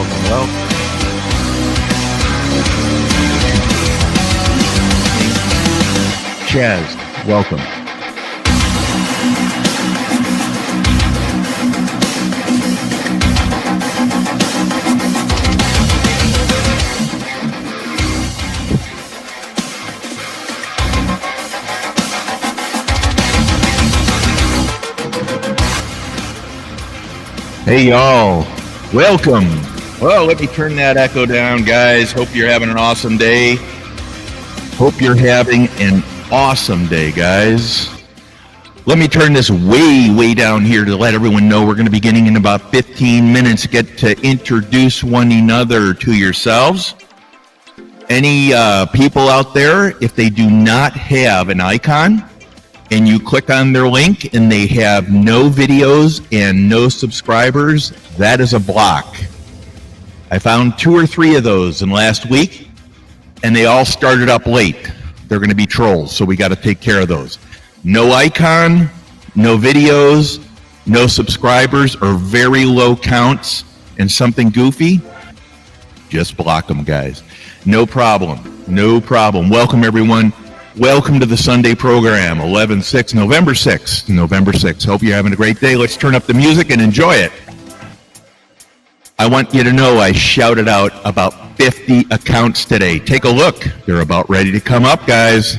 Well. Chaz, welcome. Hey y'all, welcome. Well, let me turn that echo down, guys. Hope you're having an awesome day. Hope you're having an awesome day, guys. Let me turn this way down here to let everyone know we're going to be beginning in about 15 minutes. Get to introduce one another to yourselves. Any people out there, if they do not have an icon and you click on their link and they have no videos and no subscribers, that is a block. I found 2 or 3 of those in last week, and they all started up late. They're going to be trolls, so we got to take care of those. No icon, no videos, no subscribers, or very low counts, and something goofy, just block them, guys. No problem. No problem. Welcome, everyone. Welcome to the Sunday program, November 6th. Hope you're having a great day. Let's turn up the music and enjoy it. I want you to know I shouted out about 50 accounts today. Take a look. They're about ready to come up, guys.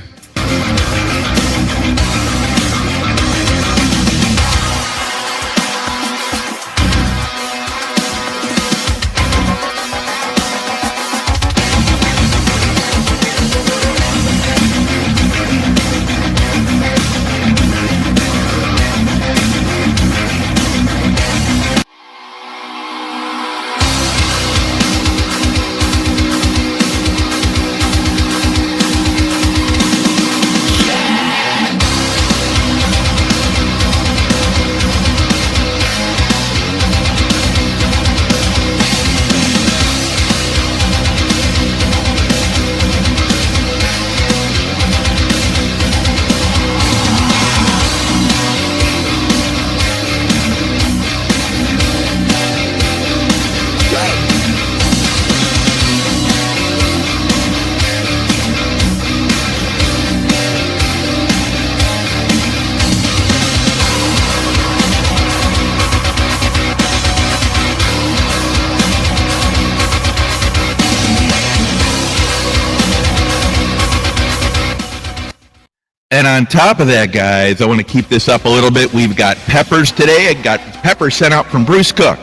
And on top of that, guys, I want to keep this up a little bit. We've got peppers today. I got peppers sent out from Bruce Cook.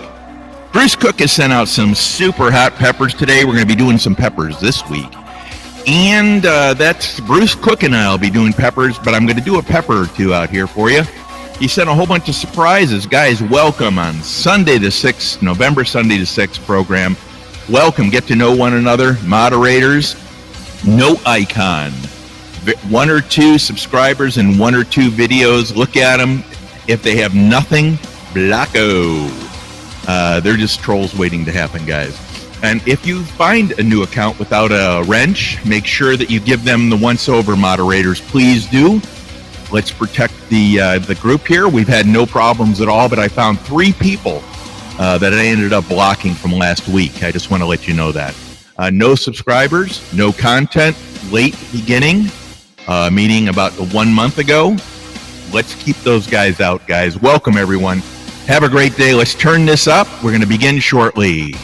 Bruce Cook has sent out some super hot peppers today. We're going to be doing some peppers this week. And that's Bruce Cook and I will be doing peppers, but I'm going to do a pepper or two out here for you. He sent a whole bunch of surprises. Guys, welcome on Sunday the 6th, November Sunday the 6th program. Welcome. Get to know one another. Moderators, no icon. 1 or 2 subscribers and 1 or 2 videos. Look at them. If they have nothing, blocko. They're just trolls waiting to happen, guys. And if you find a new account without a wrench, make sure that you give them the once-over, moderators. Please do. Let's protect the group here. We've had no problems at all, but I found 3 people that I ended up blocking from last week. I just want to let you know that. No subscribers, no content, late beginning. Meeting about 1 month ago. Let's keep those guys out, guys. Welcome, everyone. Have a great day. Let's turn this up. We're going to begin shortly.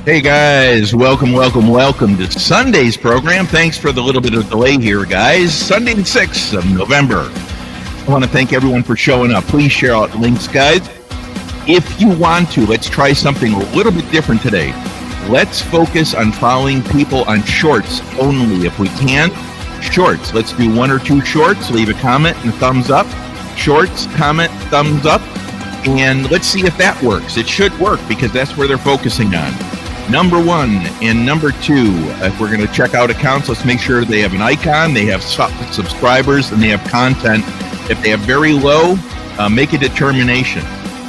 Hey guys, welcome to Sunday's program. Thanks for the little bit of delay here, guys. Sunday the 6th of November. I want to thank everyone for showing up. Please share out links, guys. If you want to, let's try something a little bit different today. Let's focus on following people on shorts only if we can. Shorts. Let's do 1 or 2 shorts. Leave a comment and a thumbs up. Shorts, comment, thumbs up. And let's see if that works. It should work because that's where they're focusing on. Number 1 and number 2, if we're going to check out accounts, let's make sure they have an icon, they have subscribers, and they have content. If they have very low, make a determination.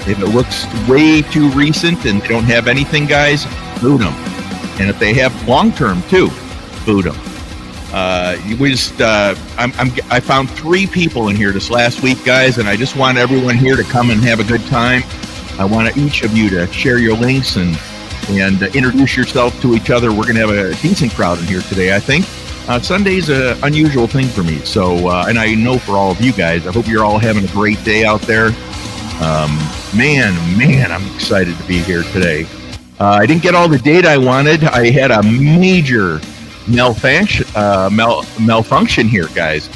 If it looks way too recent and they don't have anything, guys, boot them. And if they have long-term too, boot them. I found 3 people in here this last week, guys, and I just want everyone here to come and have a good time. I want each of you to share your links and introduce yourself to each other. We're going to have a decent crowd in here today, I think. Sunday's an unusual thing for me, so and I know for all of you guys, I hope you're all having a great day out there. Man, I'm excited to be here today. I didn't get all the data I wanted. I had a major malfunction here, guys.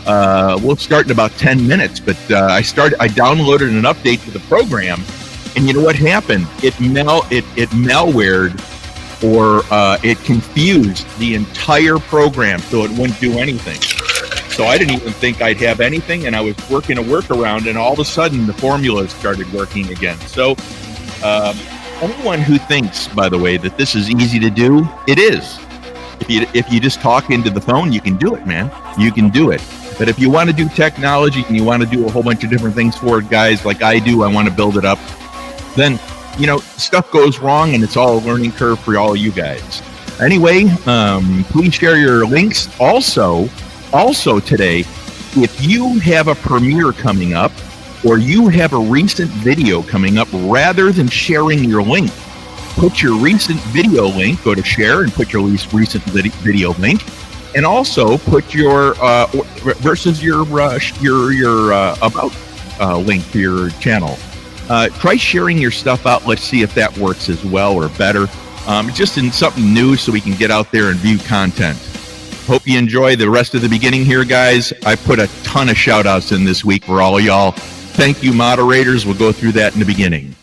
We'll start in about 10 minutes, but I downloaded an update to the program, and you know what happened? It malwared, or it confused the entire program, so it wouldn't do anything. So I didn't even think I'd have anything, and I was working a workaround, and all of a sudden the formulas started working again. So anyone who thinks, by the way, that this is easy to do, it is. If you just talk into the phone, you can do it, man. You can do it. But if you want to do technology and you want to do a whole bunch of different things for it, guys, like I do, I want to build it up, then, stuff goes wrong, and it's all a learning curve for all you guys. Anyway, please share your links. Also today, if you have a premiere coming up or you have a recent video coming up, rather than sharing your link, put your recent video link, go to share and put your recent video link, and also put your versus your about link to your channel. Try sharing your stuff out. Let's see if that works as well or better. Just in something new so we can get out there and view content. Hope you enjoy the rest of the beginning here, guys. I put a ton of shout outs in this week for all of y'all. Thank you, moderators. We'll go through that in the beginning.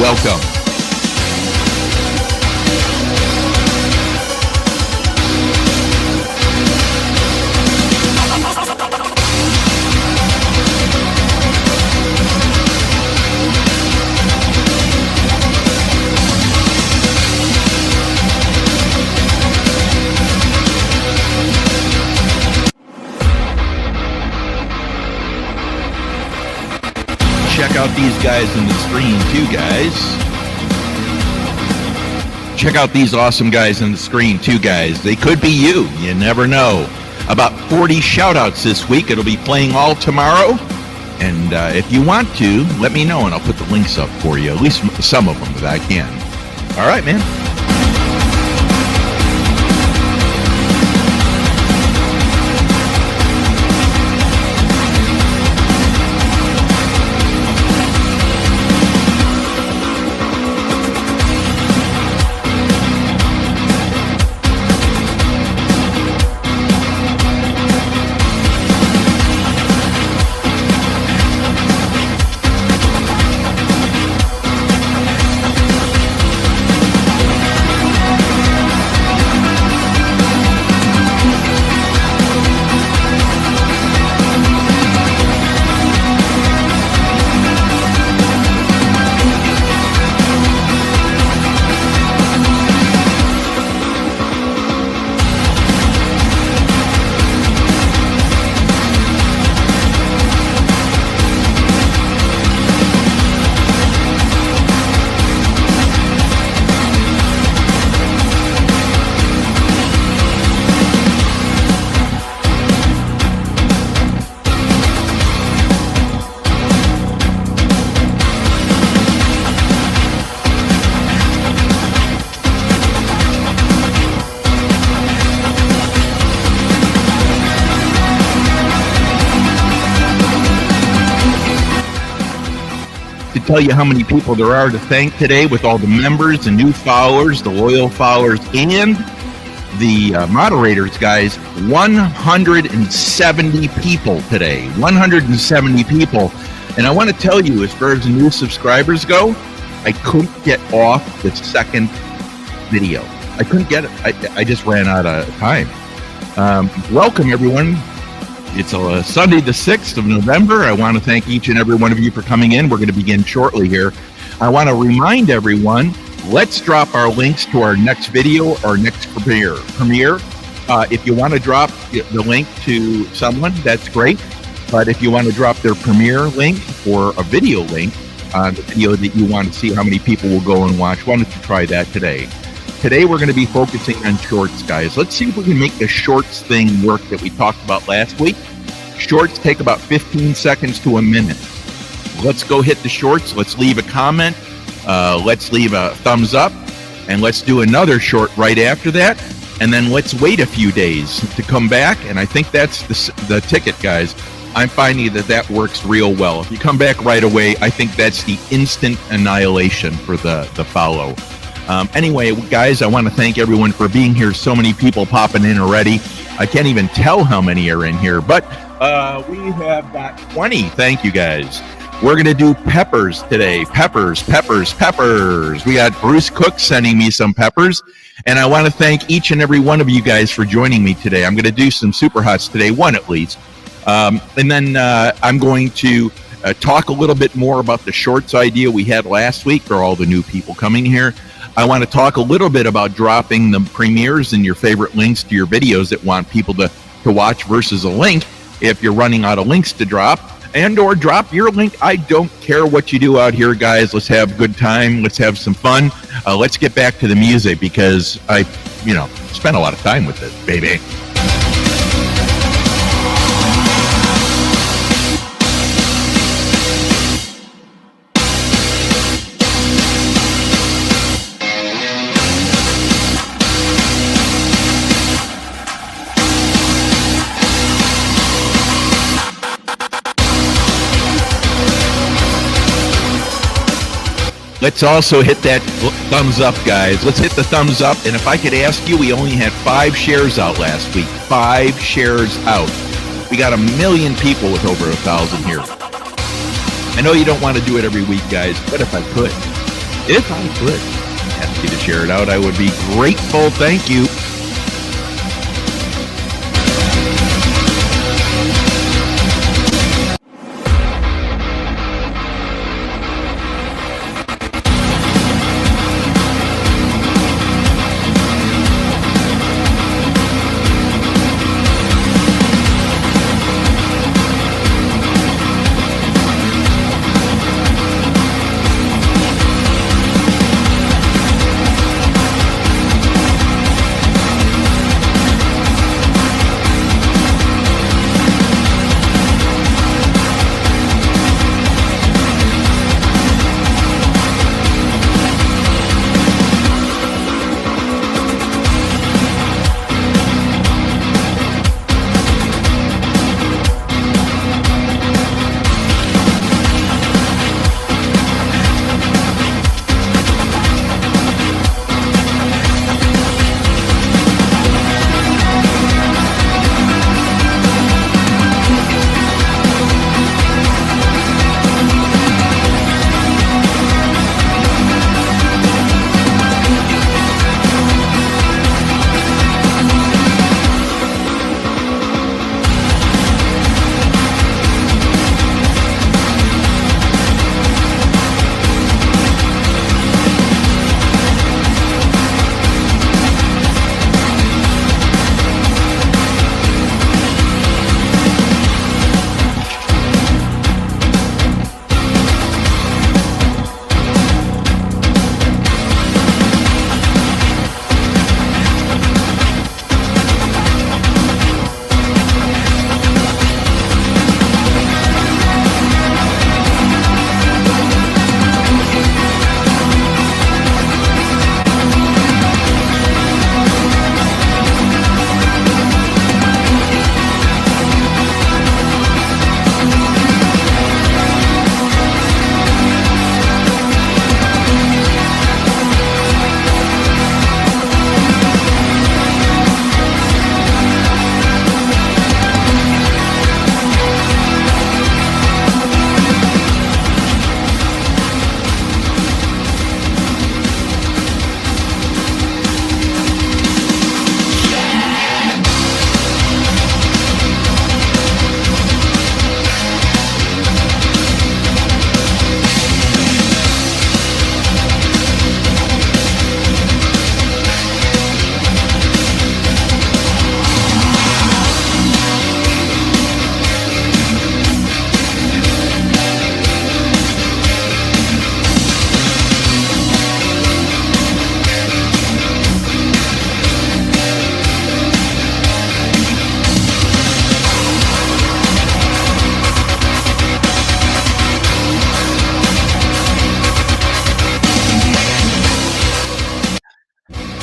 Welcome. Check out these guys in the screen too, guys. Check out these awesome guys in the screen too, guys. They could be you. You never know. About 40 shout-outs this week. It'll be playing all tomorrow. And if you want to, let me know, and I'll put the links up for you. At least some of them if I can. All right, man. can't tell you how many people there are to thank today with all the members, the new followers, the loyal followers, and the moderators, guys. 170 people today. 170 people. And I want to tell you, as far as the new subscribers go, I couldn't get off the second video. I couldn't get it. I just ran out of time. Welcome, everyone. It's Sunday, the 6th of November. I want to thank each and every one of you for coming in. We're going to begin shortly here. I want to remind everyone, let's drop our links to our next video, our next premiere. If you want to drop the link to someone, that's great. But if you want to drop their premiere link or a video link on the video that you want to see how many people will go and watch, why don't you try that today? Today we're going to be focusing on shorts, guys. Let's see if we can make the shorts thing work that we talked about last week. Shorts take about 15 seconds to a minute. Let's go hit the shorts. Let's leave a comment. Let's leave a thumbs up. And let's do another short right after that. And then let's wait a few days to come back. And I think that's the ticket, guys. I'm finding that works real well. If you come back right away, I think that's the instant annihilation for the follow. Anyway, guys, I want to thank everyone for being here. So many people popping in already. I can't even tell how many are in here, but we have got 20. Thank you, guys. We're going to do peppers today. Peppers. We got Bruce Cook sending me some peppers, and I want to thank each and every one of you guys for joining me today. I'm going to do some super hots today, one at least, and then I'm going to talk a little bit more about the shorts idea we had last week for all the new people coming here. I want to talk a little bit about dropping the premieres and your favorite links to your videos that want people to watch versus a link if you're running out of links to drop, and or drop your link. I don't care what you do out here, guys. Let's have a good time. Let's have some fun. Let's get back to the music because I spent a lot of time with this, baby. Let's also hit that thumbs up, guys. Let's hit the thumbs up. And if I could ask you, we only had 5 shares out last week. 5 shares out. We got 1 million people with over 1,000 here. I know you don't want to do it every week, guys, but if I could, ask you to share it out, I would be grateful. Thank you.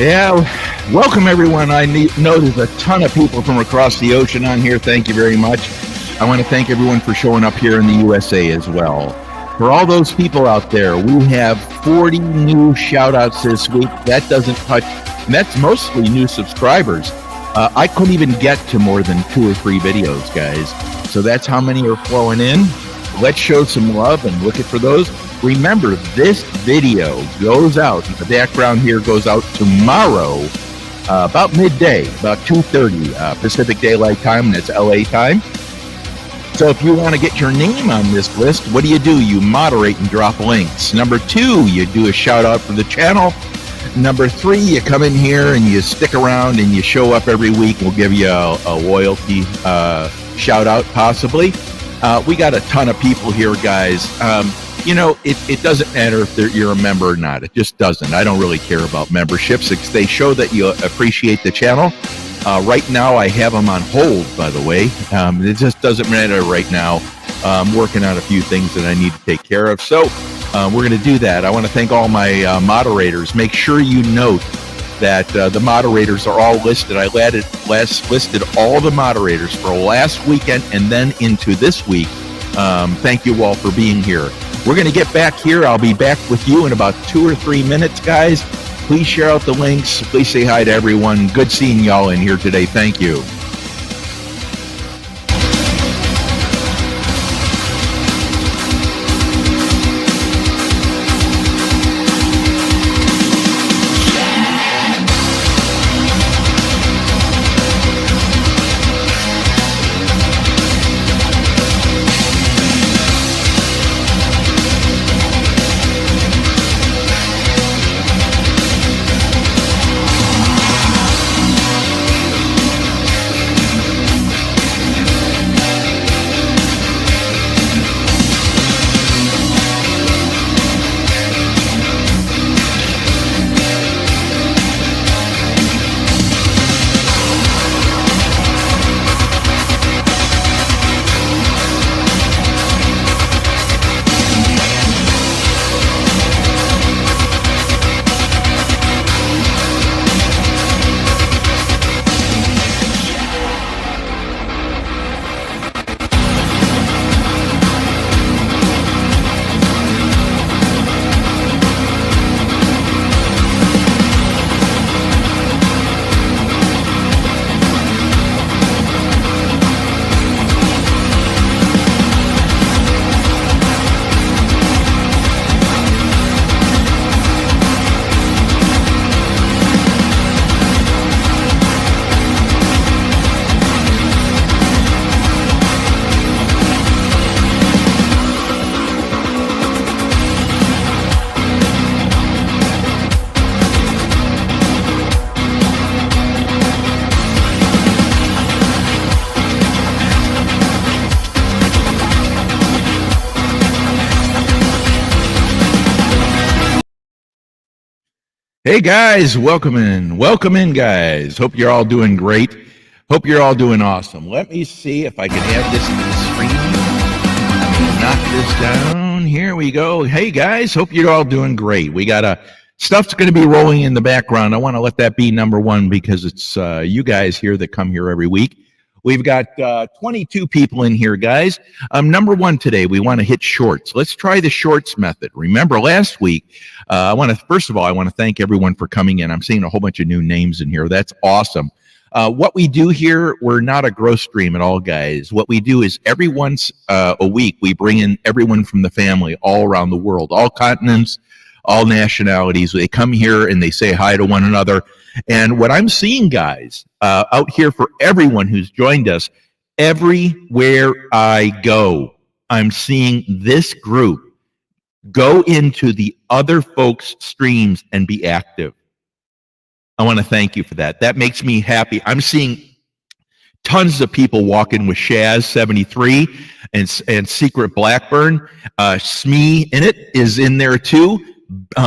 Yeah, welcome everyone. Know there's a ton of people from across the ocean on here. Thank you very much. I want to thank everyone for showing up here in the USA as well. For all those people out there, we have 40 new shout outs this week. That doesn't touch, and that's mostly new subscribers. I couldn't even get to more than 2 or 3 videos, guys. So that's how many are flowing in. Let's show some love and look for those. Remember, this video goes out, the background here goes out tomorrow, about midday, about 2:30 Pacific Daylight Time, and that's LA time. So if you want to get your name on this list, what do? You moderate and drop links. Number 2, you do a shout out for the channel. Number 3, you come in here and you stick around and you show up every week. We'll give you a loyalty shout out possibly. We got a ton of people here, guys. It doesn't matter if you're a member or not. It just doesn't. I don't really care about memberships. They show that you appreciate the channel. Right now, I have them on hold, by the way. It just doesn't matter right now. I'm working on a few things that I need to take care of. So we're going to do that. I want to thank all my moderators. Make sure you note that the moderators are all listed. I listed all the moderators for last weekend and then into this week. Thank you all for being here. We're going to get back here. I'll be back with you in about 2 or 3 minutes, guys. Please share out the links. Please say hi to everyone. Good seeing y'all in here today. Thank you. Hey guys, welcome in guys. Hope you're all doing great. Hope you're all doing awesome. Let me see if I can add this to the screen. Knock this down. Here we go. Hey guys, hope you're all doing great. We got stuff's going to be rolling in the background. I want to let that be number 1 because it's you guys here that come here every week. We've got 22 people in here, guys. Number 1 today, we want to hit shorts. Let's try the shorts method. Remember last week, first of all, I want to thank everyone for coming in. I'm seeing a whole bunch of new names in here. That's awesome. What we do here, we're not a growth stream at all, guys. What we do is every once a week, we bring in everyone from the family all around the world, all continents, all nationalities. They come here and they say hi to one another. And what I'm seeing, guys, out here for everyone who's joined us, everywhere I go, I'm seeing this group go into the other folks' streams and be active. I want to thank you for that. That makes me happy. I'm seeing tons of people walking with Shaz73 and Secret Blackburn. Smee in it is in there too.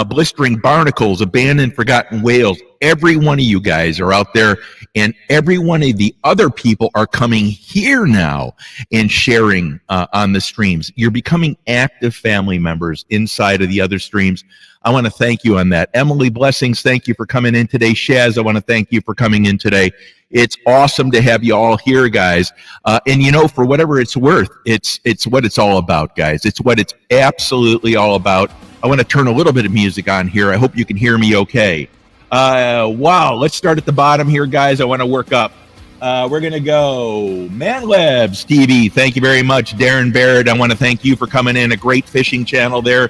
Blistering Barnacles, Abandoned Forgotten Whales. Every one of you guys are out there, and every one of the other people are coming here now and sharing on the streams. You're becoming active family members inside of the other streams. I want to thank you on that. Emily Blessings, thank you for coming in today. Shaz, I want to thank you for coming in today. It's awesome to have you all here, guys. And you know, for whatever it's worth, it's what it's all about, guys. It's what it's absolutely all about. I want to turn a little bit of music on here. I hope you can hear me okay. Wow, let's start at the bottom here, guys. I want to work up. We're going to go ManLabs TV. Thank you very much. Darren Barrett, I want to thank you for coming in. A great fishing channel there.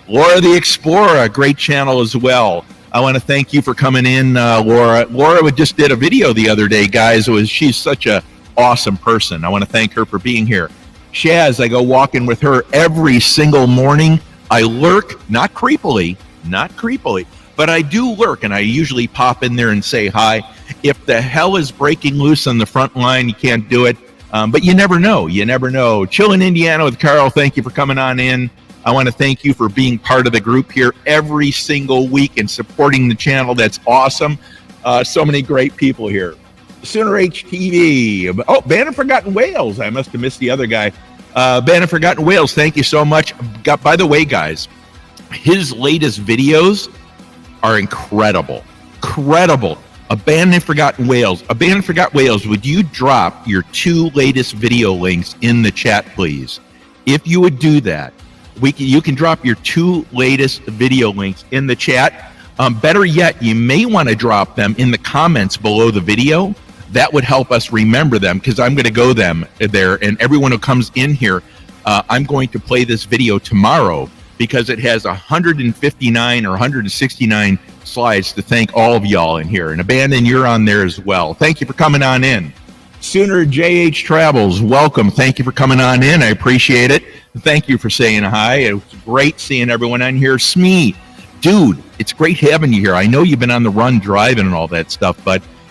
Laura the Explorer, a great channel as well. I want to thank you for coming in, Laura. Laura just did a video the other day, guys. She's such a awesome person. I want to thank her for being here. Shaz, I go walking with her every single morning. I lurk, not creepily, but I do lurk, and I usually pop in there and say hi. If the hell is breaking loose on the front line, you can't do it. But you never know. You never know. Chillin' Indiana with Carl, thank you for coming on in. I want to thank you for being part of the group here every single week and supporting the channel. That's awesome. So many great people here. Sooner HTV. Oh, Band of Forgotten Whales. I must have missed the other guy. Band of Forgotten Whales, thank you so much. By the way, guys, his latest videos are incredible. Incredible. Abandoned Forgotten Whales. Abandoned Forgotten Whales, would you drop your 2 latest video links in the chat, please? If you would do that, you can drop your 2 latest video links in the chat. Better yet, you may want to drop them in the comments below the video. That would help us remember them, because I'm going to go there, and everyone who comes in here, I'm going to play this video tomorrow, because it has 159 or 169 slides to thank all of y'all in here. And Abandon, you're on there as well. Thank you for coming on in. Sooner JH Travels, welcome. Thank you for coming on in. I appreciate it. Thank you for saying hi. It was great seeing everyone on here. Smee, dude, it's great having you here. I know you've been on the run driving and all that stuff,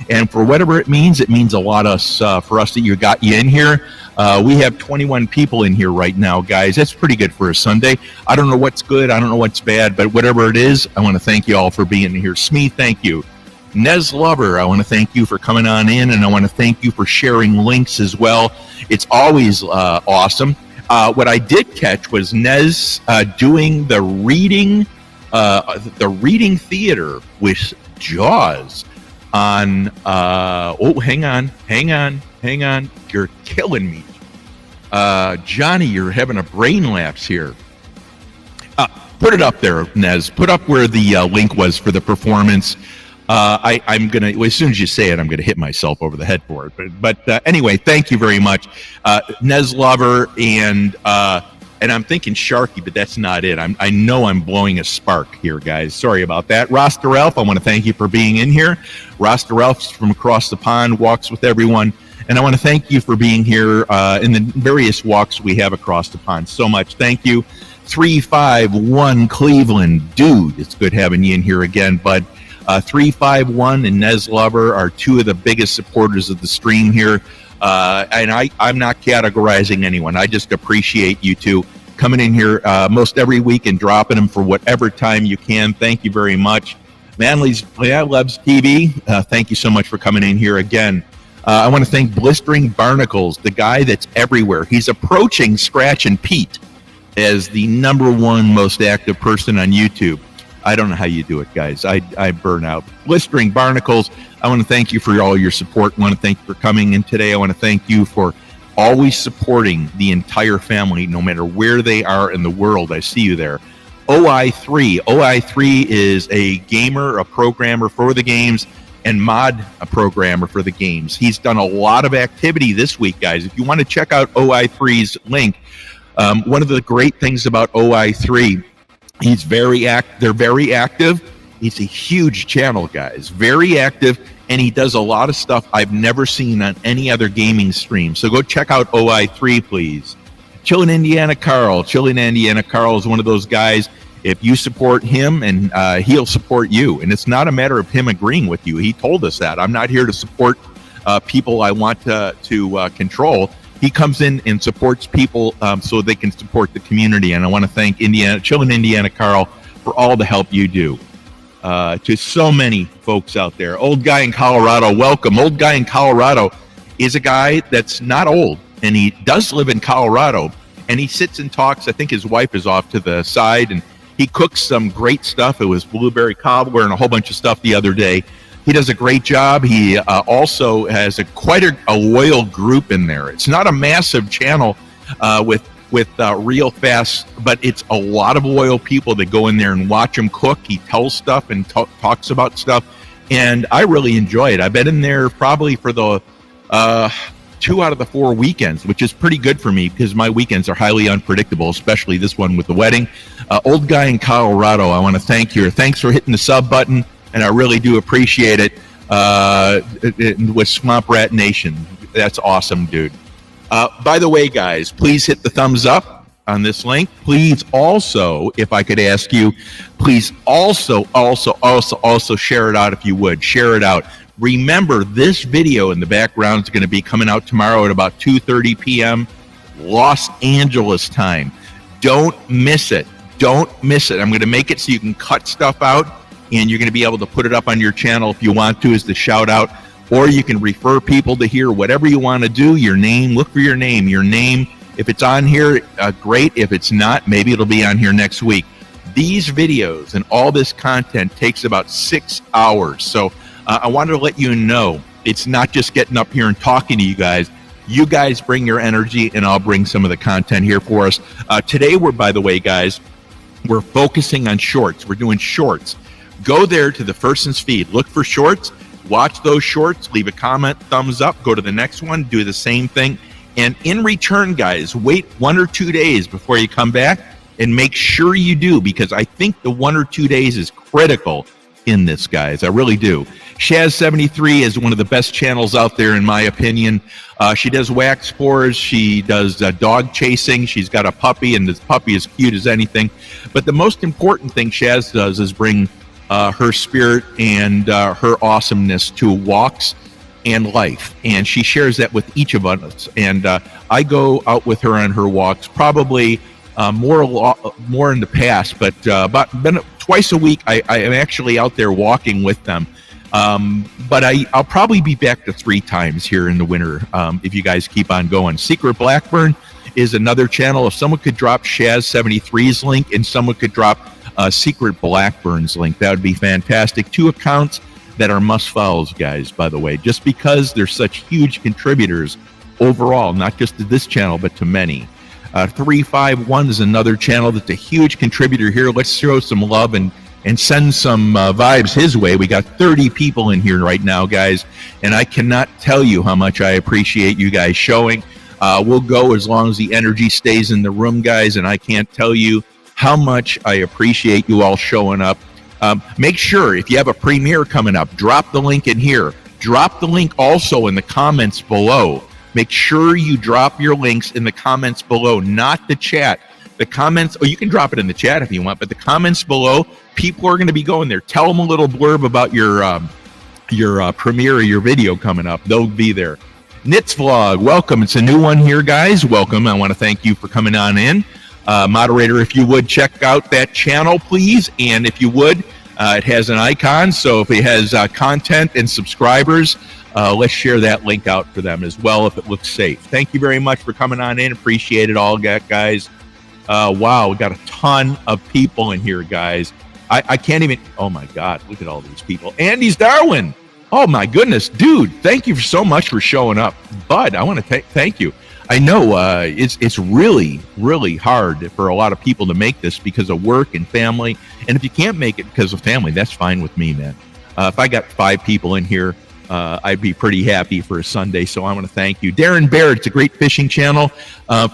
and for whatever it means a lot for us that you got you in here. We have 21 people in here right now, guys. That's pretty good for a Sunday. I don't know what's good. I don't know what's bad, but whatever it is, I want to thank you all for being here. Smee, thank you. Nez Lover, I want to thank you for coming on in, and I want to thank you for sharing links as well. It's always awesome. What I did catch was Nez doing the reading theater with Jaws on hang on, you're killing me. Johnny, you're having a brain lapse here. Put it up there, Nez. Put up where the link was for the performance. I'm gonna, as soon as you say it, I'm gonna hit myself over the head for it. But anyway, thank you very much, Nez Lover, and I'm thinking Sharky, but that's not it. I know I'm blowing a spark here, guys. Sorry about that. Rasta Ralph, I want to thank you for being in here. Rasta Ralph's from across the pond, walks with everyone, and I want to thank you for being here in the various walks we have across the pond. So much, thank you. 351 Cleveland, dude, it's good having you in here again, bud. 351 and Nez Lover are 2 of the biggest supporters of the stream here. And I'm not categorizing anyone. I just appreciate you 2 coming in here most every week and dropping them for whatever time you can. Thank you very much. ManLabs TV, thank you so much for coming in here again. I want to thank Blistering Barnacles, the guy that's everywhere. He's approaching Scratch and Pete as the #1 most active person on YouTube. I don't know how you do it, guys. I burn out. Blistering Barnacles, I want to thank you for all your support. I want to thank you for coming in today. I want to thank you for always supporting the entire family, no matter where they are in the world. I see you there. OI3. OI3 is a gamer, a programmer for the games, and a programmer for the games. He's done a lot of activity this week, guys. If you want to check out OI3's link, one of the great things about OI3, they're very active. He's a huge channel, guys. Very active, and he does a lot of stuff I've never seen on any other gaming stream. So go check out OI3, please. Chillin' Indiana Carl. Chillin' Indiana Carl is one of those guys. If you support him, and he'll support you. And it's not a matter of him agreeing with you. He told us that. I'm not here to support people I want to control. He comes in and supports people so they can support the community. And I want to thank Chillin' Indiana Carl for all the help you do. To so many folks out there. Old Guy in Colorado, welcome. Old Guy in Colorado is a guy that's not old, and he does live in Colorado, and he sits and talks. I think his wife is off to the side, and he cooks some great stuff. It was blueberry cobbler and a whole bunch of stuff the other day. He does a great job. He also has quite a loyal group in there. It's not a massive channel with real fast, but it's a lot of loyal people that go in there and watch him cook. He tells stuff and talks about stuff, and I really enjoy it. I've been in there probably for the 2 out of the 4 weekends, which is pretty good for me because my weekends are highly unpredictable, especially this one with the wedding. Old Guy in Colorado, I want to thank you. Thanks for hitting the sub button, and I really do appreciate it with Swamp Rat Nation. That's awesome, dude. By the way, guys, please hit the thumbs up on this link. Please also, if I could ask you, please also share it out if you would. Share it out. Remember, this video in the background is going to be coming out tomorrow at about 2:30 p.m. Los Angeles time. Don't miss it. Don't miss it. I'm going to make it so you can cut stuff out, and you're going to be able to put it up on your channel if you want to as the shout out. Or you can refer people to here, whatever you want to do. Your name, look for your name. Your name, if it's on here, great. If it's not, maybe it'll be on here next week. These videos and all this content takes about 6 hours. So I wanted to let you know, it's not just getting up here and talking to you guys. You guys bring your energy, and I'll bring some of the content here for us. Today, by the way, guys, we're focusing on shorts. We're doing shorts. Go there to the Furson's feed. Look for shorts. Watch those shorts, leave a comment, thumbs up, go to the next one, do the same thing. And in return, guys, wait 1 or 2 days before you come back, and make sure you do, because I think the 1 or 2 days is critical in this, guys. I really do. Shaz73 is one of the best channels out there, in my opinion. She does wax spores. She does dog chasing. She's got a puppy, and this puppy is cute as anything. But the most important thing Shaz does is bring her spirit and her awesomeness to walks and life, and she shares that with each of us. And I go out with her on her walks, probably more in the past, but about twice a week I am actually out there walking with them. But I'll probably be back to 3 times here in the winter if you guys keep on going. Secret Blackburn is another channel. If someone could drop Shaz73's link, and someone could drop Secret Blackburn's link, that would be fantastic. 2 accounts that are must follows, guys, by the way, just because they're such huge contributors overall, not just to this channel, but to many. 351 is another channel that's a huge contributor here. Let's show some love and send some vibes his way. We got 30 people in here right now, guys, and I cannot tell you how much I appreciate you guys showing. We'll go as long as the energy stays in the room, guys, and I can't tell you how much I appreciate you all showing up. Make sure, if you have a premiere coming up, drop the link in here. Drop the link also in the comments below. Make sure you drop your links in the comments below, not the chat. The comments, you can drop it in the chat if you want, but the comments below, people are going to be going there. Tell them a little blurb about your premiere or your video coming up. They'll be there. Nits Vlog, welcome. It's a new one here, guys. Welcome. I want to thank you for coming on in. Moderator, if you would check out that channel, please. And if you would, it has an icon. So if it has content and subscribers, let's share that link out for them as well if it looks safe. Thank you very much for coming on in. Appreciate it all, guys. Wow, we got a ton of people in here, guys. I can't even, oh my God, look at all these people. Andy's Darwin. Oh my goodness, dude, thank you so much for showing up. Bud, I want to thank you. I know it's really, really hard for a lot of people to make this because of work and family. And if you can't make it because of family, that's fine with me, man. If I got 5 people in here, I'd be pretty happy for a Sunday. So I want to thank you. Darren Baird, it's a great fishing channel.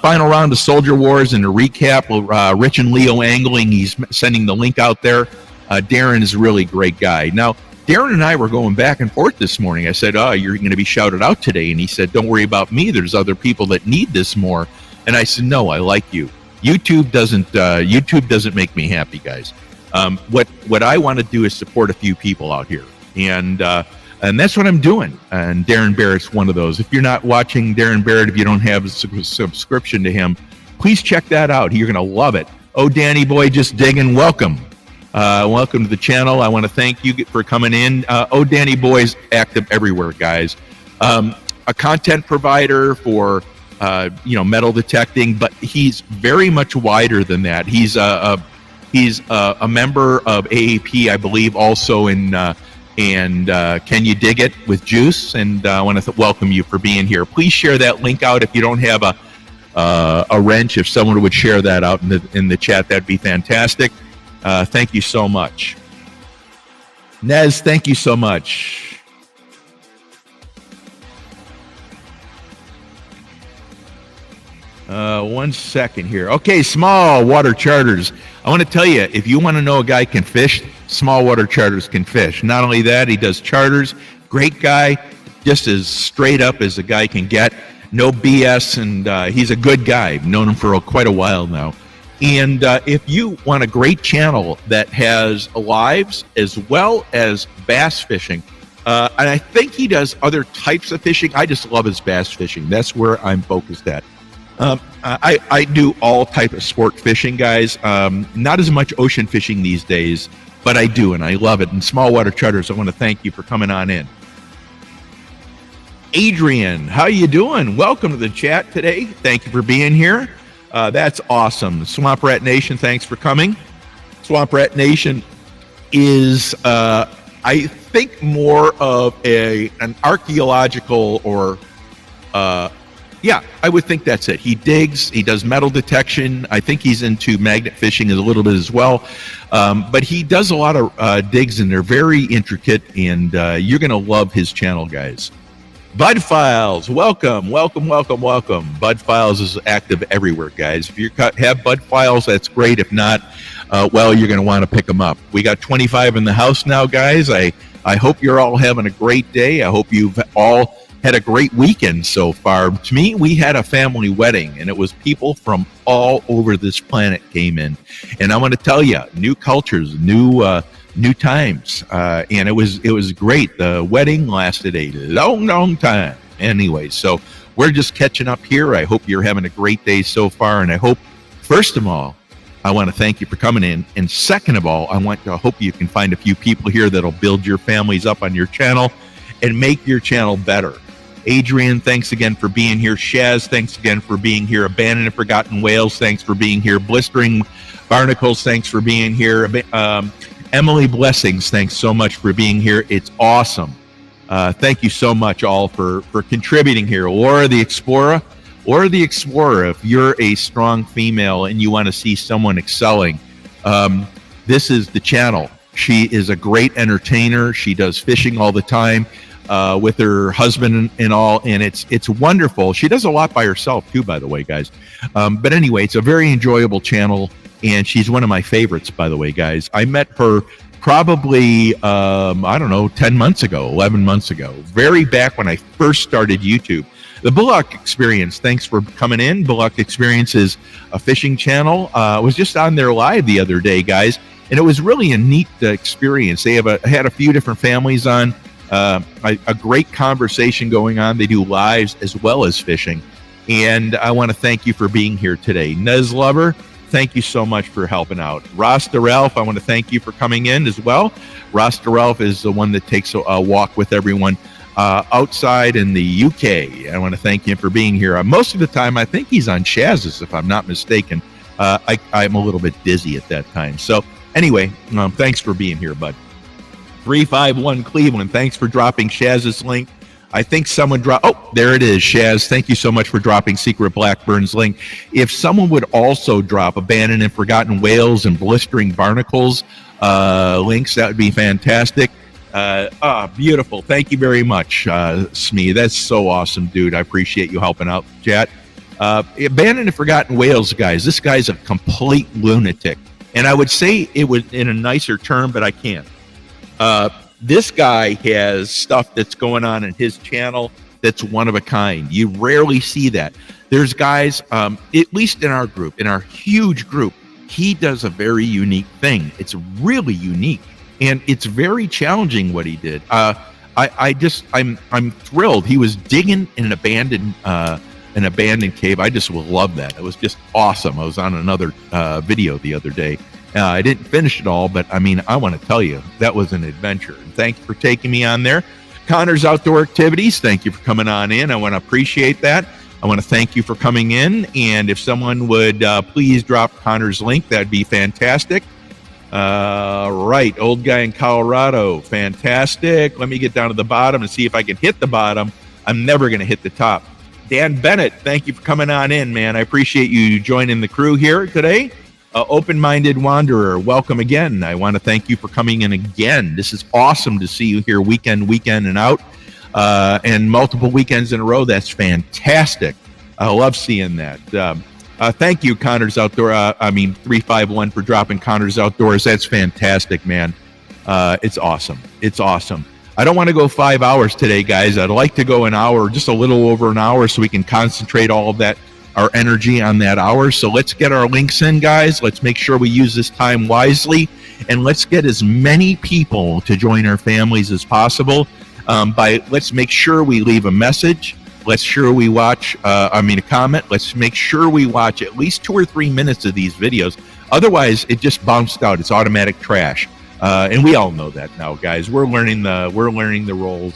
Final round of Soldier Wars and a recap. Rich and Leo Angling, he's sending the link out there. Darren is a really great guy. Now, Darren and I were going back and forth this morning. I said, you're going to be shouted out today. And he said, don't worry about me. There's other people that need this more. And I said, no, I like you. YouTube doesn't make me happy, guys. What I want to do is support a few people out here. And that's what I'm doing. And Darren Barrett's one of those. If you're not watching Darren Barrett, if you don't have a subscription to him, please check that out. You're going to love it. Oh, Danny boy, just digging. Welcome. Welcome to the channel. I want to thank you for coming in. Danny Boy's active everywhere, guys. A content provider for metal detecting, but he's very much wider than that. He's a member of AAP, I believe, also in Can You Dig It with Juice, and I want to welcome you for being here. Please share that link out if you don't have a wrench. If someone would share that out in the chat, that'd be fantastic. Thank you so much. Nez, thank you so much. One second here. Okay, small water charters. I want to tell you, if you want to know a guy can fish, small water charters can fish. Not only that, he does charters. Great guy, just as straight up as a guy can get. No BS, and he's a good guy. I've known him for quite a while now. And if you want a great channel that has lives as well as bass fishing, and I think he does other types of fishing. I just love his bass fishing. That's where I'm focused at. I do all type of sport fishing, guys. Not as much ocean fishing these days, but I do, and I love it. And small water charters, I want to thank you for coming on in. Adrian, how you doing? Welcome to the chat today. Thank you for being here. That's awesome. Swamp Rat Nation, thanks for coming. Swamp Rat Nation is, I think, more of an archaeological or yeah, I would think that's it. He digs, he does metal detection. I think he's into magnet fishing a little bit as well. But he does a lot of digs, and they're very intricate, and you're going to love his channel, guys. Bud Files, welcome. Bud Files is active everywhere, guys. If you have Bud Files, that's great. If not, well, you're going to want to pick them up. We got 25 in the house now, guys. I hope you're all having a great day. I hope you've all had a great weekend so far. To me, we had a family wedding, and it was people from all over this planet came in. And I want to tell you, new cultures, new times, and it was great. The wedding lasted a long time. Anyway, so we're just catching up here. I hope you're having a great day so far, and I hope, first of all, I want to thank you for coming in, and second of all, I hope you can find a few people here that'll build your families up on your channel and make your channel better. Adrian, thanks again for being here. Shaz, thanks again for being here. Abandoned and Forgotten Whales, thanks for being here. Blistering Barnacles, thanks for being here. Emily Blessings, thanks so much for being here. It's awesome. Thank you so much all for contributing here. Laura the Explorer, if you're a strong female and you want to see someone excelling, this is the channel. She is a great entertainer. She does fishing all the time with her husband and all, and it's wonderful. She does a lot by herself too, by the way, guys. But anyway, it's a very enjoyable channel, and she's one of my favorites, by the way, guys. I met her probably, I don't know, 10 months ago, 11 months ago, very back when I first started YouTube. The Bullock Experience, thanks for coming in. Bullock Experience is a fishing channel. I was just on there live the other day, guys, and it was really a neat experience. They had a few different families on. A great conversation going on. They do lives as well as fishing. And I want to thank you for being here today. Nez Lover, thank you so much for helping out. Rasta Ralph, I want to thank you for coming in as well. Rasta Ralph is the one that takes a walk with everyone outside in the UK. I want to thank him for being here. Most of the time, I think he's on Shaz's, if I'm not mistaken. I'm a little bit dizzy at that time. So anyway, thanks for being here, bud. 351 Cleveland, thanks for dropping Shaz's link. I think someone dropped, oh, there it is, Shaz. Thank you so much for dropping Secret Blackburn's link. If someone would also drop Abandoned and Forgotten Whales and Blistering Barnacles links, that would be fantastic. Beautiful. Thank you very much, Smee. That's so awesome, dude. I appreciate you helping out, chat. Abandoned and Forgotten Whales, guys. This guy's a complete lunatic. And I would say it was in a nicer term, but I can't. This guy has stuff that's going on in his channel that's one of a kind. You rarely see that. There's guys, at least in our group, in our huge group, he does a very unique thing. It's really unique, and it's very challenging what he did. I'm thrilled. He was digging in an abandoned cave. I just will love that. It was just awesome. I was on another video the other day, I didn't finish it all, but I mean, I want to tell you, that was an adventure. And thank you for taking me on there. Connor's Outdoor Activities, thank you for coming on in. I want to appreciate that. I want to thank you for coming in. And if someone would please drop Connor's link, that'd be fantastic. Right, old guy in Colorado, fantastic. Let me get down to the bottom and see if I can hit the bottom. I'm never going to hit the top. Dan Bennett, thank you for coming on in, man. I appreciate you joining the crew here today. Open-minded Wanderer, welcome again. I want to thank you for coming in again. This is awesome to see you here week in and out, and multiple weekends in a row. That's fantastic. I love seeing that. Thank you, Connor's Outdoor. 351 for dropping Connor's Outdoors. That's fantastic, man. It's awesome. It's awesome. I don't want to go 5 hours today, guys. I'd like to go an hour, just a little over an hour, so we can concentrate all of that, our energy on that hour. So let's get our links in, guys. Let's make sure we use this time wisely, and let's get as many people to join our families as possible. Let's make sure we leave a message. Let's sure we watch, a comment. Let's make sure we watch at least 2 or 3 minutes of these videos. Otherwise, it just bounced out. It's automatic trash. And we all know that now, guys. We're learning the roles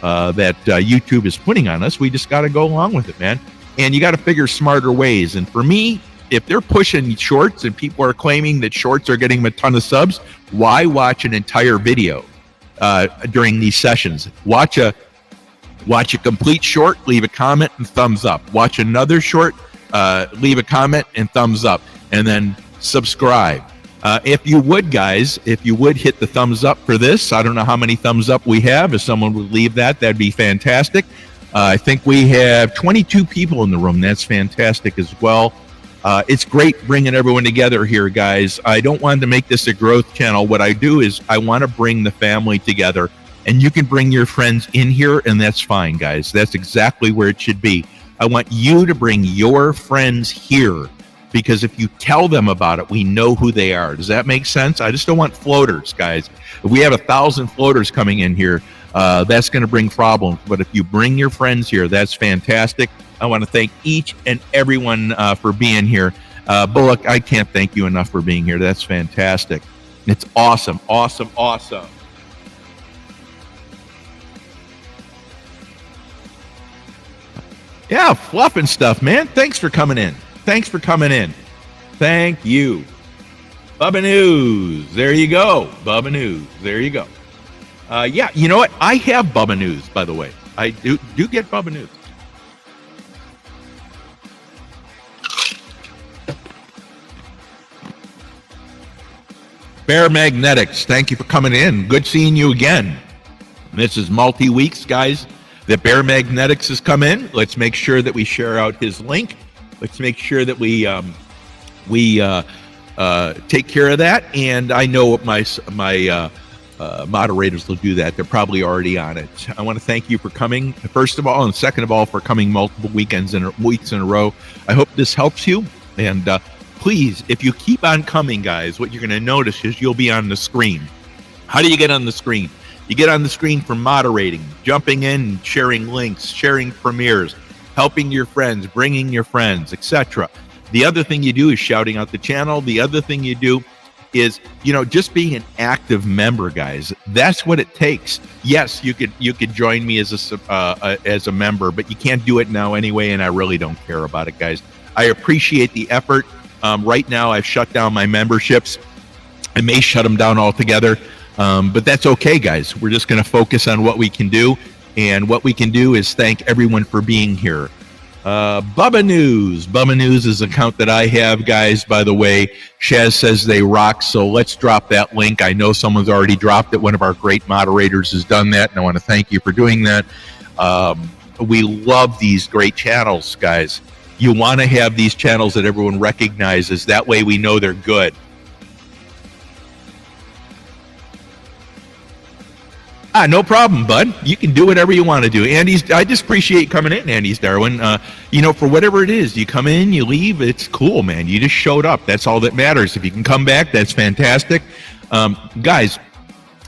that YouTube is putting on us. We just got to go along with it, man. And you got to figure smarter ways. And for me, if they're pushing shorts and people are claiming that shorts are getting them a ton of subs, why watch an entire video during these sessions? Watch a complete short, leave a comment and thumbs up. Watch another short, leave a comment and thumbs up, and then subscribe. If you would, guys, hit the thumbs up for this. I don't know how many thumbs up we have. If someone would leave that, that'd be fantastic. I think we have 22 people in the room. That's fantastic as well. It's great bringing everyone together here, guys. I don't want to make this a growth channel. What I do is I want to bring the family together, and you can bring your friends in here, and that's fine, guys. That's exactly where it should be. I want you to bring your friends here, because if you tell them about it, we know who they are. Does that make sense? I just don't want floaters, guys. If we have 1,000 floaters coming in here, that's going to bring problems. But if you bring your friends here, that's fantastic. I want to thank each and everyone for being here. Bullock, I can't thank you enough for being here. That's fantastic. It's awesome, awesome, awesome. Yeah, fluff and stuff, man. Thanks for coming in. Thanks for coming in. Thank you. Bubba News. There you go. Bubba News. There you go. Yeah, you know what? I have Bubba News, by the way. I do get Bubba News. Bear Magnetics, thank you for coming in. Good seeing you again. This is multi-weeks, guys, that Bear Magnetics has come in. Let's make sure that we share out his link. Let's make sure that we take care of that. And I know my moderators will do that. They're probably already on it. I want to thank you for coming, first of all, and second of all, for coming multiple weeks in a row. I hope this helps you. And please, if you keep on coming, guys, what you're going to notice is you'll be on the screen. How do you get on the screen? You get on the screen from moderating, jumping in, sharing links, sharing premieres, helping your friends, bringing your friends, etc. The other thing you do is shouting out the channel. The other thing you do is, just being an active member, guys. That's what it takes. Yes, you could join me as a member, but you can't do it now anyway, and I really don't care about it, guys. I appreciate the effort. Right now, I've shut down my memberships. I may shut them down altogether, but that's okay, guys. We're just going to focus on what we can do, and what we can do is thank everyone for being here. Bubba News. Bubba News is an account that I have, guys, by the way. Shaz says they rock, so let's drop that link. I know someone's already dropped it. One of our great moderators has done that, and I want to thank you for doing that. We love these great channels, guys. You want to have these channels that everyone recognizes. That way we know they're good. No problem, bud. You can do whatever you want to do. I just appreciate coming in, Andy's Darwin. For whatever it is, you come in, you leave, it's cool, man. You just showed up. That's all that matters. If you can come back, that's fantastic. Guys,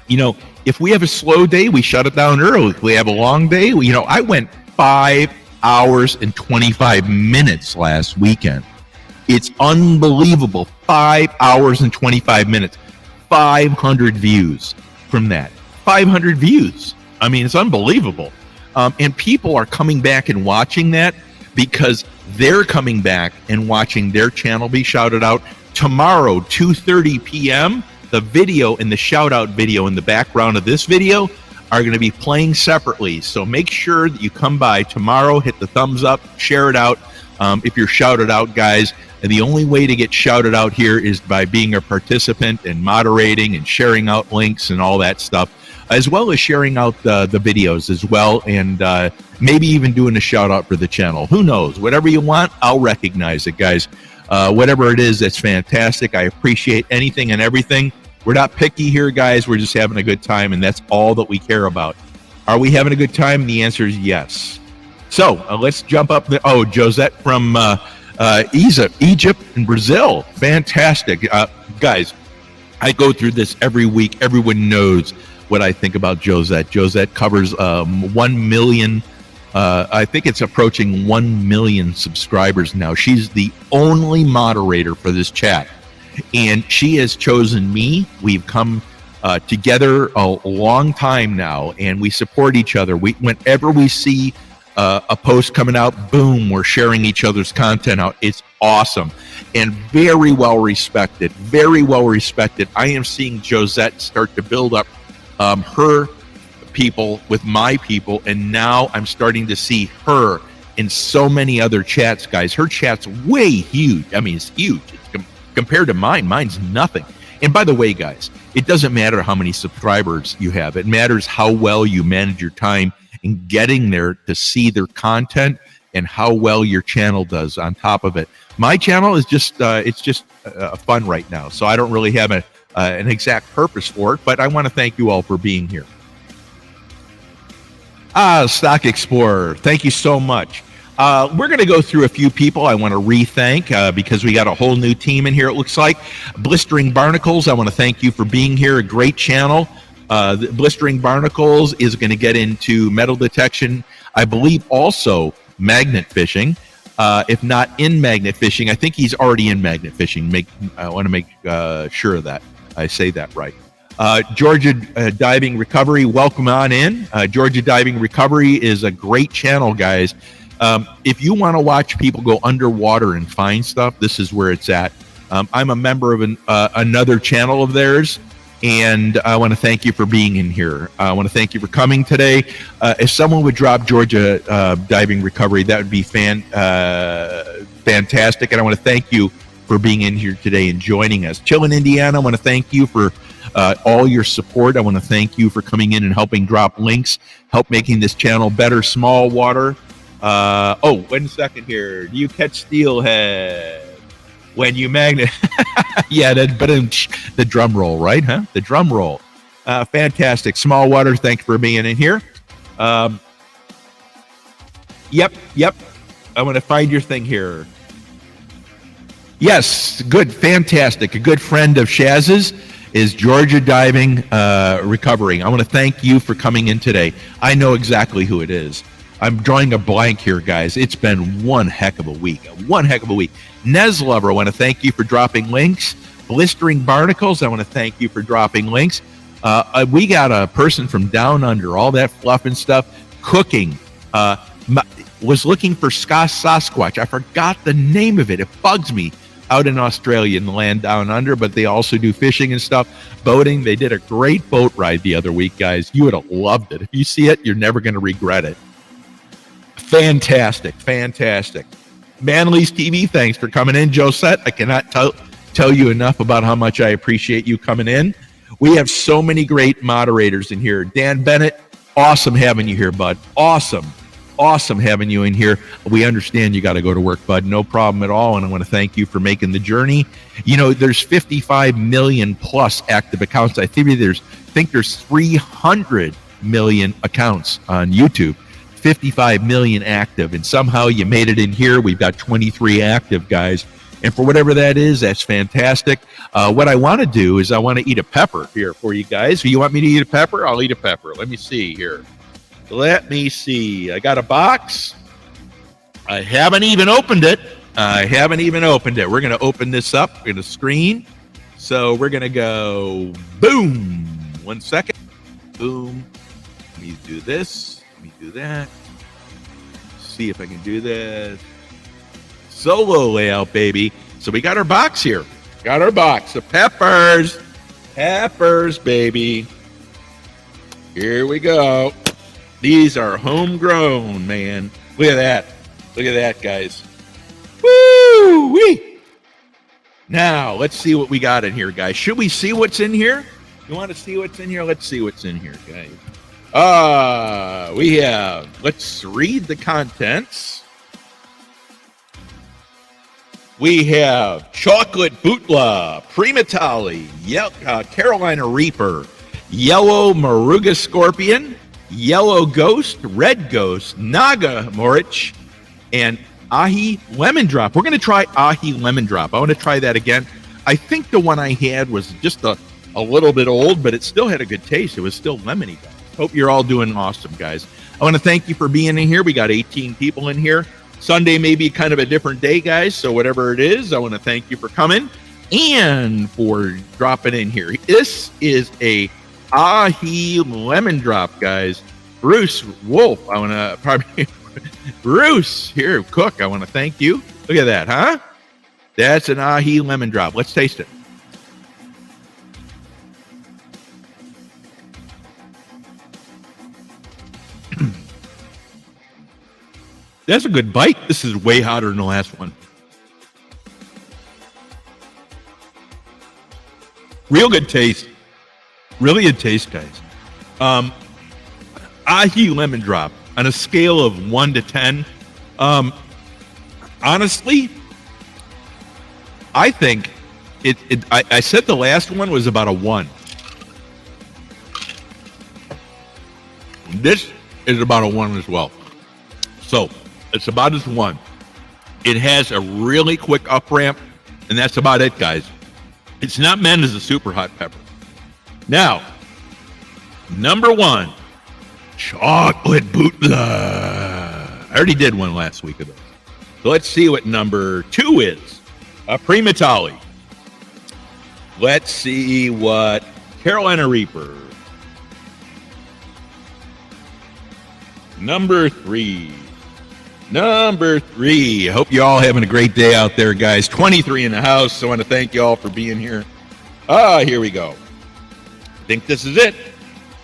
if we have a slow day, we shut it down early. If we have a long day, I went 5 hours and 25 minutes last weekend. It's unbelievable. 5 hours and 25 minutes. 500 views from that. 500 views. I mean, it's unbelievable. And people are coming back and watching that because they're coming back and watching their channel be shouted out. Tomorrow, 2:30 p.m., the video and the shout out video in the background of this video are going to be playing separately. So make sure that you come by tomorrow, hit the thumbs up, share it out if you're shouted out, guys. And the only way to get shouted out here is by being a participant and moderating and sharing out links and all that stuff, as well as sharing out the videos as well, and maybe even doing a shout out for the channel. Who knows? Whatever you want, I'll recognize it, guys. Whatever it is, that's fantastic. I appreciate anything and everything. We're not picky here, guys. We're just having a good time, and that's all that we care about. Are we having a good time? The answer is yes. So let's jump up. Josette from Egypt and Brazil. Fantastic. Guys, I go through this every week. Everyone knows what I think about Josette. Josette covers 1 million. I think it's approaching 1 million subscribers now. She's the only moderator for this chat. And she has chosen me. We've come together a long time now, and we support each other. Whenever we see a post coming out, boom, we're sharing each other's content out. It's awesome and very well respected. Very well respected. I am seeing Josette start to build up her people with my people, and now I'm starting to see her in so many other chats, guys. Her chat's way huge. I mean, it's huge. Compared to mine, mine's nothing. And by the way, guys, it doesn't matter how many subscribers you have. It matters how well you manage your time in getting there to see their content and how well your channel does on top of it. My channel is just, it's just fun right now. So I don't really have an exact purpose for it, but I want to thank you all for being here. Stock Explorer, thank you so much. We're going to go through a few people I want to re-thank because we got a whole new team in here, it looks like. Blistering Barnacles, I want to thank you for being here. A great channel. Blistering Barnacles is going to get into metal detection, I believe also magnet fishing. If not in magnet fishing, I think he's already in magnet fishing. I want to make sure of that I say that right. Georgia Diving Recovery, welcome on in. Georgia Diving Recovery is a great channel, guys. If you want to watch people go underwater and find stuff, this is where it's at. I'm a member of another channel of theirs, and I want to thank you for being in here. I want to thank you for coming today. If someone would drop Georgia Diving Recovery, that would be fantastic, and I want to thank you for being in here today and joining us. Chillin', Indiana, I want to thank you for all your support. I want to thank you for coming in and helping drop links, help making this channel better. Small water. Wait a second here. Do you catch steelhead when you magnet? Yeah, but the drum roll, right? Huh? The drum roll. Fantastic. Small water. Thanks for being in here. Yep. I want to find your thing here. Yes, good, fantastic. A good friend of Shaz's is Georgia Diving Recovering. I want to thank you for coming in today. I know exactly who it is. I'm drawing a blank here, guys. It's been one heck of a week. Nez Lover, I want to thank you for dropping links. Blistering Barnacles, I want to thank you for dropping links. We got a person from down under, all that fluff and stuff, cooking. Was looking for Sasquatch. I forgot the name of it. It bugs me. Out in Australia, in the land down under, but they also do fishing and stuff, boating. They did a great boat ride the other week, guys. You would have loved it. If you see it, you're never going to regret it. Fantastic. Manly's TV, thanks for coming in. Josette, I cannot tell you enough about how much I appreciate you coming in. We have so many great moderators in here. Dan Bennett, awesome having you here, bud. Awesome having you in here. We understand you got to go to work, bud. No problem at all. And I want to thank you for making the journey. You know, there's 55 million plus active accounts. I think there's 300 million accounts on YouTube. 55 million active, and somehow you made it in here. We've got 23 active, guys, and for whatever that is, that's fantastic. What I want to do is I want to eat a pepper here for you guys. So you want me to eat a pepper? I'll eat a pepper. Let me see here. I got a box. I haven't even opened it. I haven't even opened it. We're going to open this up. We're going to screen. So we're going to go boom. 1 second. Boom. Let me do this. Let me do that. See if I can do this. Solo layout, baby. So we got our box here. Got our box of peppers. Peppers, baby. Here we go. These are homegrown, man. Look at that. Look at that, guys. Woo-wee. Now, let's see what we got in here, guys. Should we see what's in here? You want to see what's in here? Let's see what's in here, guys. We have, let's read the contents. We have chocolate bootla, primatali, Carolina Reaper, yellow Moruga scorpion, yellow ghost, red ghost, naga morich, and ahi lemon drop. We're going to try ahi lemon drop. I want to try that again. I think the one I had was just a little bit old, but it still had a good taste. It was still lemony, guys. Hope you're all doing awesome, guys. I want to thank you for being in here. We got 18 people in here. Sunday may be kind of a different day, guys, so whatever it is, I want to thank you for coming and for dropping in here. This is a ahi lemon drop, guys. Bruce Wolf, I want to probably... Bruce, here, Cook, I want to thank you. Look at that, huh? That's an ahi lemon drop. Let's taste it. That's a good bite. This is way hotter than the last one. Real good taste. Really good taste, guys. Ahi lemon drop on a scale of 1 to 10. Honestly, I think I said the last one was about a 1. This is about a 1 as well. So it's about as 1. It has a really quick up ramp, and that's about it, guys. It's not meant as a super hot pepper. Now, number 1, chocolate bootla. I already did one last week of those. So let's see what number 2 is. A primatali. Let's see what Carolina Reaper. Number 3. Number 3. Hope you all having a great day out there, guys. 23 in the house. So I want to thank you all for being here. Here we go. I think this is it.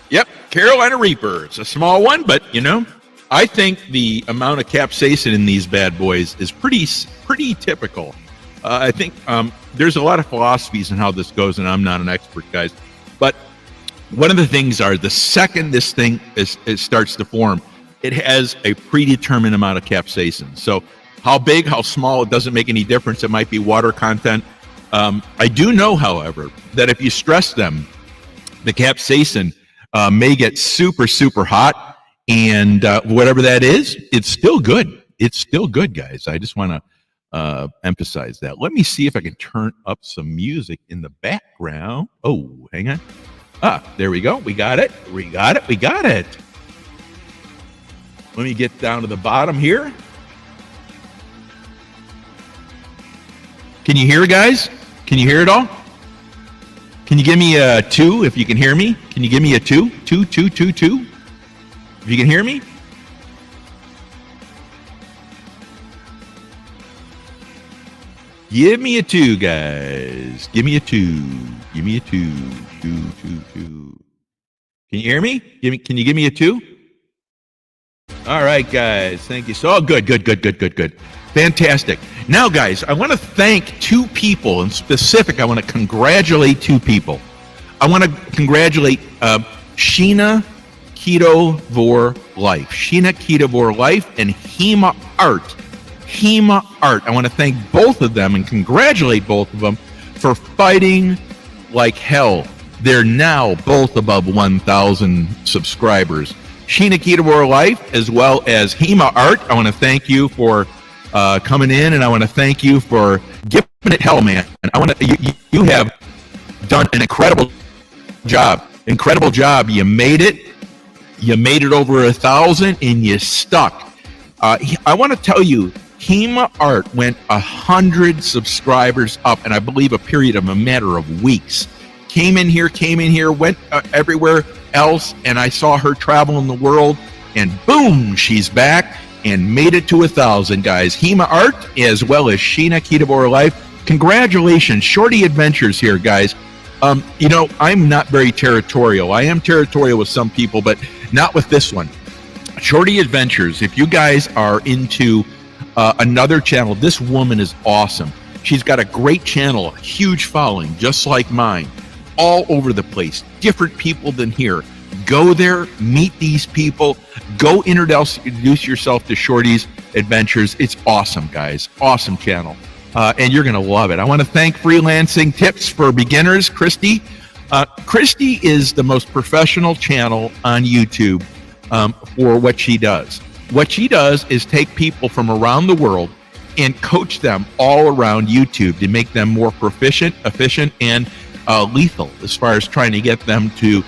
Yep, Carolina Reaper. It's a small one, but, you know, I think the amount of capsaicin in these bad boys is pretty typical. I think there's a lot of philosophies in how this goes, and I'm not an expert, guys. But one of the things are the second this thing it starts to form, it has a predetermined amount of capsaicin. So how big, how small, it doesn't make any difference. It might be water content. I do know, however, that if you stress them, the capsaicin may get super, super hot. And whatever that is, it's still good. It's still good, guys. I just want to emphasize that. Let me see if I can turn up some music in the background. Oh, hang on. There we go. We got it. We got it. We got it. Let me get down to the bottom here. Can you hear, guys? Can you hear it all? Can you give me a 2 if you can hear me? Can you give me a 2? 2, 2, 2, 2? If you can hear me? Give me a 2, guys. Give me a 2. Give me a 2. 2, 2, 2. Can you hear me? Can you give me a 2? All right, guys. Thank you. So, good. Fantastic. Now, guys, I want to thank 2 people in specific. I want to congratulate 2 people. I want to congratulate Sheena Ketovore Life. Sheena Ketovore Life and Hema Art. Hema Art. I want to thank both of them and congratulate both of them for fighting like hell. They're now both above 1,000 subscribers. Sheena Ketovore Life as well as Hema Art. I want to thank you for coming in, and I want to thank you for giving it hell, man. And I want to you have done an incredible job. Incredible job. You made it. You made it over 1,000, and you stuck. I want to tell you, Hema Art went 100 subscribers up, and I believe a period of a matter of weeks. Came in here, went everywhere else, and I saw her travel in the world, and boom, she's back and made it to 1,000, guys. Hema Art, as well as Sheena Ketabora Life. Congratulations, Shorty Adventures here, guys. You know, I'm not very territorial. I am territorial with some people, but not with this one. Shorty Adventures, if you guys are into another channel, this woman is awesome. She's got a great channel, a huge following, just like mine, all over the place, different people than here. Go there, meet these people, go introduce yourself to Shorty's Adventures. It's awesome, guys. Awesome channel. And you're going to love it. I want to thank Freelancing Tips for Beginners, Christy. Christy is the most professional channel on YouTube for what she does. What she does is take people from around the world and coach them all around YouTube to make them more proficient, efficient, and lethal as far as trying to get them to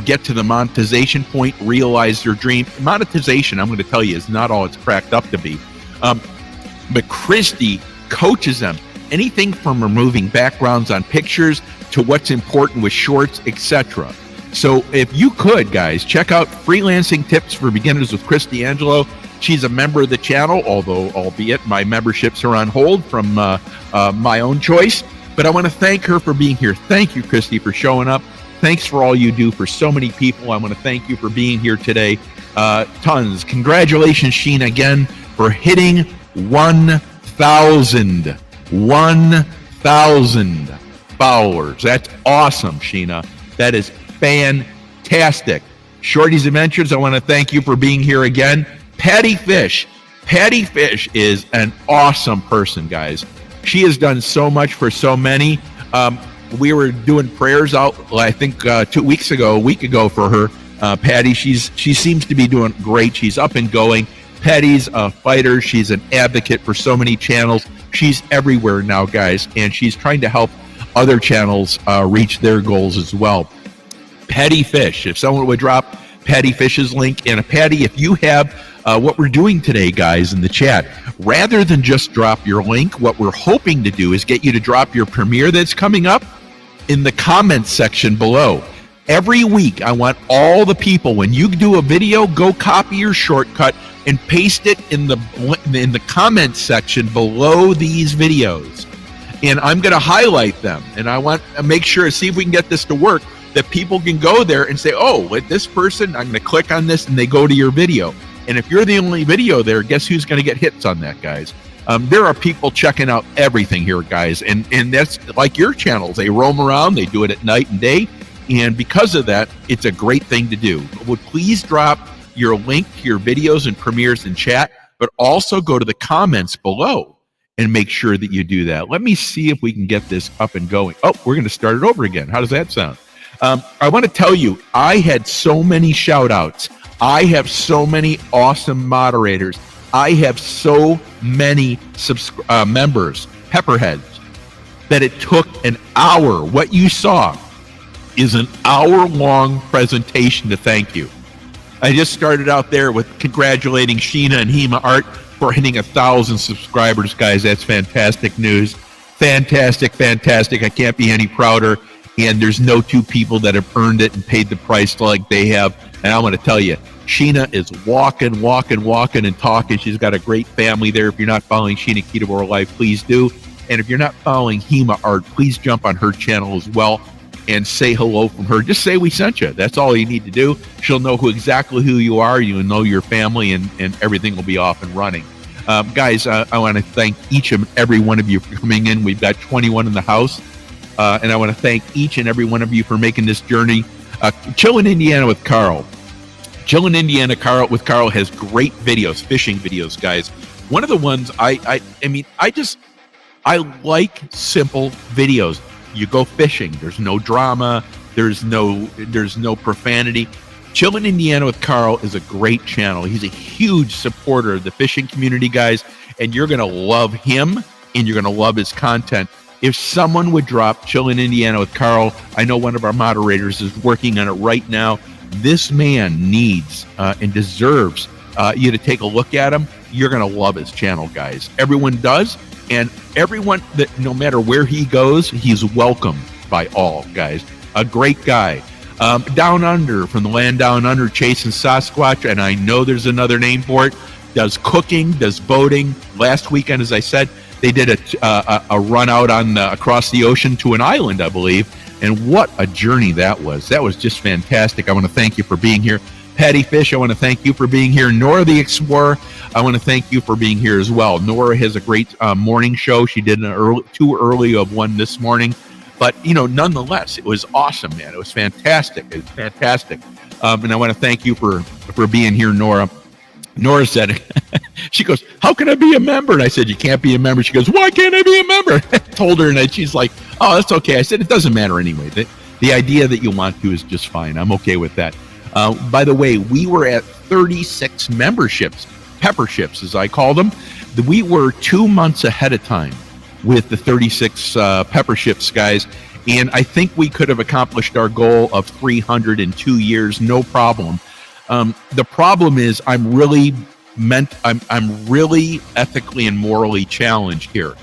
get to the monetization point, realize their dream. Monetization, I'm going to tell you, is not all it's cracked up to be. But Christy coaches them. Anything from removing backgrounds on pictures to what's important with shorts, etc. So if you could, guys, check out Freelancing Tips for Beginners with Christy Angelo. She's a member of the channel, although albeit my memberships are on hold from my own choice. But I want to thank her for being here. Thank you, Christy, for showing up. Thanks for all you do for so many people. I want to thank you for being here today. Tons. Congratulations, Sheena, again, for hitting 1,000 followers. That's awesome, Sheena. That is fantastic. Shorty's Adventures, I want to thank you for being here again. Patty Fish. Patty Fish is an awesome person, guys. She has done so much for so many. We were doing prayers out, I think, a week ago for her. Patty, she seems to be doing great. She's up and going. Patty's a fighter. She's an advocate for so many channels. She's everywhere now, guys, and she's trying to help other channels reach their goals as well. Patty Fish, if someone would drop Patty Fish's link. And Patty, if you have what we're doing today, guys, in the chat, rather than just drop your link, what we're hoping to do is get you to drop your premiere that's coming up in the comments section below. Every week, I want all the people, when you do a video, go copy your shortcut and paste it in the comments section below these videos. And I'm going to highlight them. And I want to make sure, see if we can get this to work, that people can go there and say, oh, with this person, I'm going to click on this, and they go to your video. And if you're the only video there, guess who's going to get hits on that, guys? There are people checking out everything here, guys. And that's like your channels. They roam around. They do it at night and day. And because of that, it's a great thing to do. Would please drop your link to your videos and premieres in chat, but also go to the comments below and make sure that you do that. Let me see if we can get this up and going. Oh, we're going to start it over again. How does that sound? I want to tell you, I had so many shout outs. I have so many awesome moderators. I have so many members, pepperheads, that it took an hour. What you saw is an hour-long presentation to thank you. I just started out there with congratulating Sheena and Hema Art for hitting 1,000 subscribers, guys. That's fantastic news. Fantastic, fantastic. I can't be any prouder. And there's no two people that have earned it and paid the price like they have. And I'm going to tell you, Sheena is walking and talking. She's got a great family there. If you're not following Sheena Ketabora Life, please do. And if you're not following Hema Art, please jump on her channel as well and say hello from her. Just say we sent you. That's all you need to do. She'll know exactly who you are. You know your family, and everything will be off and running. Guys, I want to thank each and every one of you for coming in. We've got 21 in the house. And I want to thank each and every one of you for making this journey. Chillin' Indiana with Carl. Chillin' Indiana with Carl has great videos, fishing videos, guys. One of the ones I like simple videos. You go fishing. There's no drama. There's no profanity. Chillin' Indiana with Carl is a great channel. He's a huge supporter of the fishing community, guys, and you're going to love him, and you're going to love his content. If someone would drop Chillin' Indiana with Carl, I know one of our moderators is working on it right now. This man needs and deserves you to take a look at him. you're going to love his channel, guys. Everyone does, and everyone that no matter where he goes, he's welcomed by all, guys. A great guy. Down under, from the land down under, chasing Sasquatch, and I know there's another name for it. Does cooking, does boating. Last weekend, as I said, they did a run out on across the ocean to an island, I believe, and what a journey that was. That was just fantastic. I want to thank you for being here. Patty Fish, I want to thank you for being here. Nora the Explorer, I want to thank you for being here as well. Nora has a great morning show. She did too early of one this morning. But, nonetheless, it was awesome, man. It was fantastic. It was fantastic. And I want to thank you for being here, Nora. Nora said, she goes, how can I be a member? And I said, you can't be a member. She goes, why can't I be a member? I told her, and she's like, oh, that's okay. I said, it doesn't matter anyway. The idea that you want to is just fine. I'm okay with that. By the way, we were at 36 memberships, pepperships, as I call them. We were 2 months ahead of time with the 36 pepperships, guys. And I think we could have accomplished our goal of 300 in 2 years, no problem. The problem is I'm really ethically and morally challenged here.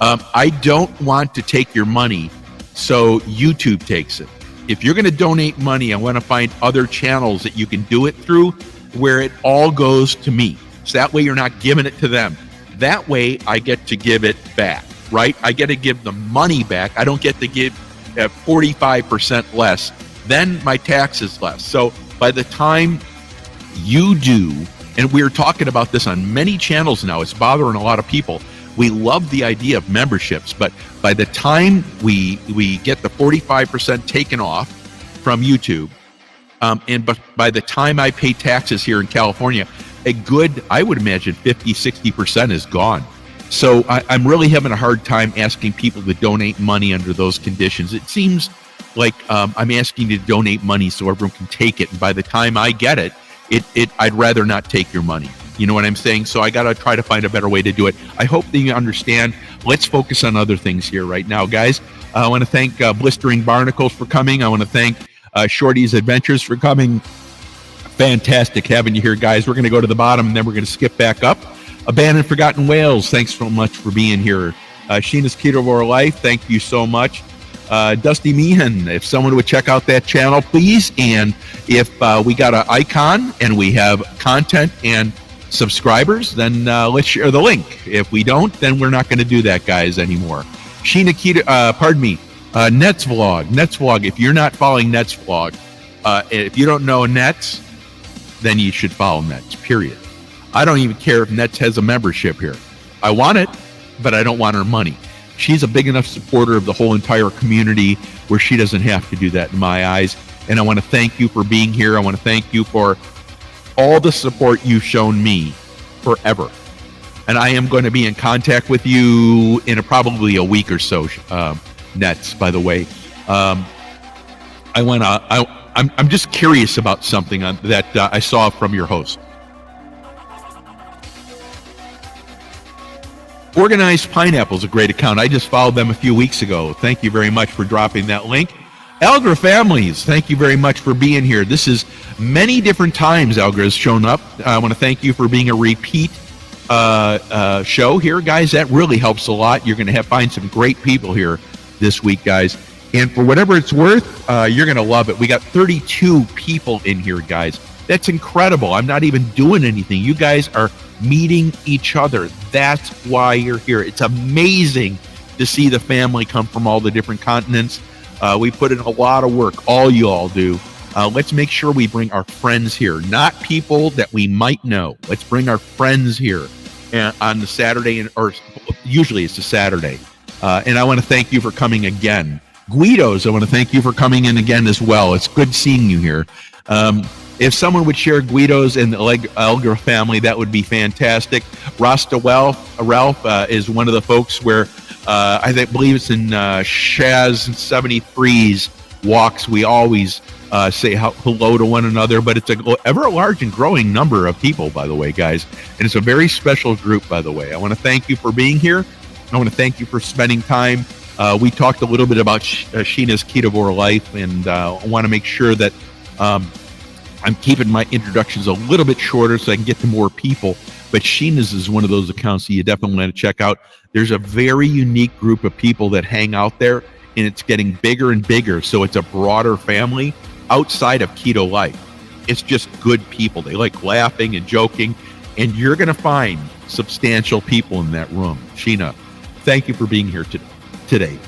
I don't want to take your money, so YouTube takes it. If you're going to donate money, I want to find other channels that you can do it through where it all goes to me. So that way you're not giving it to them. That way I get to give it back, right? I get to give the money back. I don't get to give 45% less. Then my tax is less. So by the time you do, and we're talking about this on many channels now, it's bothering a lot of people. We love the idea of memberships, but by the time we get the 45% taken off from YouTube, but by the time I pay taxes here in California, a good, I would imagine 50-60% is gone. So I'm really having a hard time asking people to donate money under those conditions. It seems like I'm asking you to donate money so everyone can take it, and by the time I get it, I'd rather not take your money. You know what I'm saying? So I got to try to find a better way to do it. I hope that you understand. Let's focus on other things here right now, guys. I want to thank Blistering Barnacles for coming. I want to thank Shorty's Adventures for coming. Fantastic having you here, guys. We're going to go to the bottom, and then we're going to skip back up. Abandoned Forgotten Whales, thanks so much for being here. Sheena's Keto Life, thank you so much. Dusty Meehan, if someone would check out that channel, please. And if we got an icon and we have content and subscribers, then let's share the link. If we don't, then we're not going to do that, guys, anymore. Sheena Keto, Nets Vlog. If you're not following Nets Vlog, if you don't know Nets, then you should follow Nets, period. I don't even care if Nets has a membership here. I want it, but I don't want her money. She's a big enough supporter of the whole entire community where she doesn't have to do that in my eyes. And I want to thank you for being here. I want to thank you for all the support you've shown me forever. And I am going to be in contact with you in probably a week or so, Nets, by the way. I'm just curious about something that I saw from your host. Organized Pineapple is a great account. I just followed them a few weeks ago. Thank you very much for dropping that link. Algra Families, thank you very much for being here. This is many different times Algra has shown up. I want to thank you for being a repeat show here, guys. That really helps a lot. You're going to find some great people here this week, guys. And for whatever it's worth, you're going to love it. We got 32 people in here, guys. That's incredible. I'm not even doing anything. You guys are meeting each other. That's why you're here. It's amazing to see the family come from all the different continents. We put in a lot of work. All you all do. Let's make sure we bring our friends here, not people that we might know. Let's bring our friends here on the Saturday, or usually it's a Saturday. And I want to thank you for coming again. Guidos, I want to thank you for coming in again as well. It's good seeing you here. If someone would share Guidos and the Algra family, that would be fantastic. Rasta Ralph is one of the folks where I believe it's in Shaz 73's walks. We always say hello to one another, but it's a ever large and growing number of people, by the way, guys. And it's a very special group, by the way. I want to thank you for being here. I want to thank you for spending time. We talked a little bit about Sheena's Ketovore Life, and I want to make sure that I'm keeping my introductions a little bit shorter so I can get to more people. but Sheena's is one of those accounts that you definitely want to check out. There's a very unique group of people that hang out there, and it's getting bigger and bigger. So it's a broader family outside of keto life. It's just good people. They like laughing and joking, and you're going to find substantial people in that room. Sheena, thank you for being here today.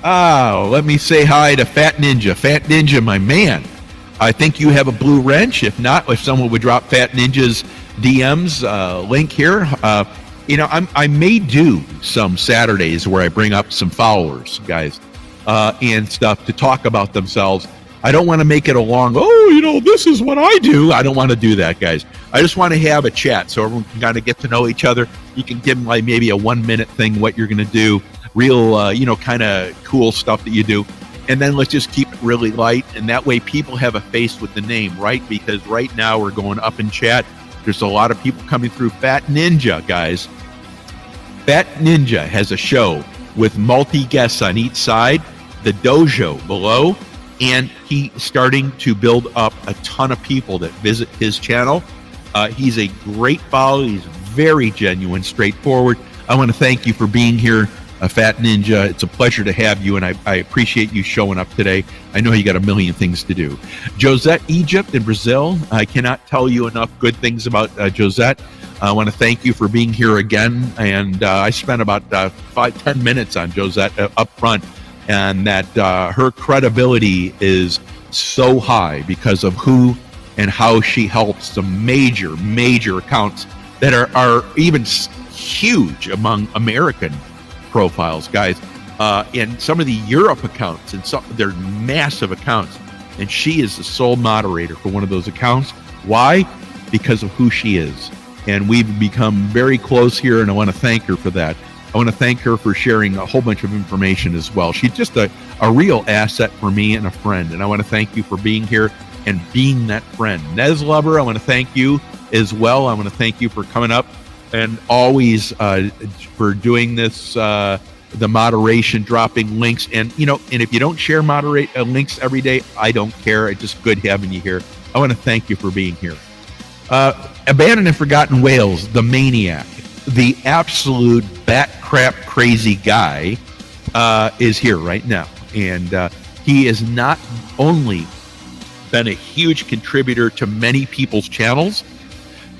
Let me say hi to Fat Ninja. Fat Ninja, my man. I think you have a blue wrench. If not, if someone would drop Fat Ninja's DMs link here. I may do some Saturdays where I bring up some followers, guys, and stuff to talk about themselves. I don't want to make it a long, this is what I do. I don't want to do that, guys. I just want to have a chat so everyone can kind of get to know each other. You can give them like maybe a 1-minute thing, what you're going to do, real, kind of cool stuff that you do. And then let's just keep it really light. And that way people have a face with the name, right? Because right now we're going up in chat. There's a lot of people coming through. Fat Ninja, guys. Fat Ninja has a show with multi-guests on each side, the dojo below, and he's starting to build up a ton of people that visit his channel. He's a great follow. He's very genuine, straightforward. I want to thank you for being here, Fat Ninja. It's a pleasure to have you, and I appreciate you showing up today. I know you got a million things to do. Josette, Egypt and Brazil. I cannot tell you enough good things about Josette. I want to thank you for being here again. And I spent about 5-10 minutes on Josette up front, and that her credibility is so high because of who and how she helps some major accounts that are even huge among American profiles, guys, and some of the Europe accounts, and they're massive accounts, and she is the sole moderator for one of those accounts. Why? Because of who she is, and we've become very close here, and I want to thank her for that. I want to thank her for sharing a whole bunch of information as well. She's just a real asset for me and a friend, and I want to thank you for being here and being that friend. Nez Lover, I want to thank you as well. I want to thank you for coming up and always for doing this, the moderation, dropping links. And if you don't share links every day, I don't care. It's just good having you here. I want to thank you for being here. Abandoned and Forgotten Whales, the maniac, the absolute bat crap crazy guy, is here right now. And he has not only been a huge contributor to many people's channels,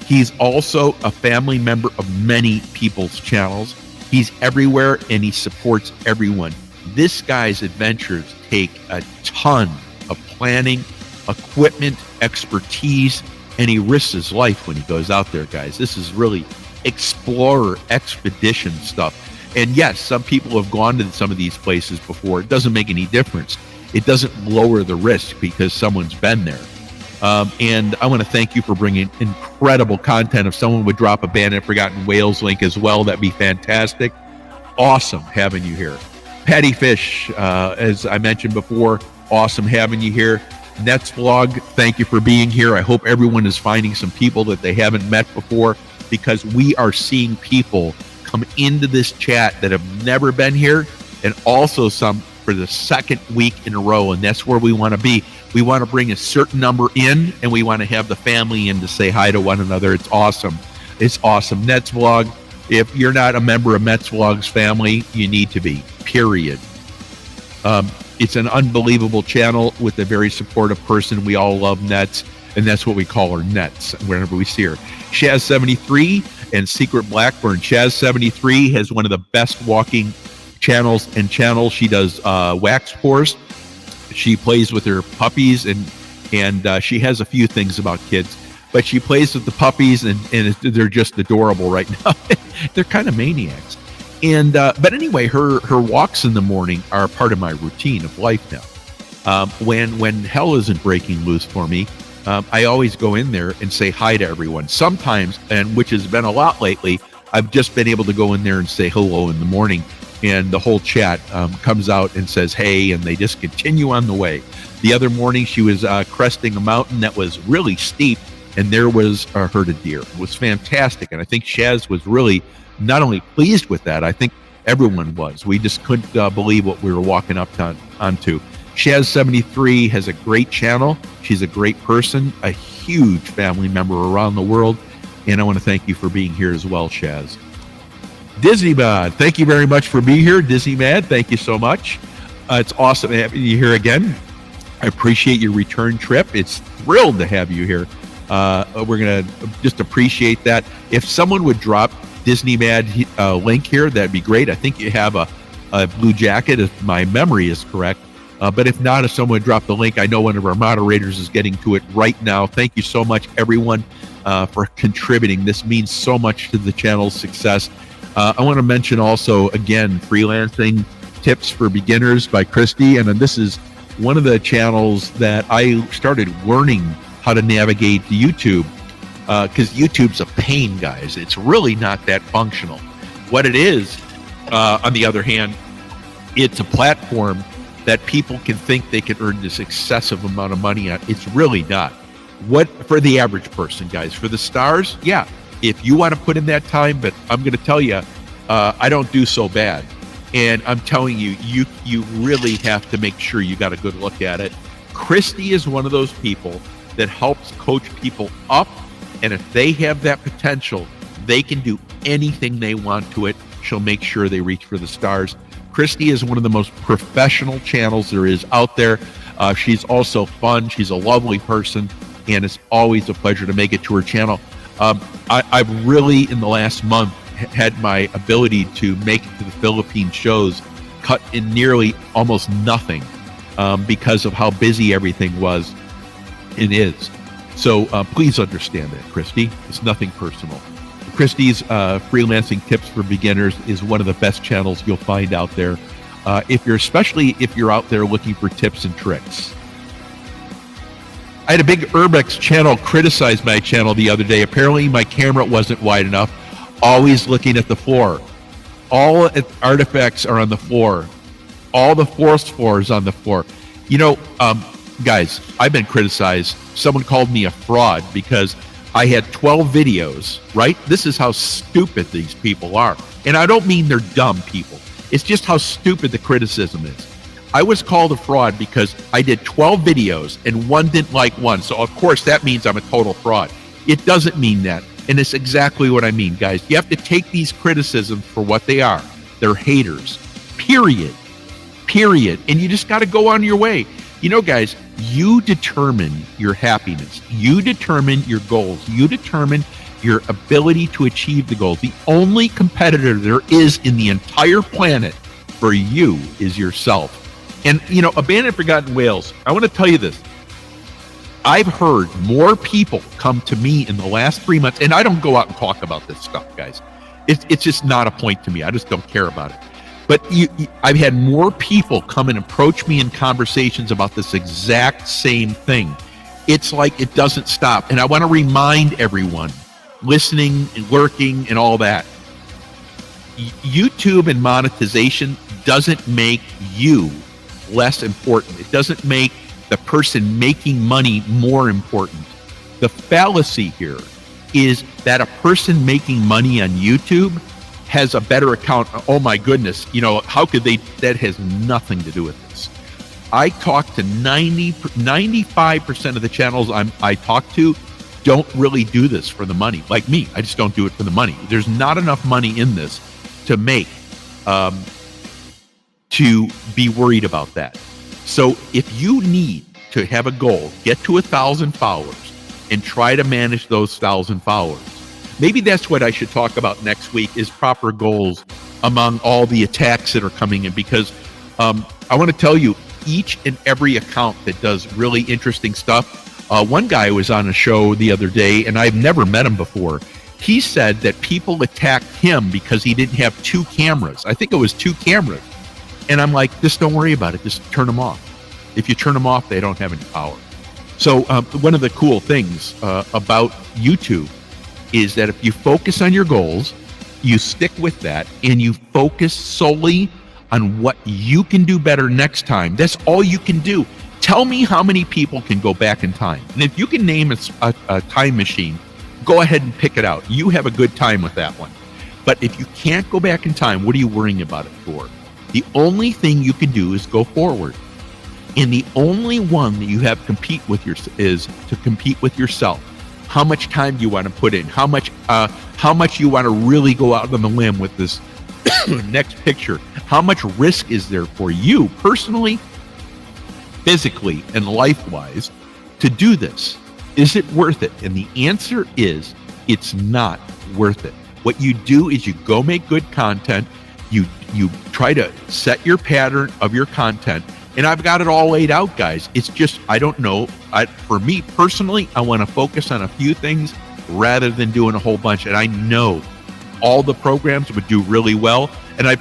he's also a family member of many people's channels. He's everywhere, and he supports everyone. This guy's adventures take a ton of planning, equipment, expertise, and he risks his life when he goes out there, guys. This is really explorer expedition stuff. And yes, some people have gone to some of these places before. It doesn't make any difference. It doesn't lower the risk because someone's been there. And I want to thank you for bringing incredible content. If someone would drop a Abandoned and Forgotten Whales link as well, that'd be fantastic. Awesome having you here. Patty Fish, as I mentioned before, awesome having you here. Nets Vlog, thank you for being here. I hope everyone is finding some people that they haven't met before, because we are seeing people come into this chat that have never been here, and also some for the second week in a row, and that's where we want to be. We want to bring a certain number in, and we want to have the family in to say hi to one another. It's awesome. It's awesome. Nets Vlog, if you're not a member of Nets Vlog's family, you need to be, period. It's an unbelievable channel with a very supportive person. We all love Nets, and that's what we call her, Nets, whenever we see her. Shaz73 and Secret Blackburn. Shaz73 has one of the best walking channels. She does wax pours. She plays with her puppies, and she has a few things about kids, but she plays with the puppies, and they're just adorable right now. They're kind of maniacs. And but anyway, her walks in the morning are part of my routine of life now. When hell isn't breaking loose for me, I always go in there and say hi to everyone. Sometimes, and which has been a lot lately, I've just been able to go in there and say hello in the morning, and the whole chat comes out and says hey, and they just continue on the way. The other morning, she was cresting a mountain that was really steep, and there was a herd of deer. It was fantastic, and I think Shaz was really not only pleased with that, I think everyone was. We just couldn't believe what we were walking up onto. Shaz73 has a great channel. She's a great person, a huge family member around the world. And I want to thank you for being here as well, Shaz. Disney Mad, thank you very much for being here. Disney Mad, thank you so much. It's awesome having you here again. I appreciate your return trip. It's thrilled to have you here. We're going to just appreciate that. If someone would drop Disney Mad link here, that'd be great. I think you have a blue jacket, if my memory is correct. But if not, if someone would drop the link, I know one of our moderators is getting to it right now. Thank you so much, everyone, for contributing. This means so much to the channel's success. I want to mention also, again, Freelancing Tips for Beginners by Christy. And then this is one of the channels that I started learning how to navigate YouTube, because YouTube's a pain, guys. It's really not that functional. What it is, on the other hand, it's a platform that people can think they can earn this excessive amount of money on. It's really not. What for the average person, guys? For the stars, yeah. If you want to put in that time, but I'm going to tell you, I don't do so bad. And I'm telling you, you really have to make sure you got a good look at it. Christy is one of those people that helps coach people up. And if they have that potential, they can do anything they want to it. She'll make sure they reach for the stars. Christy is one of the most professional channels there is out there. She's also fun. She's a lovely person. And it's always a pleasure to make it to her channel. I've really, in the last month, had my ability to make it to the Philippine shows cut in nearly almost nothing because of how busy everything was and is. So please understand that, Christy. It's nothing personal. Christy's Freelancing Tips for Beginners is one of the best channels you'll find out there, especially if you're out there looking for tips and tricks. I had a big Urbex channel criticize my channel the other day. Apparently my camera wasn't wide enough, always looking at the floor. All artifacts are on the floor. All the force floor is on the floor. You know, guys, I've been criticized. Someone called me a fraud because I had 12 videos, right? This is how stupid these people are. And I don't mean they're dumb people. It's just how stupid the criticism is. I was called a fraud because I did 12 videos and one didn't like one. So, of course, that means I'm a total fraud. It doesn't mean that. And it's exactly what I mean, guys. You have to take these criticisms for what they are. They're haters, period. And you just got to go on your way. You know, guys, you determine your happiness. You determine your goals. You determine your ability to achieve the goals. The only competitor there is in the entire planet for you is yourself. And, you know, Abandoned Forgotten Whales, I want to tell you this. I've heard more people come to me in the last 3 months, and I don't go out and talk about this stuff, guys. It's just not a point to me. I just don't care about it. But I've had more people come and approach me in conversations about this exact same thing. It's like it doesn't stop. And I want to remind everyone, listening and lurking and all that, YouTube and monetization doesn't make you less important. It doesn't make the person making money more important. The fallacy here is that a person making money on YouTube has a better account. Oh my goodness, you know, how could they? That has nothing to do with this. I talk to 95% of the channels I talk to don't really do this for the money. Like me, I just don't do it for the money. There's not enough money in this to make, to be worried about that. So if you need to have a goal, get to 1,000 followers and try to manage those 1,000 followers. Maybe that's what I should talk about next week, is proper goals among all the attacks that are coming in, because I want to tell you, each and every account that does really interesting stuff. One guy was on a show the other day, and I've never met him before. He said that people attacked him because he didn't have 2 cameras. I think it was 2 cameras. And I'm like, just don't worry about it. Just turn them off. If you turn them off, they don't have any power. So one of the cool things about YouTube is that if you focus on your goals, you stick with that, and you focus solely on what you can do better next time. That's all you can do. Tell me how many people can go back in time. And if you can name a time machine, go ahead and pick it out. You have a good time with that one. But if you can't go back in time, what are you worrying about it for? The only thing you can do is go forward. And the only one that you have compete with is to compete with yourself. How much time do you want to put in? How much you want to really go out on the limb with this next picture? How much risk is there for you personally, physically, and life-wise to do this? Is it worth it? And the answer is, it's not worth it. What you do is you go make good content. You try to set your pattern of your content. And I've got it all laid out, guys. It's just, I don't know. For me personally, I want to focus on a few things rather than doing a whole bunch. And I know all the programs would do really well. And I'm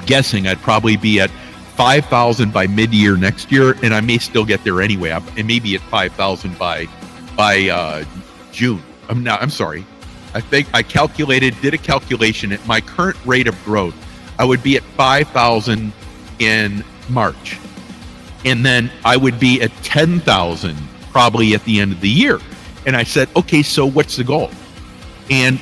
guessing I'd probably be at 5,000 by mid-year next year. And I may still get there anyway. And maybe at 5,000 by June. I'm sorry. I think I did a calculation at my current rate of growth. I would be at 5,000 in March. And then I would be at 10,000 probably at the end of the year. And I said, okay, so what's the goal? And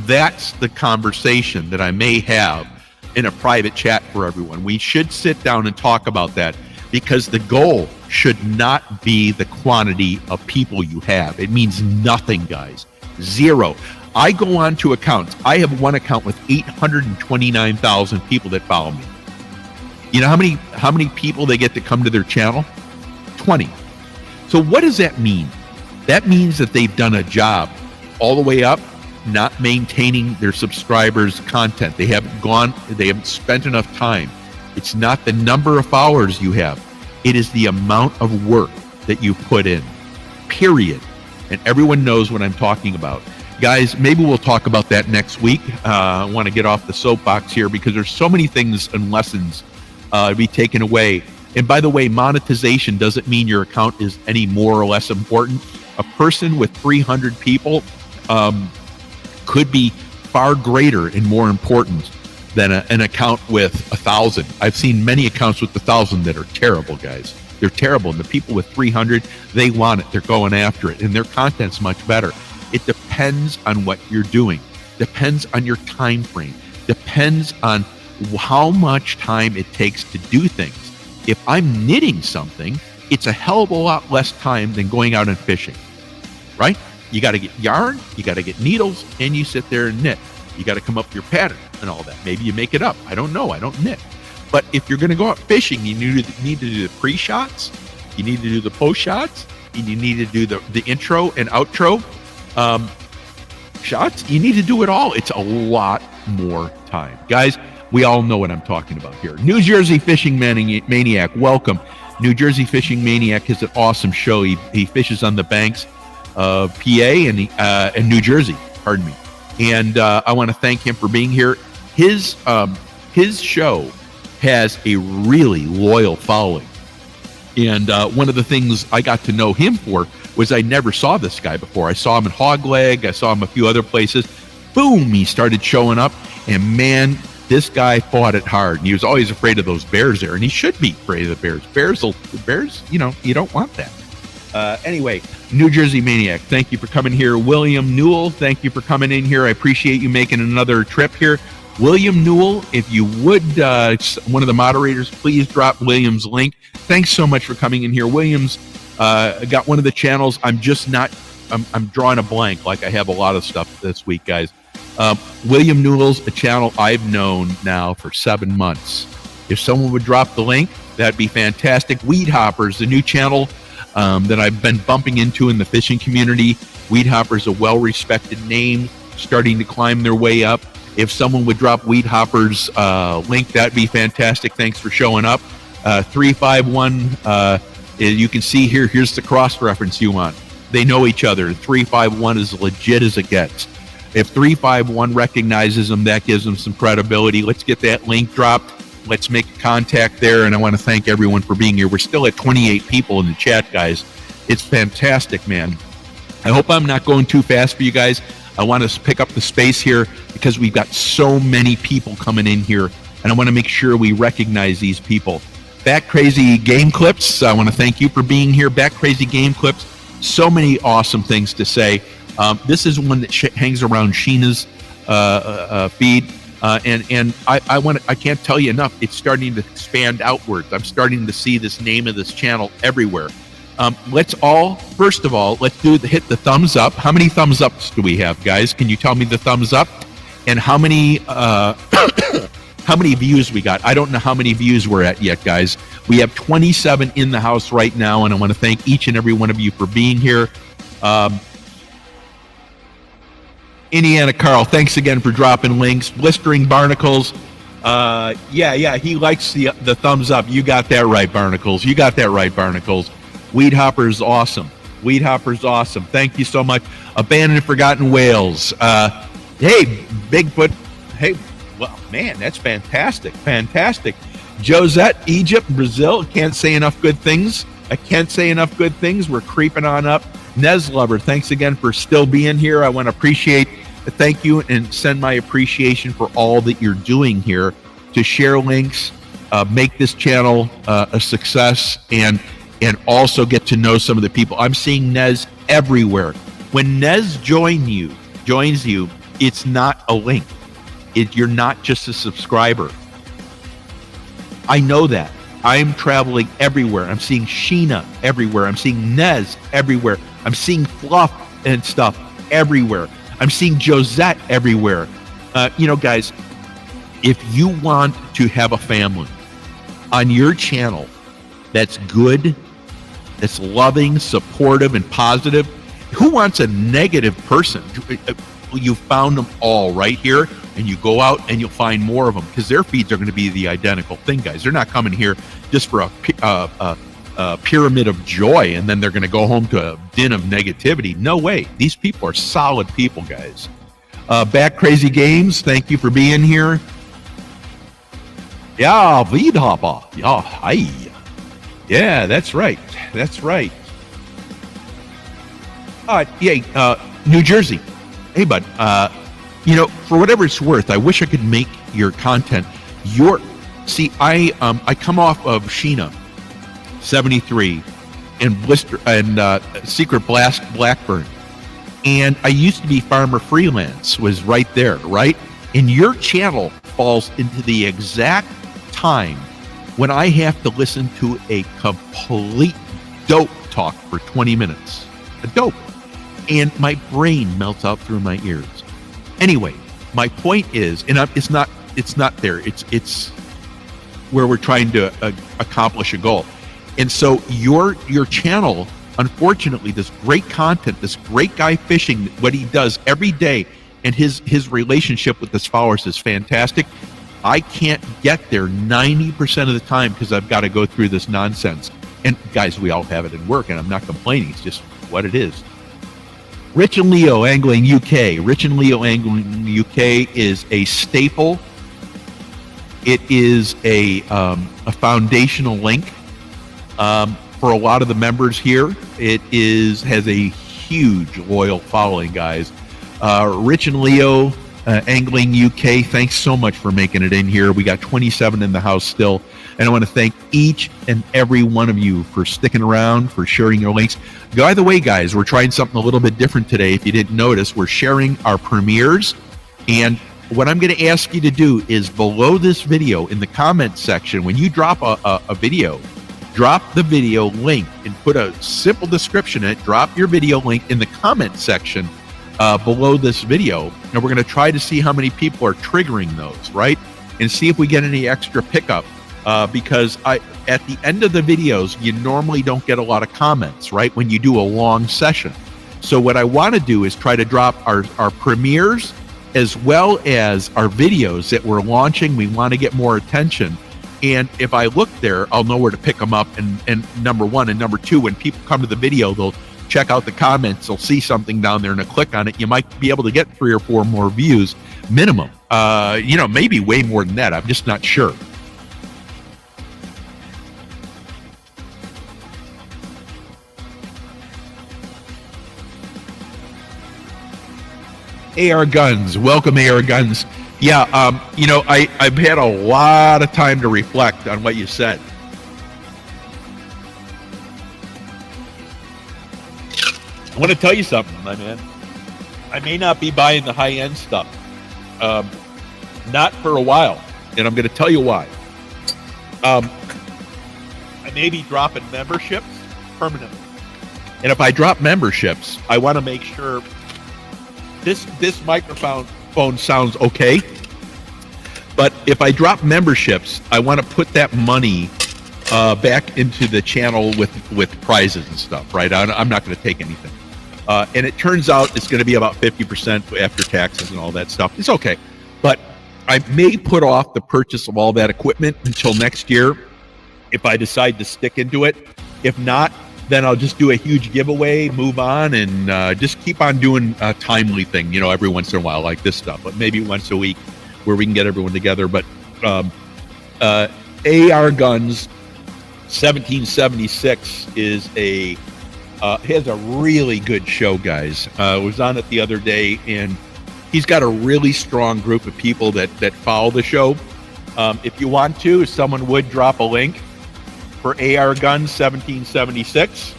that's the conversation that I may have in a private chat for everyone. We should sit down and talk about that, because the goal should not be the quantity of people you have. It means nothing, guys. Zero. I go on to accounts. I have one account with 829,000 people that follow me. You know how many people they get to come to their channel? 20. So what does that mean? That means that they've done a job all the way up, not maintaining their subscribers' content. They haven't spent enough time. It's not the number of followers you have. It is the amount of work that you put in, period. And everyone knows what I'm talking about. Guys, maybe we'll talk about that next week. I want to get off the soapbox here because there's so many things and lessons to be taken away. And by the way, monetization doesn't mean your account is any more or less important. A person with 300 people could be far greater and more important than an account with 1,000. I've seen many accounts with 1,000 that are terrible, guys. They're terrible. And the people with 300, they want it. They're going after it. And their content's much better. It depends on what you're doing. Depends on your time frame. Depends on how much time it takes to do things. If I'm knitting something, it's a hell of a lot less time than going out and fishing, right? You got to get yarn, you got to get needles, and you sit there and knit. You got to come up with your pattern and all that. Maybe you make it up. I don't know. I don't knit. But if you're going to go out fishing, you need to do the pre-shots, you need to do the post-shots, and you need to do the intro and outro shots. You need to do it all. It's a lot more time. Guys, we all know what I'm talking about here. New Jersey Fishing Maniac, welcome. New Jersey Fishing Maniac is an awesome show. He fishes on the banks of PA and New Jersey, pardon me. And I want to thank him for being here. His show has a really loyal following. And one of the things I got to know him for was I never saw this guy before. I saw him in Hogleg. I saw him a few other places. Boom, he started showing up. And man, this guy fought it hard. And he was always afraid of those bears there. And he should be afraid of the bears. Bears, you don't want that. Anyway, New Jersey Maniac, thank you for coming here. William Newell, thank you for coming in here. I appreciate you making another trip here. William Newell, if you would, one of the moderators, please drop William's link. Thanks so much for coming in here. William's got one of the channels. I'm drawing a blank, like I have a lot of stuff this week, guys. William Newell's a channel I've known now for 7 months. If someone would drop the link, that'd be fantastic. Weed Hoppers, the new channel that I've been bumping into in the fishing community. Weed Hopper's a well-respected name, starting to climb their way up. If someone would drop Weed Hopper's link, that'd be fantastic. Thanks for showing up. 351, you can see here, here's the cross-reference you want. They know each other. 351 is legit as it gets. If 351 recognizes them, that gives them some credibility. Let's get that link dropped. Let's make contact there, and I want to thank everyone for being here. We're still at 28 people in the chat, guys. It's fantastic, man. I hope I'm not going too fast for you guys. I want to pick up the space here because we've got so many people coming in here, and I want to make sure we recognize these people. Back Crazy Game Clips, I want to thank you for being here. Back Crazy Game Clips, so many awesome things to say. This is one that hangs around Sheena's feed. And I can't tell you enough. It's starting to expand outwards. I'm starting to see this name of this channel everywhere. First of all, let's hit the thumbs up. How many thumbs ups do we have, guys? Can you tell me the thumbs up? And how many how many views we got? I don't know how many views we're at yet, guys. We have 27 in the house right now, and I want to thank each and every one of you for being here. Indiana Carl, thanks again for dropping links. Blistering Barnacles. Yeah, he likes the thumbs up. You got that right, Barnacles. You got that right, Barnacles. Weed Hopper's awesome. Weed Hopper's awesome. Thank you so much. Abandoned and Forgotten Whales. Hey, Bigfoot. Hey, well, man, that's fantastic. Fantastic. Josette, Egypt, Brazil. Can't say enough good things. I can't say enough good things. We're creeping on up. Nez Lover, thanks again for still being here. I want to thank you and send my appreciation for all that you're doing here to share links, make this channel a success, and also get to know some of the people. I'm seeing Nez everywhere. When Nez joins you, it's not a link. You're not just a subscriber. I know that. I'm traveling everywhere. I'm seeing Sheena everywhere. I'm seeing Nez everywhere. I'm seeing Fluff and stuff everywhere. I'm seeing Josette everywhere. Guys, if you want to have a family on your channel that's good, that's loving, supportive, and positive, who wants a negative person? You found them all right here, and you go out and you'll find more of them because their feeds are going to be the identical thing, guys. They're not coming here just for a pyramid of joy and then they're going to go home to a din of negativity. No way. These people are solid people, guys. Back Crazy Games, thank you for being here. Yeah, Weedhopper. Yeah, hi. Yeah, that's right. That's right. New Jersey. Hey, bud. For whatever it's worth, I wish I could make your content. I come off of Sheena 73 and Blister and Secret Blast Blackburn, and I used to be Farmer Freelance. Was right there, right? And your channel falls into the exact time when I have to listen to a complete dope talk for 20 minutes. A dope. And my brain melts out through my ears. Anyway, my point is, and it's not there. It's where we're trying to accomplish a goal. And so your channel, unfortunately, this great content, this great guy fishing, what he does every day, and his relationship with his followers is fantastic. I can't get there 90% of the time because I've got to go through this nonsense. And guys, we all have it in work, and I'm not complaining. It's just what it is. Rich and Leo Angling UK. Rich and Leo Angling UK is a staple. It is a foundational link for a lot of the members here. It has a huge loyal following, guys. Rich and Leo Angling UK, thanks so much for making it in here. We got 27 in the house still. And I want to thank each and every one of you for sticking around, for sharing your links. By the way, guys, we're trying something a little bit different today. If you didn't notice, we're sharing our premieres. And what I'm going to ask you to do is below this video in the comments section, when you drop a video, drop the video link and put a simple description in it. Drop your video link in the comment section below this video. And we're going to try to see how many people are triggering those, right? And see if we get any extra pickup. Because at the end of the videos, you normally don't get a lot of comments, right? When you do a long session. So what I want to do is try to drop our premieres as well as our videos that we're launching. We want to get more attention. And if I look there, I'll know where to pick them up. And number one, and number two, when people come to the video, they'll check out the comments. They'll see something down there and they'll click on it. You might be able to get 3 or 4 more views minimum. Maybe way more than that. I'm just not sure. AR Guns, welcome AR Guns. Yeah, I've had a lot of time to reflect on what you said. I want to tell you something, my man. I may not be buying the high-end stuff. Not for a while, and I'm going to tell you why. I may be dropping memberships permanently. And if I drop memberships, I want to make sure this microphone sounds okay. But if I drop memberships, I want to put that money back into the channel with prizes and stuff, right? I'm not going to take anything. And it turns out it's going to be about 50% after taxes and all that stuff. It's okay. But I may put off the purchase of all that equipment until next year if I decide to stick into it. If not, then I'll just do a huge giveaway, move on, and just keep on doing a timely thing, you know, every once in a while like this stuff, but maybe once a week where we can get everyone together. But AR Guns 1776 is has a really good show, guys. I was on it the other day, and he's got a really strong group of people that follow the show. If you want to, if someone would drop a link for AR Guns 1776.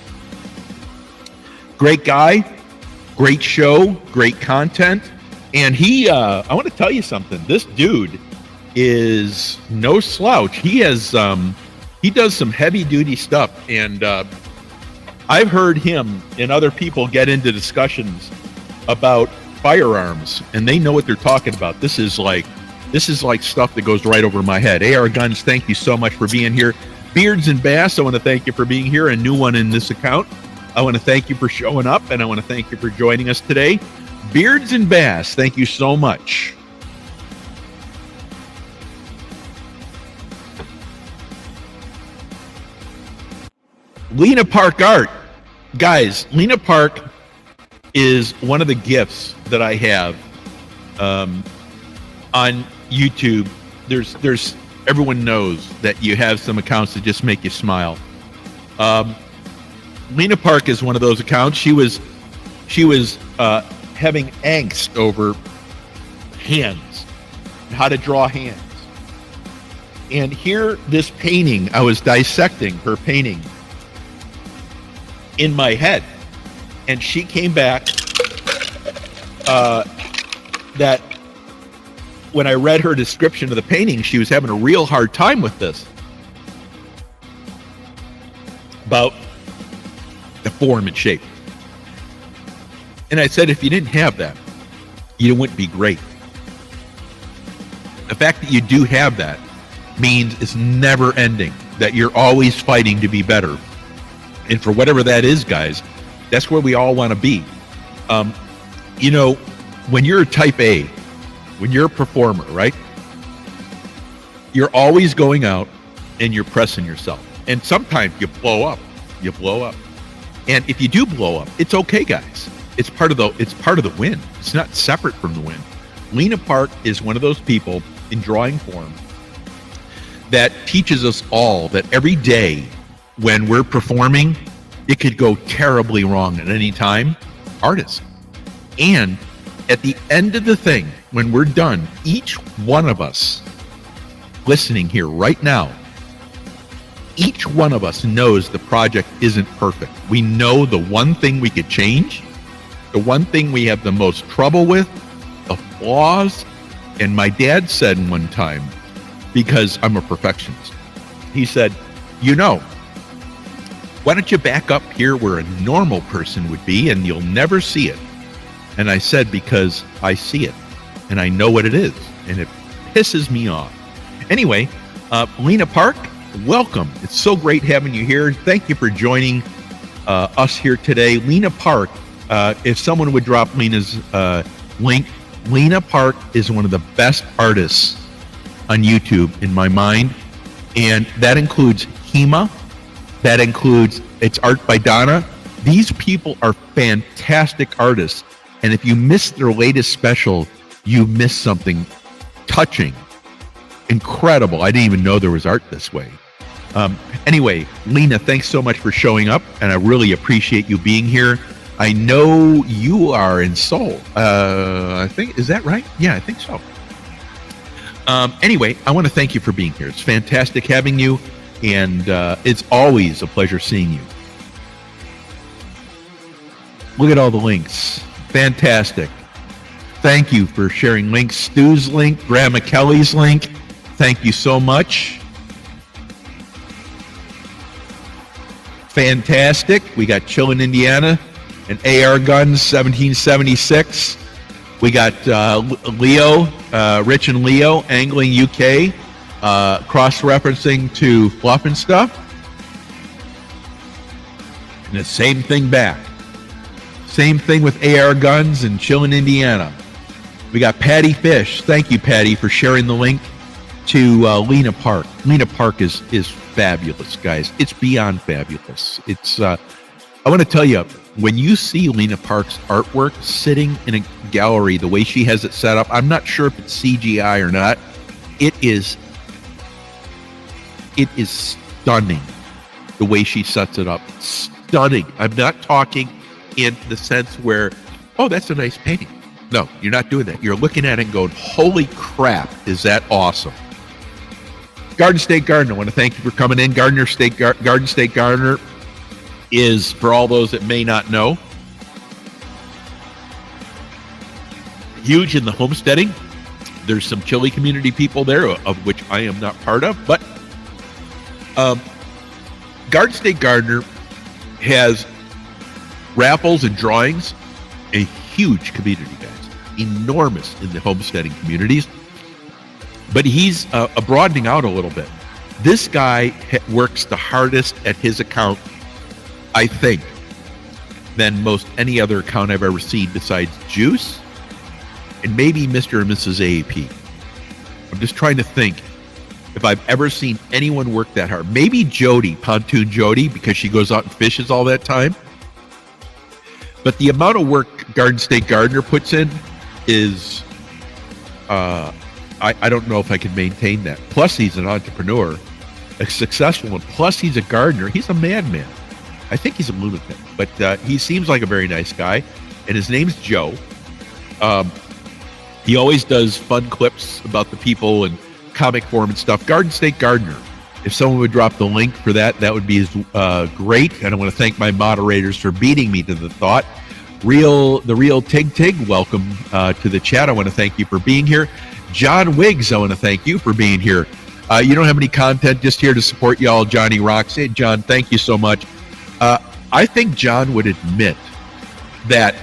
Great guy, great show, great content. And I want to tell you something. This dude is no slouch. He has, he does some heavy duty stuff. And I've heard him and other people get into discussions about firearms, and they know what they're talking about. This is like stuff that goes right over my head. AR Guns, thank you so much for being here. Beards and Bass, I want to thank you for being here, a new one in this account. I want to thank you for showing up, and I want to thank you for joining us today. Beards and Bass, thank you so much. Lena Park Art. Guys, Lena Park is one of the gifts that I have on YouTube. There's everyone knows that you have some accounts that just make you smile. Lena Park is one of those accounts. She was having angst over hands, how to draw hands. And here, this painting, I was dissecting her painting in my head, and she came back that when I read her description of the painting, she was having a real hard time with this, about the form and shape. And I said, if you didn't have that, you wouldn't be great. The fact that you do have that means it's never ending, that you're always fighting to be better. And for whatever that is, guys, that's where we all want to be. You know, when you're a type A, when you're a performer, right? You're always going out and you're pressing yourself. And sometimes you blow up. You blow up. And if you do blow up, it's okay, guys. It's part of the win. It's not separate from the win. Lena Park is one of those people in drawing form that teaches us all that every day when we're performing, it could go terribly wrong at any time. Artists. And at the end of the thing, when we're done, each one of us listening here right now, each one of us knows the project isn't perfect. We know the one thing we could change, the one thing we have the most trouble with, the flaws. And my dad said one time, because I'm a perfectionist, he said, you know, why don't you back up here where a normal person would be and you'll never see it? And I said, because I see it and I know what it is, and it pisses me off. Anyway, Lena Park, welcome. It's so great having you here. Thank you for joining us here today. Lena Park, if someone would drop Lena's link, Lena Park is one of the best artists on YouTube in my mind. And that includes Hema. That includes It's Art by Donna. These people are fantastic artists. And if you missed their latest special, you missed something touching, incredible. I didn't even know there was art this way. Anyway, Lena, thanks so much for showing up, and I really appreciate you being here. I know you are in Seoul. I think, is that right? Yeah, I think so. Anyway, I want to thank you for being here. It's fantastic having you, and it's always a pleasure seeing you. Look at all the links. Fantastic. thank you for sharing links. Stu's link, Grandma Kelly's link. Thank you so much. Fantastic. We got Chillin', Indiana, and AR Guns 1776. We got Leo, Rich and Leo, Angling UK, cross-referencing to Fluff and Stuff. And the same thing back. Same thing with AR Guns and Chillin', Indiana. We got Patty Fish. Thank you, Patty, for sharing the link to Lena Park. Lena Park is fabulous, guys. It's beyond fabulous. It's I want to tell you, when you see Lena Park's artwork sitting in a gallery the way she has it set up, I'm not sure if it's CGI or not. It is stunning the way she sets it up. Stunning. I'm not talking in the sense where, oh, that's a nice painting. No, you're not doing that. You're looking at it and going, holy crap, is that awesome. Garden State Gardener, I want to thank you for coming in. Garden State Gardener is, for all those that may not know, huge in the homesteading. There's some chili community people there, of which I am not part of, but Garden State Gardener has raffles and drawings, a huge community, guys, enormous in the homesteading communities. But he's broadening out a little bit. This guy works the hardest at his account, I think, than most any other account I've ever seen besides Juice and maybe Mr. and Mrs. AAP. I'm just trying to think if I've ever seen anyone work that hard. Maybe Jody, Pontoon Jody, because she goes out and fishes all that time. But the amount of work Garden State Gardener puts in is, I don't know if I can maintain that. Plus, he's an entrepreneur, a successful one. Plus, he's a gardener. He's a madman. I think he's a lunatic, but he seems like a very nice guy. And his name's Joe. He always does fun clips about the people and comic form and stuff. Garden State Gardener. If someone would drop the link for that, that would be great. And I want to thank my moderators for beating me to the thought. The real Tig, welcome to the chat. I want to thank you for being here. John Wiggs, I want to thank you for being here. You don't have any content, just here to support y'all. Johnny rocks. Hey, John, thank you so much. I think John would admit that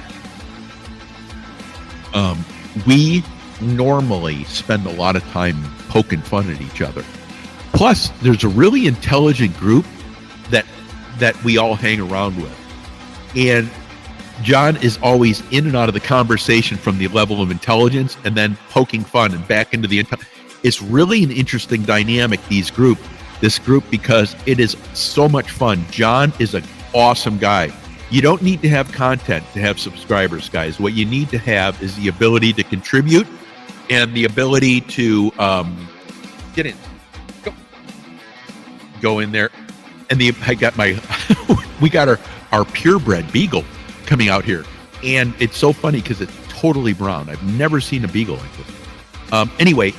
we normally spend a lot of time poking fun at each other. Plus, there's a really intelligent group that we all hang around with. And John is always in and out of the conversation from the level of intelligence and then poking fun and back into the it's really an interesting dynamic, this group, because it is so much fun. John is an awesome guy. You don't need to have content to have subscribers, guys. What you need to have is the ability to contribute and the ability to get in. Go in there. And I got we got our purebred beagle coming out here. And it's so funny because it's totally brown. I've never seen a beagle like this. Anyway,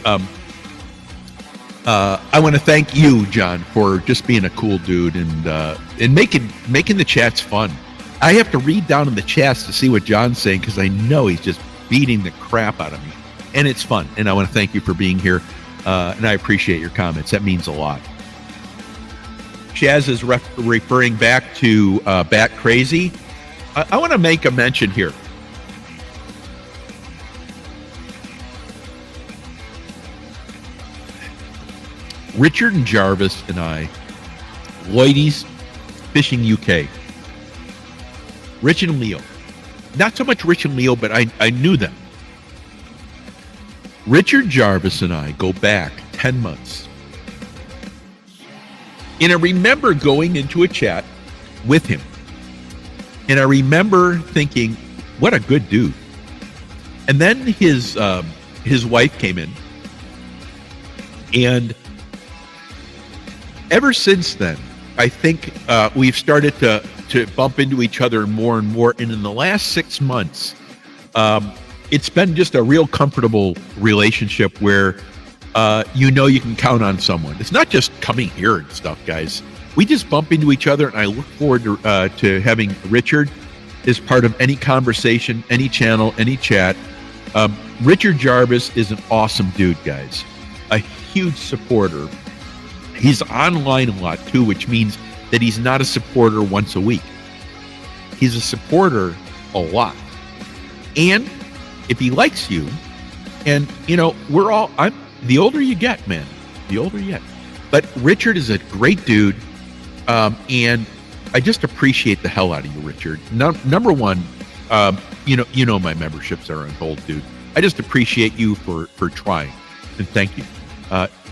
I want to thank you, John, for just being a cool dude and making the chats fun. I have to read down in the chats to see what John's saying because I know he's just beating the crap out of me. And it's fun. And I want to thank you for being here. And I appreciate your comments. That means a lot. Chaz is referring back to Bat Crazy. I want to make a mention here. Richard and Jarvis and I, Lloydie's Fishing UK. Rich and Leo. Not so much Rich and Leo, but I knew them. Richard Jarvis and I go back 10 months. And I remember going into a chat with him. And I remember thinking, what a good dude. And then his wife came in. And ever since then, I think we've started to bump into each other more and more. And in the last 6 months, it's been just a real comfortable relationship where you can count on someone. It's not just coming here and stuff, guys. We just bump into each other, and I look forward to having Richard as part of any conversation, any channel, any chat. Richard Jarvis is an awesome dude, guys. A huge supporter. He's online a lot too, which means that he's not a supporter once a week. He's a supporter a lot. And if he likes you, and the older you get, man, the older you get. But Richard is a great dude, and I just appreciate the hell out of you, Richard. Number one, my memberships are on hold, dude. I just appreciate you for trying, and thank you.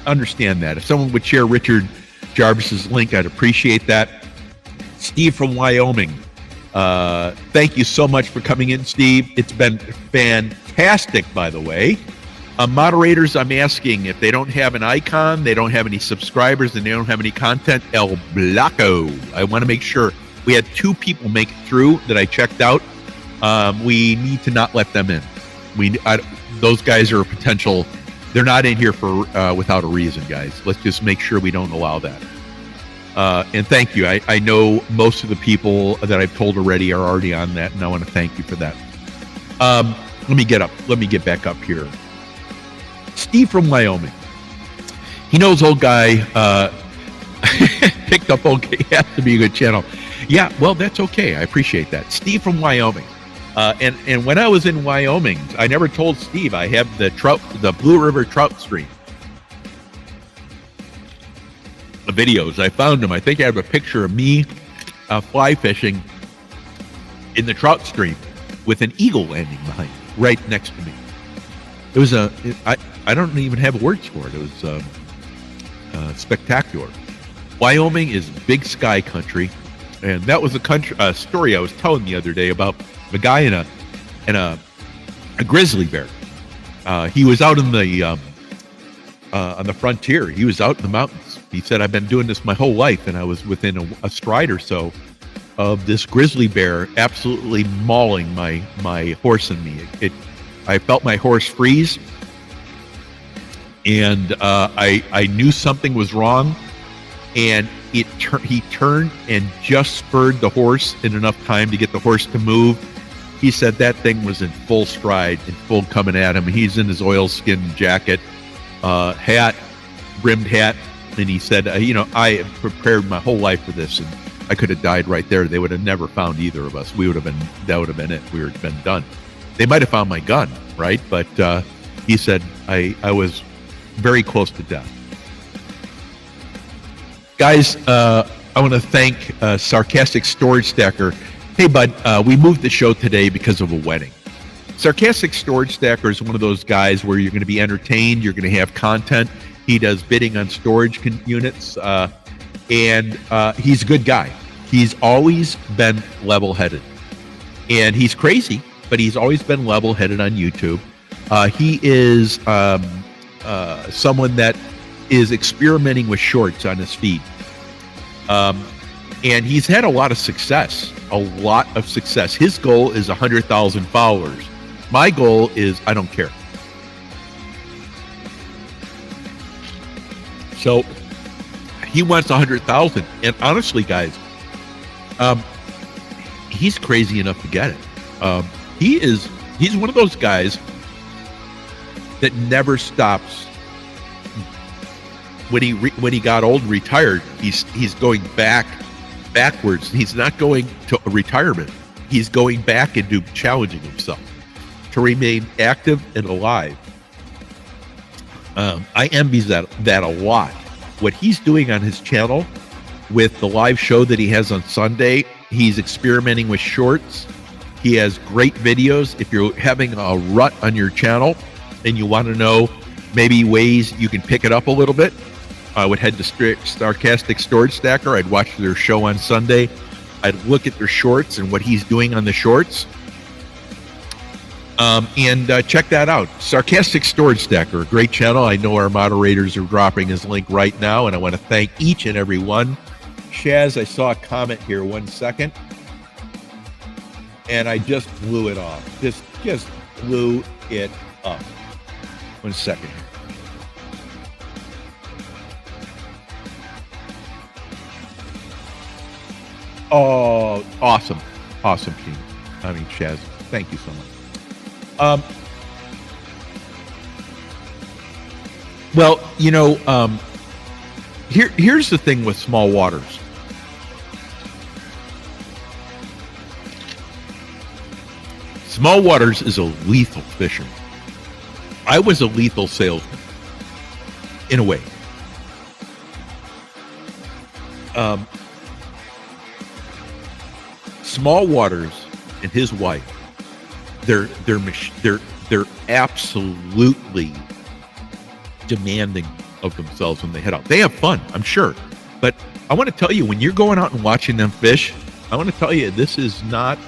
Understand that. If someone would share Richard Jarvis's link, I'd appreciate that. Steve from Wyoming, thank you so much for coming in, Steve. It's been fantastic, by the way. Moderators, I'm asking, if they don't have an icon, they don't have any subscribers, and they don't have any content, El Blanco. I want to make sure. We had 2 people make it through that I checked out. We need to not let them in. Those guys are a potential. They're not in here for without a reason, guys. Let's just make sure we don't allow that. And thank you. I know most of the people that I've told already are already on that, and I want to thank you for that. Let me get back up here. Steve from Wyoming. He knows old guy. Picked up old guy. Has to be a good channel. Yeah, well, that's okay. I appreciate that. Steve from Wyoming. And when I was in Wyoming, I never told Steve I have the Blue River trout stream. The videos, I found them. I think I have a picture of me fly fishing in the trout stream with an eagle landing behind me, right next to me. It was I don't even have words for it. It was spectacular. Wyoming is big sky country, and that was a story I was telling the other day about a guy and a grizzly bear. He was out in the on the frontier. He was out in the mountains. He said, "I've been doing this my whole life," and I was within a stride or so of this grizzly bear absolutely mauling my horse and me. I felt my horse freeze, and I knew something was wrong, and he turned and just spurred the horse in enough time to get the horse to move. He said that thing was in full stride, in full coming at him. He's in his oilskin jacket, brimmed hat, and he said, I have prepared my whole life for this, and I could have died right there. They would have never found either of us. That would have been it. We would have been done. They might have found my gun, right? But he said I was very close to death. Guys, I want to thank Sarcastic Storage Stacker. Hey, bud, we moved the show today because of a wedding. Sarcastic Storage Stacker is one of those guys where you're going to be entertained, you're going to have content. He does bidding on storage units, and he's a good guy. He's always been level-headed. And he's crazy, but he's always been level-headed on YouTube. He is someone that is experimenting with shorts on his feed. And he's had a lot of success. His goal is 100,000 followers. My goal is I don't care. So he wants 100,000. And honestly, guys, he's crazy enough to get it. He's one of those guys that never stops. When he got old and retired, he's going backwards. He's not going to retirement. He's going back into challenging himself to remain active and alive. I envy that a lot. What he's doing on his channel with the live show that he has on Sunday, he's experimenting with shorts. He has great videos. If you're having a rut on your channel and you want to know maybe ways you can pick it up a little bit, I would head to Sarcastic Storage Stacker. I'd watch their show on Sunday. I'd look at their shorts and what he's doing on the shorts. And check that out. Sarcastic Storage Stacker, a great channel. I know our moderators are dropping his link right now, and I want to thank each and every one. Shaz, I saw a comment here. 1 second. And I just blew it off. Just blew it up. 1 second. Oh, awesome. Awesome, King. Shaz, thank you so much. Well, here's the thing with small waters. Small waters is a lethal fisherman. I was a lethal salesman, in a way. Small waters and his wife, they're absolutely demanding of themselves when they head out. They have fun, I'm sure, but I want to tell you, when you're going out and watching them fish, I want to tell you, this is not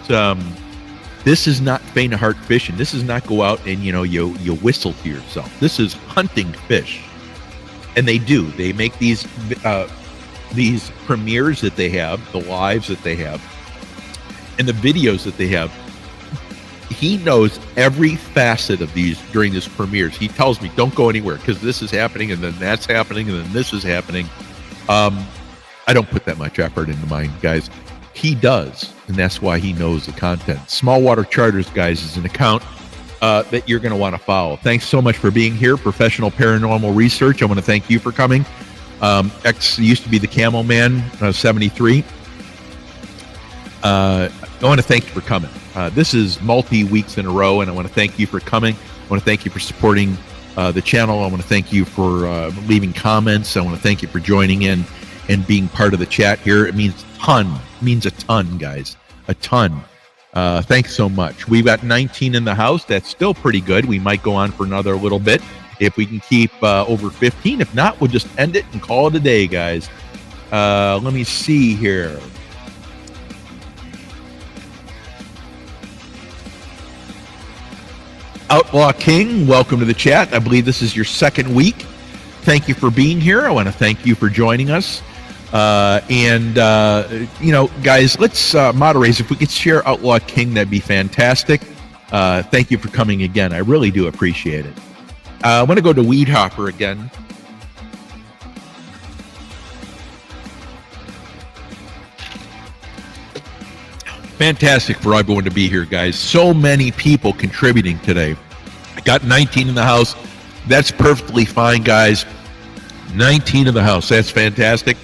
faint of heart fishing. This is not go out and you whistle to yourself. This is hunting fish, and they make these premieres that they have, the lives that they have, and the videos that they have. He knows every facet of these during this premieres. He tells me, don't go anywhere because this is happening and then that's happening and then this is happening. I don't put that much effort into mine, guys. He does, and that's why he knows the content. Small Water Charters, guys, is an account that you're going to want to follow. Thanks so much for being here. Professional Paranormal Research, I want to thank you for coming. X used to be the Camel Man, 73. I want to thank you for coming. This is multi-weeks in a row, and I want to thank you for coming. I want to thank you for supporting the channel. I want to thank you for leaving comments. I want to thank you for joining in and being part of the chat here. It means a ton. It means a ton, guys. A ton. Thanks so much. We've got 19 in the house. That's still pretty good. We might go on for another little bit if we can keep over 15. If not, we'll just end it and call it a day, guys. Let me see here. Outlaw King, welcome to the chat. I believe this is your second week. Thank you for being here. I want to thank you for joining us. Guys, let's moderate. If we could share Outlaw King, that'd be fantastic. Thank you for coming again. I really do appreciate it. I want to go to Weed Hopper again. Fantastic for everyone to be here, guys. So many people contributing today. I got 19 in the house. That's perfectly fine, guys. 19 in the house. That's fantastic.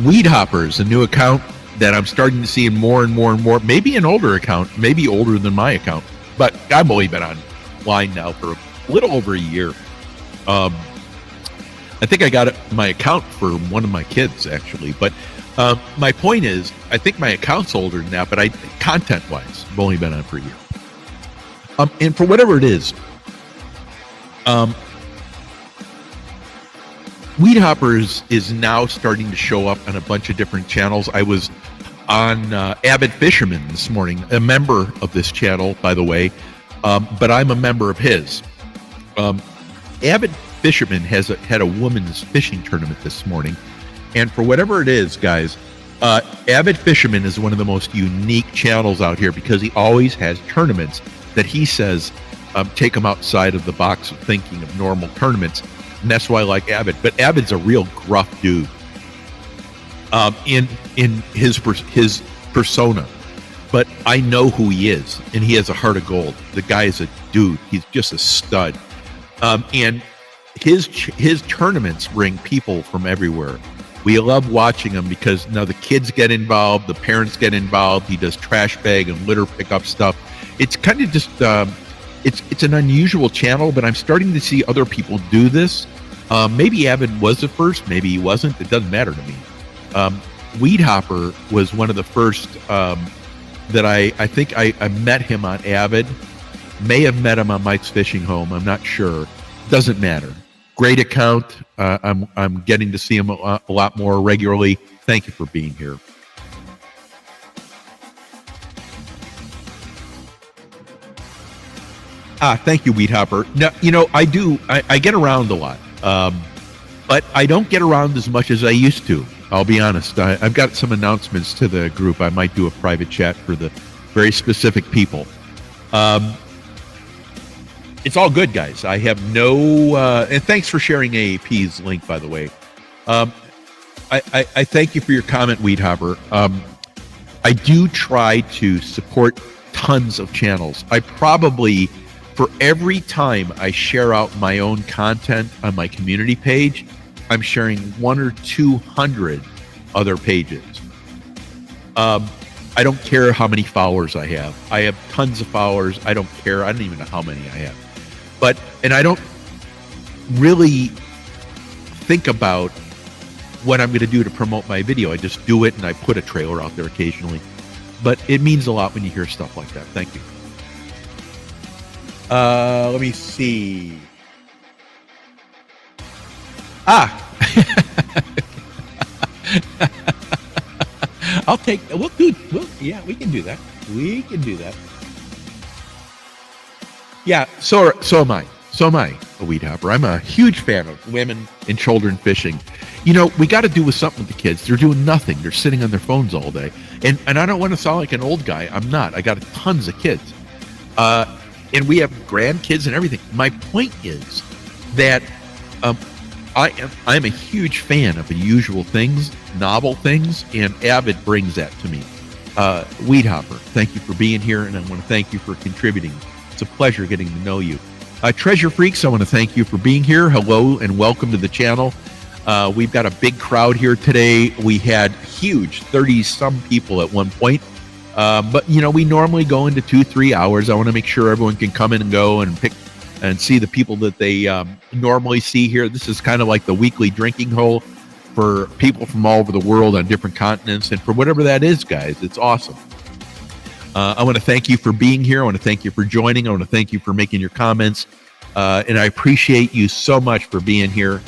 Weed Hoppers, a new account that I'm starting to see in more and more and more. Maybe an older account, maybe older than my account, but I've only been online now for a little over a year. I think I got my account for one of my kids, actually, but my point is, I think my account's older than that, but content-wise, I've only been on for a year. And for whatever it is, Weed Hoppers is now starting to show up on a bunch of different channels. I was on Avid Fisherman this morning, a member of this channel, by the way, but I'm a member of his. Avid Fisherman had a women's fishing tournament this morning. And for whatever it is, guys, Avid Fisherman is one of the most unique channels out here because he always has tournaments that he says take him outside of the box of thinking of normal tournaments. And that's why I like Avid. But Avid's a real gruff dude in his persona. But I know who he is, and he has a heart of gold. The guy is a dude. He's just a stud. And his tournaments bring people from everywhere. We love watching him because now the kids get involved, the parents get involved. He does trash bag and litter pickup stuff. It's kind of just it's an unusual channel, but I'm starting to see other people do this. Maybe Avid was the first, maybe he wasn't. It doesn't matter to me. Weed Hopper was one of the first that I think I met him on Avid. May have met him on Mike's Fishing Home. I'm not sure. Doesn't matter. Great account. I'm getting to see him a lot more regularly. Thank you for being here. Thank you, Weed Hopper. Now, I get around a lot, but I don't get around as much as I used to. I'll be honest. I've got some announcements to the group. I might do a private chat for the very specific people. It's all good, guys. I have no... and thanks for sharing AAP's link, by the way. I thank you for your comment, Weed Hopper. I do try to support tons of channels. I probably For every time I share out my own content on my community page, I'm sharing 100 or 200 other pages. I don't care how many followers I have. I have tons of followers. I don't care. I don't even know how many I have. And I don't really think about what I'm going to do to promote my video. I just do it, and I put a trailer out there occasionally. But it means a lot when you hear stuff like that. Thank you. Let me see. I'll take. Yeah, we can do that. We can do that. Yeah. So am I. So am I a weed hopper. I'm a huge fan of women and children fishing. You know, we got to do with something with the kids. They're doing nothing. They're sitting on their phones all day. And I don't want to sound like an old guy. I'm not. I got tons of kids. And we have grandkids and everything. My point is that I'm a huge fan of unusual things, novel things, and Avid brings that to me. Weed Hopper, thank you for being here, and I want to thank you for contributing. It's a pleasure getting to know you. Treasure Freaks, I want to thank you for being here. Hello and welcome to the channel. We've got a big crowd here today. We had huge 30-some people at one point. But, you know, we normally go into 2-3 hours. I want to make sure everyone can come in and go and pick and see the people that they normally see here. This is kind of like the weekly drinking hole for people from all over the world on different continents. And for whatever that is, guys, it's awesome. I want to thank you for being here. I want to thank you for joining. I want to thank you for making your comments. And I appreciate you so much for being here.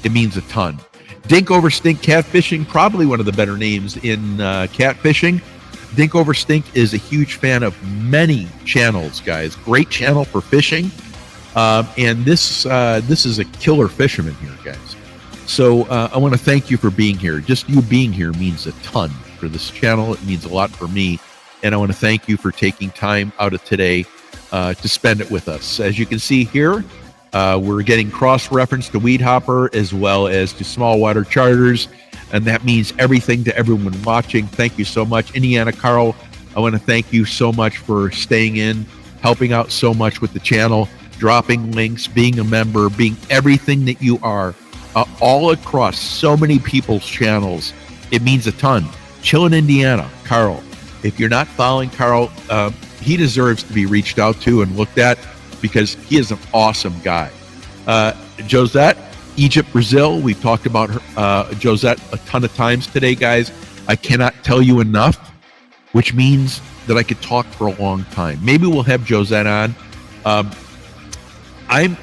It means a ton. Dink Over Stink Catfishing, probably one of the better names in catfishing. Dink Over Stink is a huge fan of many channels, guys. Great channel for fishing. And this is a killer fisherman here, guys. So I want to thank you for being here. Just you being here means a ton for this channel. It means a lot for me. And I want to thank you for taking time out of today to spend it with us. As you can see here, we're getting cross-reference to Weed Hopper as well as to small water charters. And that means everything to everyone watching. Thank you so much. Indiana Carl, I want to thank you so much for staying in, helping out so much with the channel, dropping links, being a member, being everything that you are, all across so many people's channels. It means a ton. Chillin' Indiana, Carl. If you're not following Carl, he deserves to be reached out to and looked at because he is an awesome guy. Josette, Egypt, Brazil. We've talked about her, Josette a ton of times today, guys. I cannot tell you enough, which means that I could talk for a long time. Maybe we'll have Josette on. I'm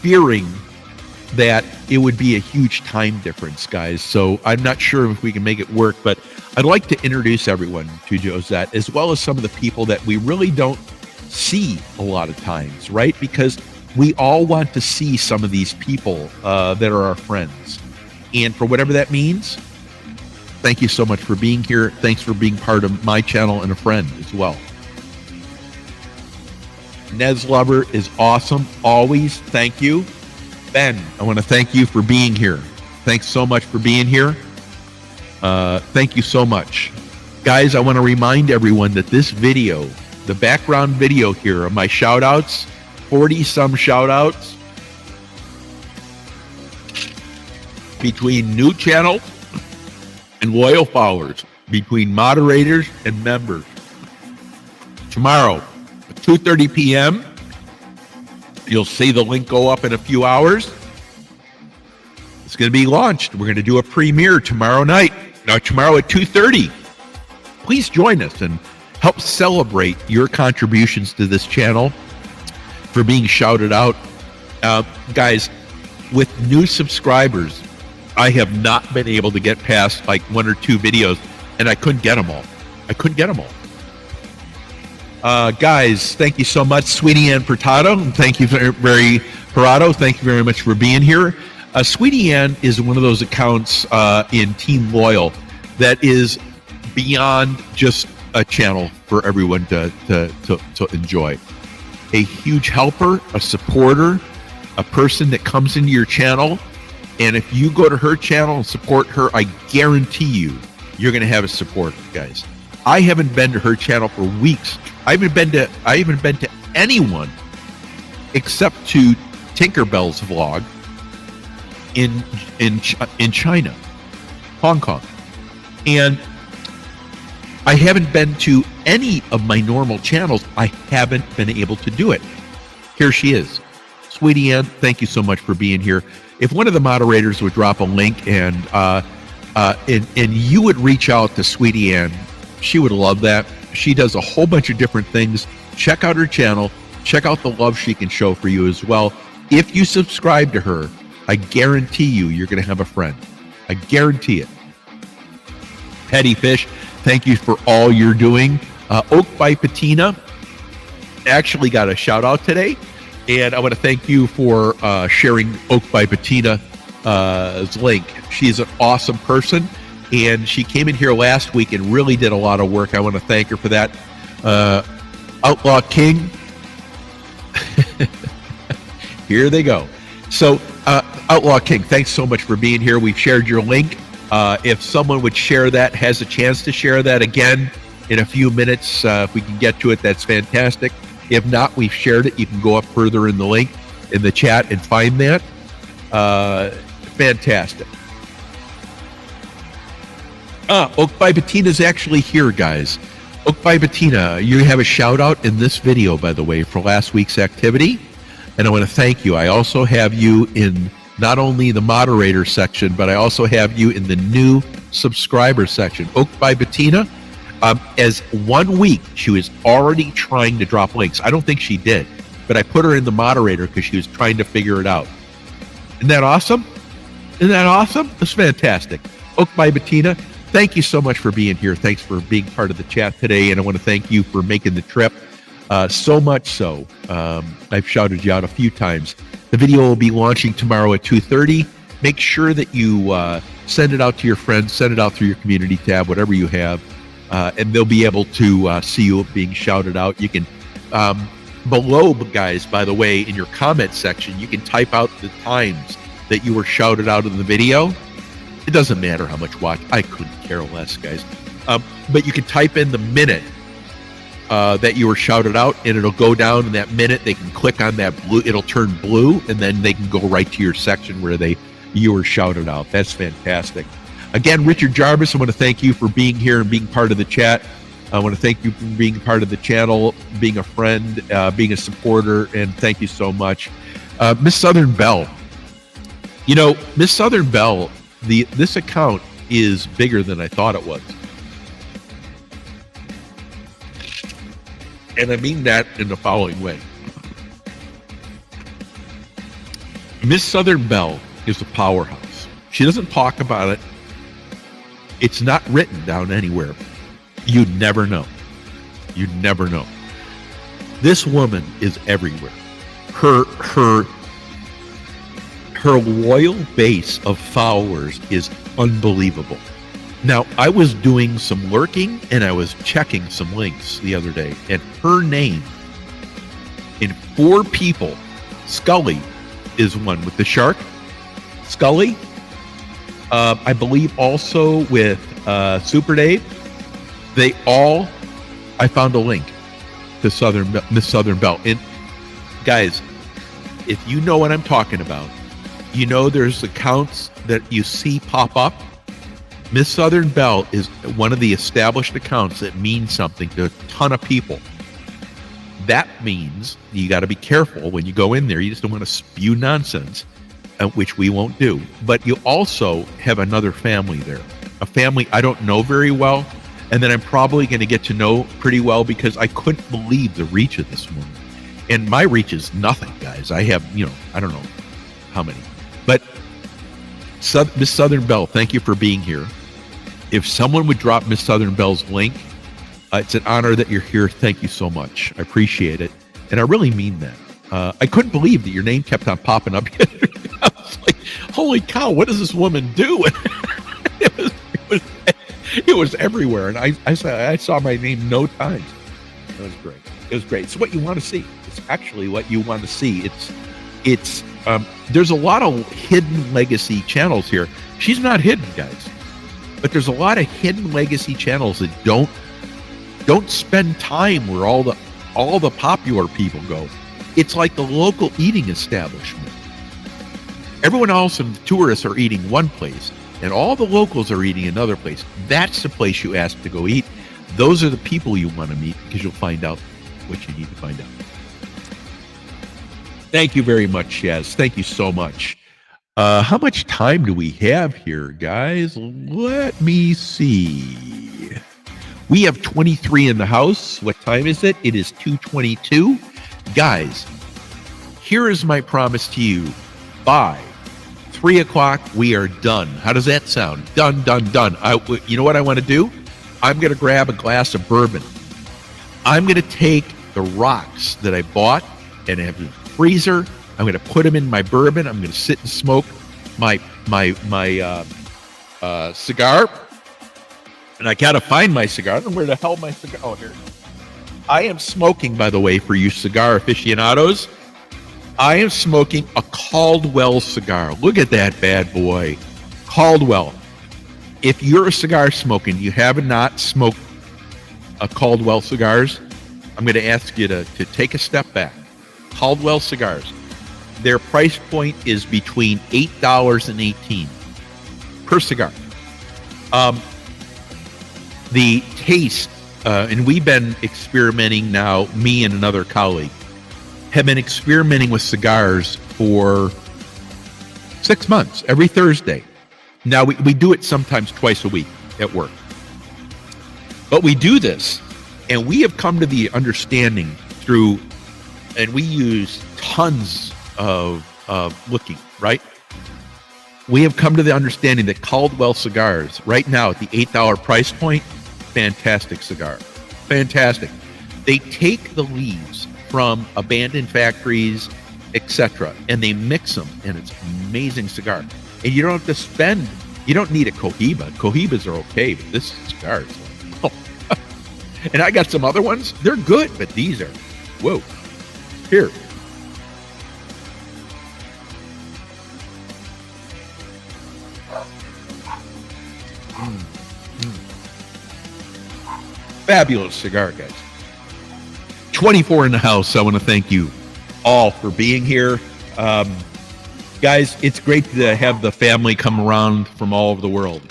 fearing that it would be a huge time difference, guys. So I'm not sure if we can make it work, but I'd like to introduce everyone to Josette, as well as some of the people that we really don't see a lot of times, right? Because we all want to see some of these people that are our friends. And for whatever that means, thank you so much for being here. Thanks for being part of my channel and a friend as well. Nez Lover is awesome. Always. Thank you. Ben, I want to thank you for being here. Thanks so much for being here. Thank you so much. Guys, I want to remind everyone that this video, the background video here of my shout outs, 40-some shout outs between new channels and loyal followers, between moderators and members. Tomorrow, at 2:30 p.m., you'll see the link go up in a few hours. It's going to be launched. We're going to do a premiere tomorrow night. Now, tomorrow at 2:30. Please join us and help celebrate your contributions to this channel for being shouted out. Guys, with new subscribers, I have not been able to get past like 1 or 2 videos, and I couldn't get them all. Guys, thank you so much, Sweetie Ann Furtado. Thank you Thank you very much for being here. Sweetie Ann is one of those accounts in Team Loyal that is beyond just a channel for everyone to enjoy. A huge helper, a supporter, a person that comes into your channel, and if you go to her channel and support her, I guarantee you're going to have a support, guys. I haven't been to her channel for weeks. I haven't been to anyone except to Tinkerbell's vlog in China, Hong Kong, and I haven't been to any of my normal channels. I haven't been able to do it. Here she is. Sweetie Ann, thank you so much for being here. If one of the moderators would drop a link and you would reach out to Sweetie Ann, she would love that. She does a whole bunch of different things. Check out her channel. Check out the love she can show for you as well. If you subscribe to her, I guarantee you're going to have a friend. I guarantee it. Petty Fish, thank you for all you're doing. Oak by Patina actually got a shout out today. And I want to thank you for sharing Oak by Patina's link. She's an awesome person. And she came in here last week and really did a lot of work. I want to thank her for that. Outlaw King. Here they go. So, Outlaw King, thanks so much for being here. We've shared your link. If someone would share that, has a chance to share that again in a few minutes, if we can get to it, that's fantastic. If not, we've shared it. You can go up further in the link in the chat and find that. Fantastic. Oak by Bettina is actually here, guys. Oak by Bettina, you have a shout out in this video, by the way, for last week's activity. And I want to thank you. I also have you in not only the moderator section, but I also have you in the new subscriber section. Oak by Bettina, as 1 week, she was already trying to drop links. I don't think she did, but I put her in the moderator because she was trying to figure it out. Isn't that awesome? Isn't that awesome? That's fantastic. Oak by Bettina, thank you so much for being here. Thanks for being part of the chat today, and I want to thank you for making the trip. So much so, I've shouted you out a few times. The video will be launching tomorrow at 2:30. Make sure that you send it out to your friends, send it out through your community tab, whatever you have, and they'll be able to see you being shouted out. You can, below, guys, by the way, in your comment section, you can type out the times that you were shouted out in the video. It doesn't matter how much watch. I couldn't care less, guys. But you can type in the minute that you were shouted out, and it'll go down in that minute. They can click on that blue, it'll turn blue, and then they can go right to your section where you were shouted out. That's fantastic. Again, Richard Jarvis, I want to thank you for being here and being part of the chat. I want to thank you for being part of the channel, being a friend, being a supporter, and thank you so much. Miss Southern Belle. You know, Miss Southern Belle, this account is bigger than I thought it was. And I mean that in the following way. Miss Southern Belle is a powerhouse. She doesn't talk about it. It's not written down anywhere. You'd never know. You'd never know. This woman is everywhere. Her loyal base of followers is unbelievable. Now, I was doing some lurking and I was checking some links the other day, and her name in 4 people, Scully is one with the shark. Scully, I believe also with Super Dave. They all, I found a link to Miss Southern Belle. And guys, if you know what I'm talking about, you know there's accounts that you see pop up. Miss Southern Belle is one of the established accounts that means something to a ton of people. That means you got to be careful when you go in there. You just don't want to spew nonsense, which we won't do. But you also have another family there, a family I don't know very well, and that I'm probably going to get to know pretty well because I couldn't believe the reach of this woman. And my reach is nothing, guys. I have, I don't know how many. But Miss Southern Belle, thank you for being here. If someone would drop Miss Southern Belle's link, it's an honor that you're here. Thank you so much. I appreciate it. And I really mean that. I couldn't believe that your name kept on popping up. I was like, holy cow, what does this woman do? It was everywhere. And I saw my name no times. It was great. It was great. It's what you want to see. It's actually what you want to see. It's there's a lot of hidden legacy channels here. She's not hidden, guys. But there's a lot of hidden legacy channels that don't Don't spend time where all the popular people go. It's like the local eating establishment. Everyone else and the tourists are eating one place, and all the locals are eating another place. That's the place you ask to go eat. Those are the people you want to meet, because you'll find out what you need to find out. Thank you very much, Shaz. Thank you so much. How much time do we have here, guys? Let me see. We have 23 in the house. What time is it? It is 2:22. Guys, here is my promise to you. By 3 o'clock, we are done. How does that sound? Done. You know what I want to do? I'm going to grab a glass of bourbon. I'm going to take the rocks that I bought and have in the freezer. I'm going to put them in my bourbon. I'm going to sit and smoke my cigar. And I got to find my cigar. I don't know where the hell my cigar... Oh, here. I am smoking, by the way, for you cigar aficionados. I am smoking a Caldwell cigar. Look at that bad boy. Caldwell. If you're a cigar smoker and you have not smoked a Caldwell cigars, I'm going to ask you to take a step back. Caldwell cigars. Their price point is between $8 and $18 per cigar. The taste, and we've been experimenting now, me and another colleague, have been experimenting with cigars for 6 months, every Thursday. Now, we do it sometimes twice a week at work. But we do this, and we have come to the understanding through, and we use tons of looking, right? We have come to the understanding that Caldwell cigars, right now at the $8 price point, fantastic cigar. Fantastic. They take the leaves from abandoned factories, etc., and they mix them, and it's an amazing cigar. And you don't have to spend, you don't need a Cohiba. Cohibas are okay, but this cigar is like, oh. And I got some other ones. They're good, but these are, whoa. Here. Fabulous cigar, guys. 24 in the house. I want to thank you all for being here. Guys, it's great to have the family come around from all over the world.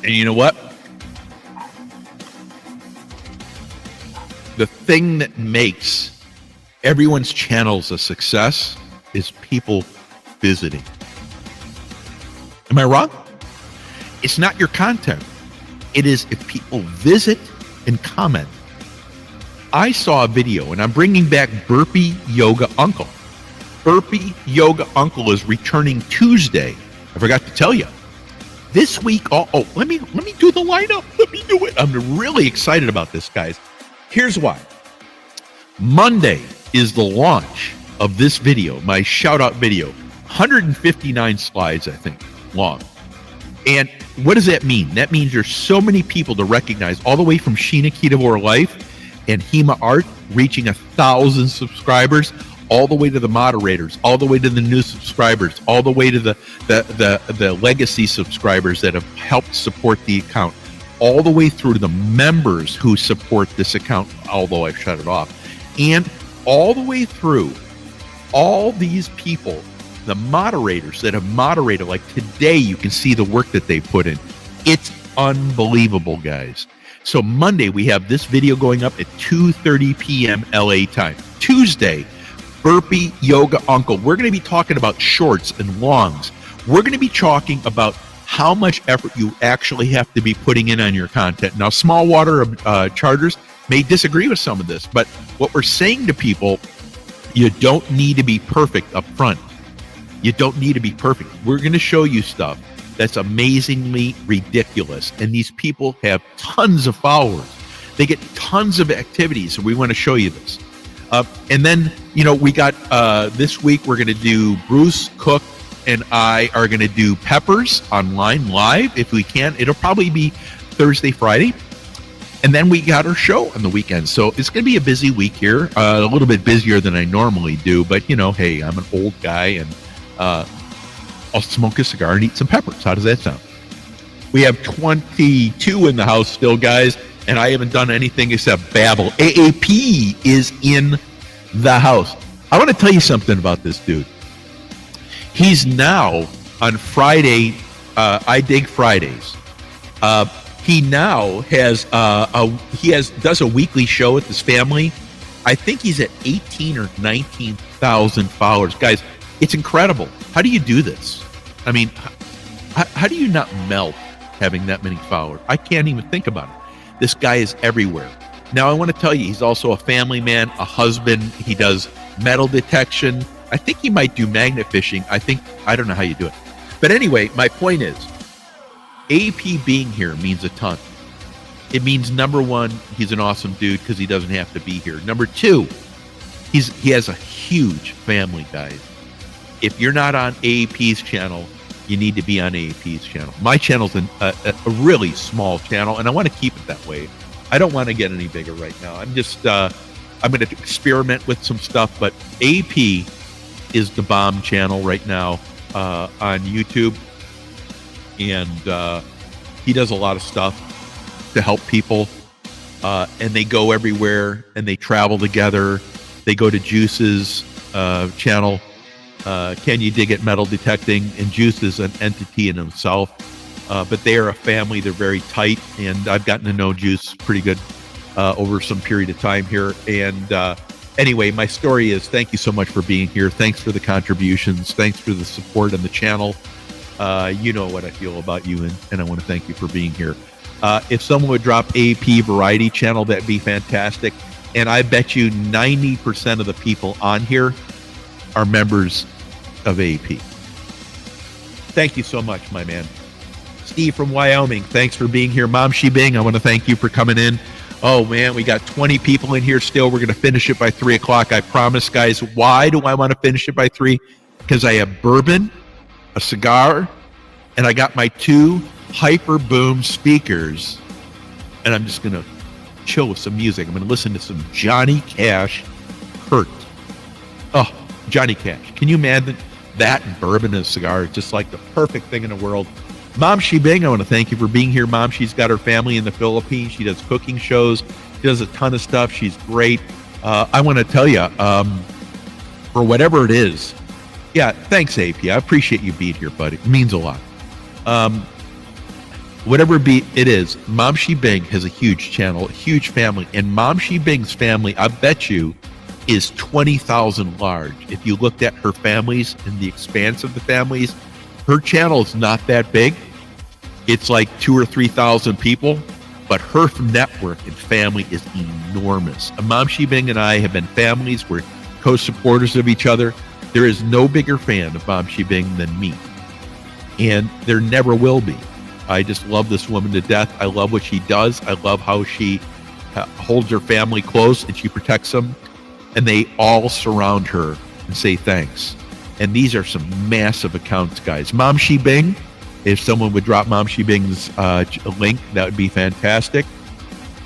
And you know what? The thing that makes everyone's channels a success is people visiting. Am I wrong? It's not your content. It is if people visit and comment. I saw a video, and I'm bringing back Burpee Yoga Uncle. Burpee Yoga Uncle is returning Tuesday. I forgot to tell you. This week, let me do the lineup. Let me do it. I'm really excited about this, guys. Here's why. Monday is the launch of this video, my shout-out video. 159 slides, I think, long. And what does that mean? That means there's so many people to recognize, all the way from Sheena Ketovore Life and Hema Art reaching 1,000 subscribers, all the way to the moderators, all the way to the new subscribers, all the way to the legacy subscribers that have helped support the account, all the way through to the members who support this account, although I've shut it off, and all the way through all these people, the moderators that have moderated. Like today, you can see the work that they put in. It's unbelievable, guys. So Monday, we have this video going up at 2:30 p.m. LA time. Tuesday, Burpee Yoga Uncle. We're going to be talking about shorts and longs. We're going to be talking about how much effort you actually have to be putting in on your content. Now, small water chargers may disagree with some of this, but what we're saying to people, you don't need to be perfect up front. You don't need to be perfect. We're going to show you stuff that's amazingly ridiculous. And these people have tons of followers. They get tons of activities. So we want to show you this. And then, we got this week, we're going to do Bruce Cook and I are going to do Peppers online live if we can. It'll probably be Thursday, Friday. And then we got our show on the weekend. So it's going to be a busy week here, a little bit busier than I normally do. But, hey, I'm an old guy and I'll smoke a cigar and eat some peppers. How does that sound? We have 22 in the house still, guys, and I haven't done anything except babble. AAP is in the house. I want to tell you something about this dude. He's now on Friday, I Dig Fridays. He now has does a weekly show with his family. I think he's at 18 or 19,000 followers. Guys, it's incredible. How do you do this? I mean, how do you not melt having that many followers? I can't even think about it. This guy is everywhere. Now, I want to tell you, he's also a family man, a husband. He does metal detection. I think he might do magnet fishing. I don't know how you do it. But anyway, my point is, AP being here means a ton. It means, number one, he's an awesome dude because he doesn't have to be here. Number two, he has a huge family, guys. If you're not on AAP's channel, you need to be on AAP's channel. My channel's a really small channel, and I want to keep it that way. I don't want to get any bigger right now. I'm just, I'm going to experiment with some stuff, but AP is the bomb channel right now on YouTube. And he does a lot of stuff to help people. And they go everywhere, and they travel together. They go to Juice's channel. Can You Dig It Metal Detecting? And Juice is an entity in himself. But they are a family. They're very tight. And I've gotten to know Juice pretty good over some period of time here. And anyway, my story is, thank you so much for being here. Thanks for the contributions. Thanks for the support on the channel. You know what I feel about you, and I want to thank you for being here. If someone would drop AP Variety Channel, that'd be fantastic. And I bet you 90% of the people on here are members of AP. Thank you so much, my man. Steve from Wyoming, thanks for being here. Mom She Bing, I want to thank you for coming in. Oh, man, we got 20 people in here still. We're going to finish it by 3 o'clock. I promise, guys. Why do I want to finish it by 3? Because I have bourbon, a cigar, and I got my 2 Hyper Boom speakers, and I'm just going to chill with some music. I'm going to listen to some Johnny Cash Hurt. Oh, Johnny Cash. Can you imagine that and bourbon and a cigar? It's just like the perfect thing in the world. Mom She Bing, I want to thank you for being here. Mom, she's got her family in the Philippines. She does cooking shows. She does a ton of stuff. She's great. I want to tell you, for whatever it is, yeah, thanks, AP. I appreciate you being here, buddy. It means a lot. Whatever it is, Mom She Bing has a huge channel, a huge family. And Mom She Bing's family, I bet you, is 20,000 large. If you looked at her families and the expanse of the families, her channel is not that big. It's like 2,000 or 3,000 people, but her network and family is enormous. Mom She Bing and I have been families. We're co-supporters of each other. There is no bigger fan of Mom She Bing than me, and there never will be. I just love this woman to death. I love what she does. I love how she holds her family close and she protects them, and they all surround her and say thanks. And these are some massive accounts, guys. Mom She Bing, if someone would drop Mom She Bing's link, that would be fantastic.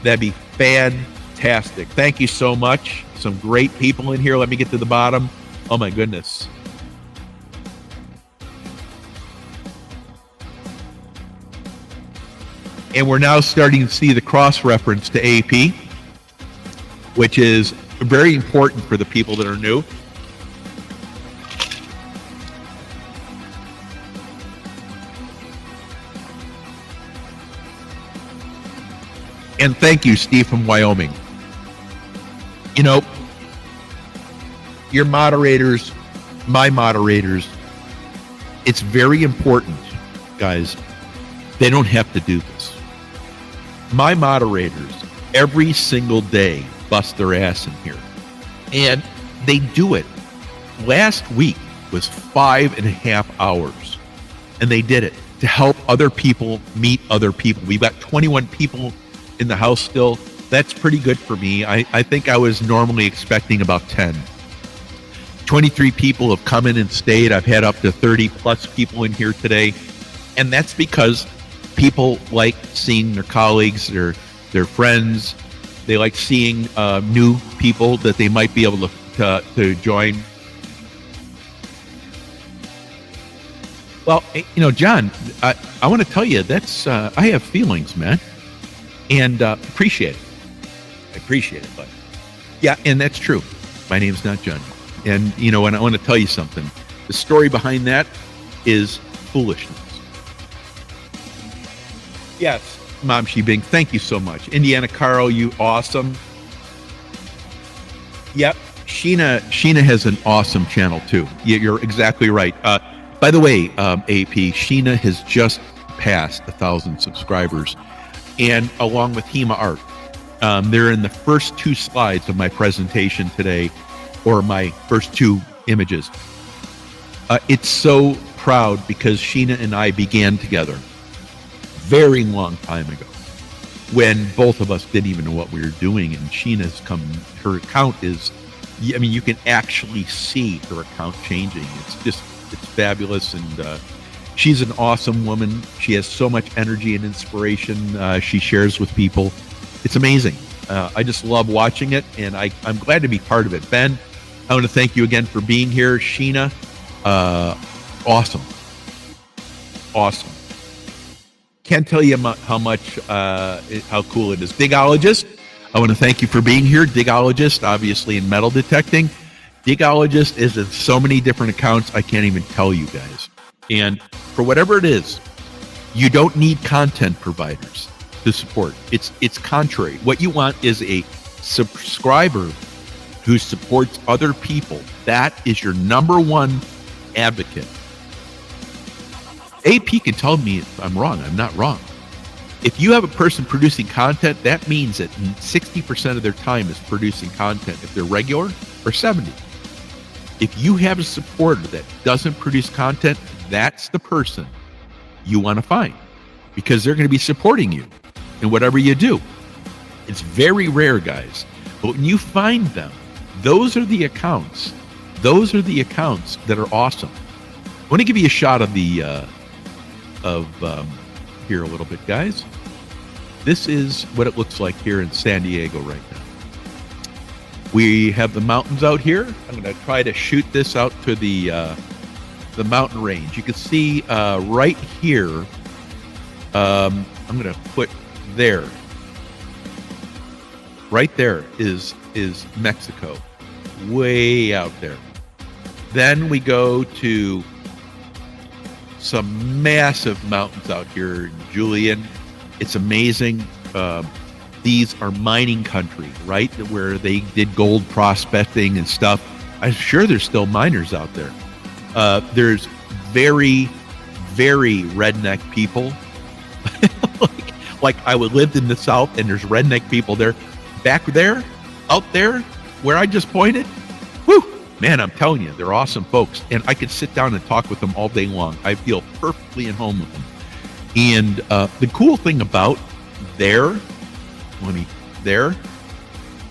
That'd be fantastic. Thank you so much. Some great people in here. Let me get to the bottom. Oh, my goodness. And we're now starting to see the cross-reference to AP, which is very important for the people that are new. And thank you, Steve from Wyoming. You know, your moderators, my moderators, it's very important, guys. They don't have to do this. My moderators, every single day, bust their ass in here. And they do it. Last week was 5.5 hours. And they did it to help other people meet other people. We've got 21 people in the house still. That's pretty good for me. I think I was normally expecting about 10. 23 people have come in and stayed. I've had up to 30 plus people in here today. And that's because people like seeing their colleagues, their friends. They like seeing new people that they might be able to join. Well, John, I want to tell you that's I have feelings, man, and appreciate it. I appreciate it, but yeah, and that's true. My name's not John, and and I want to tell you something. The story behind that is foolishness. Yes, Mom Shebing, thank you so much. Indiana Caro, you awesome. Yep, Sheena has an awesome channel too. You're exactly right. By the way, AP, Sheena has just passed 1,000 subscribers, and along with Hema Art, they're in the first 2 slides of my presentation today, or my first 2 images. It's so proud because Sheena and I began together very long time ago, when both of us didn't even know what we were doing, and Sheena's her account is, you can actually see her account changing. It's fabulous, and she's an awesome woman. She has so much energy and inspiration she shares with people. It's amazing. I just love watching it, and I'm glad to be part of it. Ben, I want to thank you again for being here. Sheena, awesome. Can't tell you how cool it is. Digologist, I want to thank you for being here. Digologist, obviously in metal detecting. Digologist is in so many different accounts, I can't even tell you guys. And for whatever it is, you don't need content providers to support. It's contrary. What you want is a subscriber who supports other people. That is your number one advocate. AP can tell me if I'm wrong. I'm not wrong. If you have a person producing content, that means that 60% of their time is producing content if they're regular, or 70. If you have a supporter that doesn't produce content, that's the person you want to find, because they're going to be supporting you in whatever you do. It's very rare, guys. But when you find them, those are the accounts. Those are the accounts that are awesome. I want to give you a shot of here a little bit, guys. This is what it looks like here in San Diego right now. We have the mountains out here. I'm going to try to shoot this out to the mountain range. You can see right here. I'm going to put there. Right there is Mexico, way out there. Then we go to some massive mountains out here, Julian. It's amazing. These are mining country, right? Where they did gold prospecting and stuff. I'm sure there's still miners out there. There's very, very redneck people. like I lived in the South, and there's redneck people there. Back there, out there, where I just pointed, whoo, man, I'm telling you, they're awesome folks. And I could sit down and talk with them all day long. I feel perfectly at home with them. And the cool thing about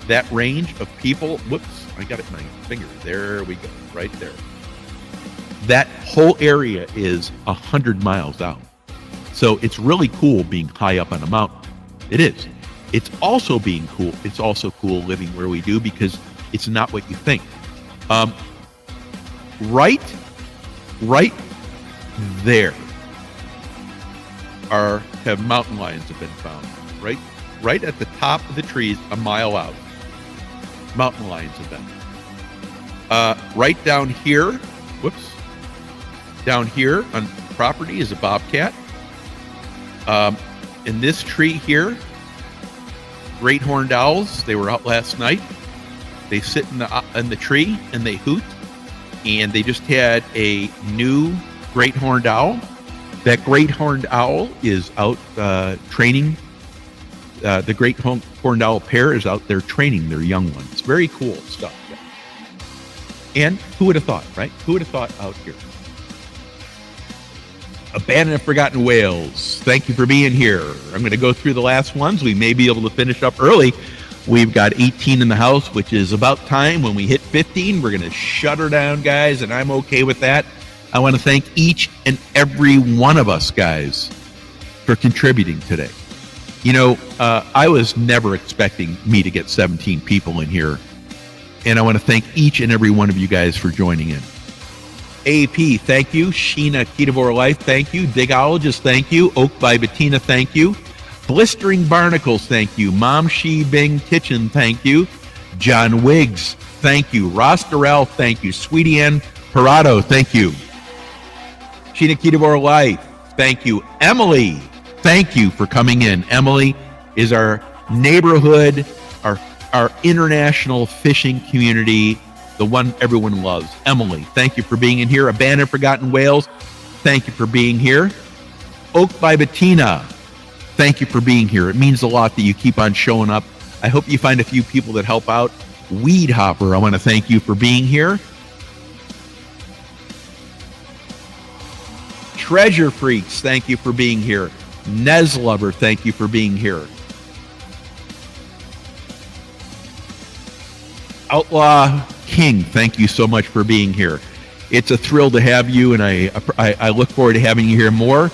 that range of people, whoops, I got it in my finger. There we go, right there. That whole area is 100 miles out. So it's really cool being high up on a mountain. It is. It's also cool living where we do, because it's not what you think. Right there have mountain lions have been found. Right at the top of the trees, a mile out. Mountain lions have been. Right down here, down here on property is a bobcat. In this tree here, great horned owls. They were out last night. They sit in the tree and they hoot. And they just had a new great horned owl. That great horned owl is out training. The great horned owl pair is out there training their young ones. Very cool stuff. And who would have thought, right? Who would have thought out here? Abandoned and Forgotten Whales. Thank you for being here. I'm going to go through the last ones. We may be able to finish up early. We've got 18 in the house, which is about time. When we hit 15, we're going to shut her down, guys, and I'm okay with that. I want to thank each and every one of us, guys, for contributing today. I was never expecting me to get 17 people in here, and I want to thank each and every one of you guys for joining in. AP, thank you. Sheena Ketovore Life, thank you. Digologist, thank you. Oak by Bettina, thank you. Blistering Barnacles, thank you. Mom Shi Bing Kitchen, thank you. John Wiggs, thank you. Ross Durrell, thank you. Sweetie Ann Parado, thank you. Sheena Ketovore Life, thank you. Emily, thank you for coming in. Emily is our neighborhood, our international fishing community, the one everyone loves. Emily, thank you for being in here. Abandoned Forgotten Whales, thank you for being here. Oak by Bettina, thank you for being here. It means a lot that you keep on showing up. I hope you find a few people that help out. Weed Hopper, I want to thank you for being here. Treasure Freaks, thank you for being here. Nez Lover, thank you for being here. Outlaw King, thank you so much for being here. It's a thrill to have you, and I look forward to having you here more.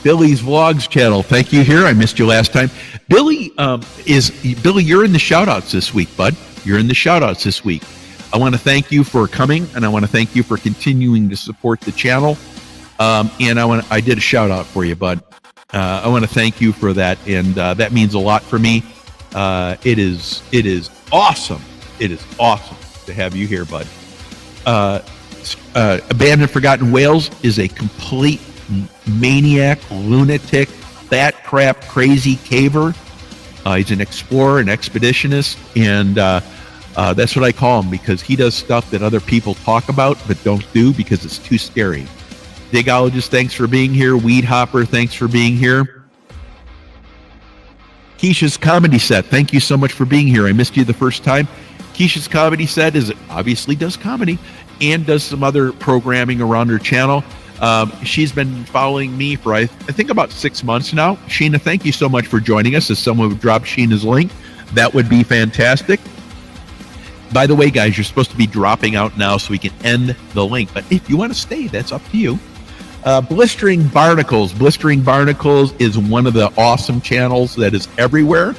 Billy's Vlogs channel, thank you here. I missed you last time. Billy, you're in the shout-outs this week, bud. You're in the shout-outs this week. I want to thank you for coming, and I want to thank you for continuing to support the channel. And I did a shout-out for you, bud. I want to thank you for that, and that means a lot for me. It is awesome. It is awesome to have you here, bud. Abandoned Forgotten Whales is a complete maniac, lunatic, fat crap, crazy caver. He's an explorer, an expeditionist, and that's what I call him, because he does stuff that other people talk about but don't do because it's too scary. Digologist, thanks for being here. Weed Hopper, thanks for being here. Keisha's Comedy Set, thank you so much for being here. I missed you the first time. Keisha's Comedy Set obviously does comedy and does some other programming around her channel. She's been following me for, I think, about 6 months now. Sheena, thank you so much for joining us. If someone would drop Sheena's link, that would be fantastic. By the way, guys, you're supposed to be dropping out now so we can end the link. But if you want to stay, that's up to you. Blistering Barnacles. Blistering Barnacles is one of the awesome channels that is everywhere.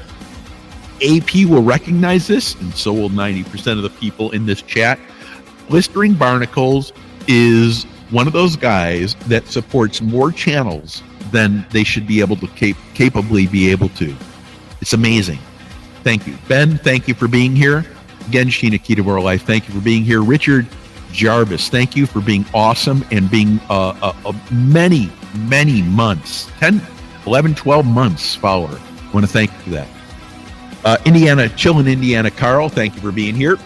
AP will recognize this, and so will 90% of the people in this chat. Blistering Barnacles is one of those guys that supports more channels than they should be able to capably be able to. It's amazing. Thank you. Ben, thank you for being here. Again, Sheena Ketovore Life, thank you for being here. Richard Jarvis, thank you for being awesome and being many, many months, 10, 11, 12 months follower. I want to thank you for that. Chillin' Indiana Carl, thank you for being here.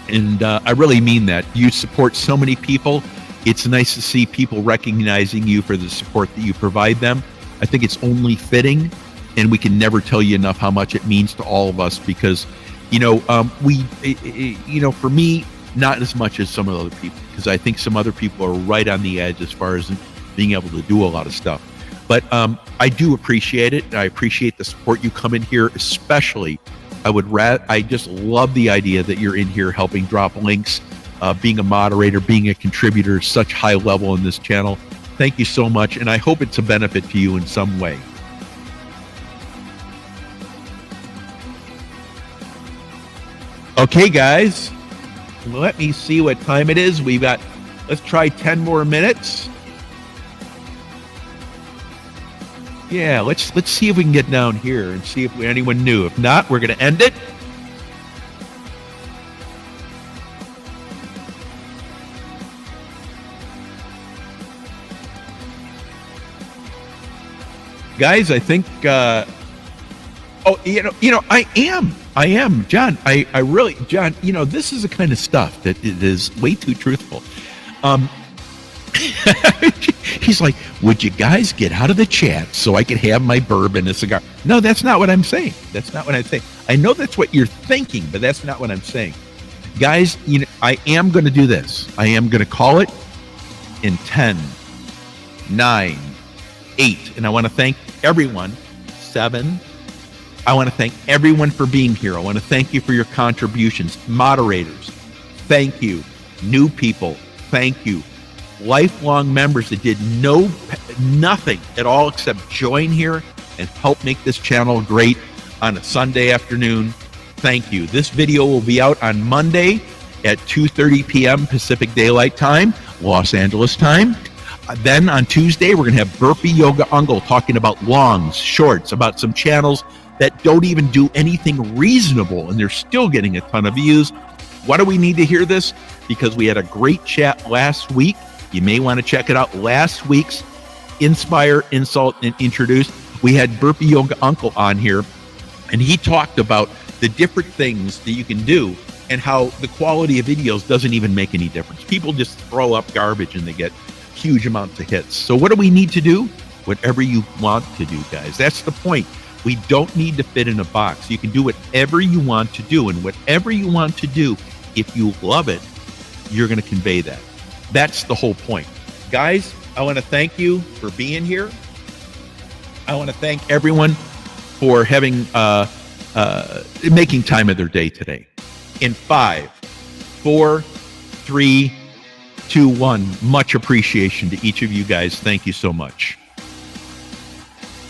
And I really mean that. You support so many people. It's nice to see people recognizing you for the support that you provide them. I think it's only fitting, and we can never tell you enough how much it means to all of us, because, for me, not as much as some of the other people, because I think some other people are right on the edge as far as being able to do a lot of stuff. But I do appreciate it. I appreciate the support you come in here, especially. I just love the idea that you're in here helping drop links, being a moderator, being a contributor, such high level in this channel. Thank you so much, and I hope it's a benefit to you in some way. Okay, guys, let me see what time it is. Let's try 10 more minutes. Yeah, let's see if we can get down here and see if anyone knew. If not, we're going to end it. Guys, I think I am, John. I really, John, this is the kind of stuff that is way too truthful. He's like, would you guys get out of the chat so I can have my bourbon and a cigar? No, that's not what I'm saying. That's not what I'm saying. I know that's what you're thinking, but that's not what I'm saying. Guys, I am going to do this. I am going to call it in 10, 9, 8. And I want to thank everyone. 7. I want to thank everyone for being here. I want to thank you for your contributions. Moderators, thank you. New people, thank you. Lifelong members that did nothing at all except join here and help make this channel great on a Sunday afternoon. Thank you. This video will be out on Monday at 2:30 p.m. Pacific Daylight Time. Los Angeles time. Then on Tuesday, we're going to have Burpee Yoga Uncle talking about longs, shorts, about some channels that don't even do anything reasonable, and they're still getting a ton of views. Why do we need to hear this? Because we had a great chat last week. You may want to check it out. Last week's Inspire, Insult, and Introduce. We had Burpee Yoga Uncle on here, and he talked about the different things that you can do and how the quality of videos doesn't even make any difference. People just throw up garbage and they get huge amounts of hits. So what do we need to do? Whatever you want to do, guys. That's the point. We don't need to fit in a box. You can do whatever you want to do, and whatever you want to do, if you love it, you're going to convey that. That's the whole point. Guys, I want to thank you for being here. I want to thank everyone for having making time of their day today. In 5, 4, 3, 2, 1, much appreciation to each of you guys. Thank you so much.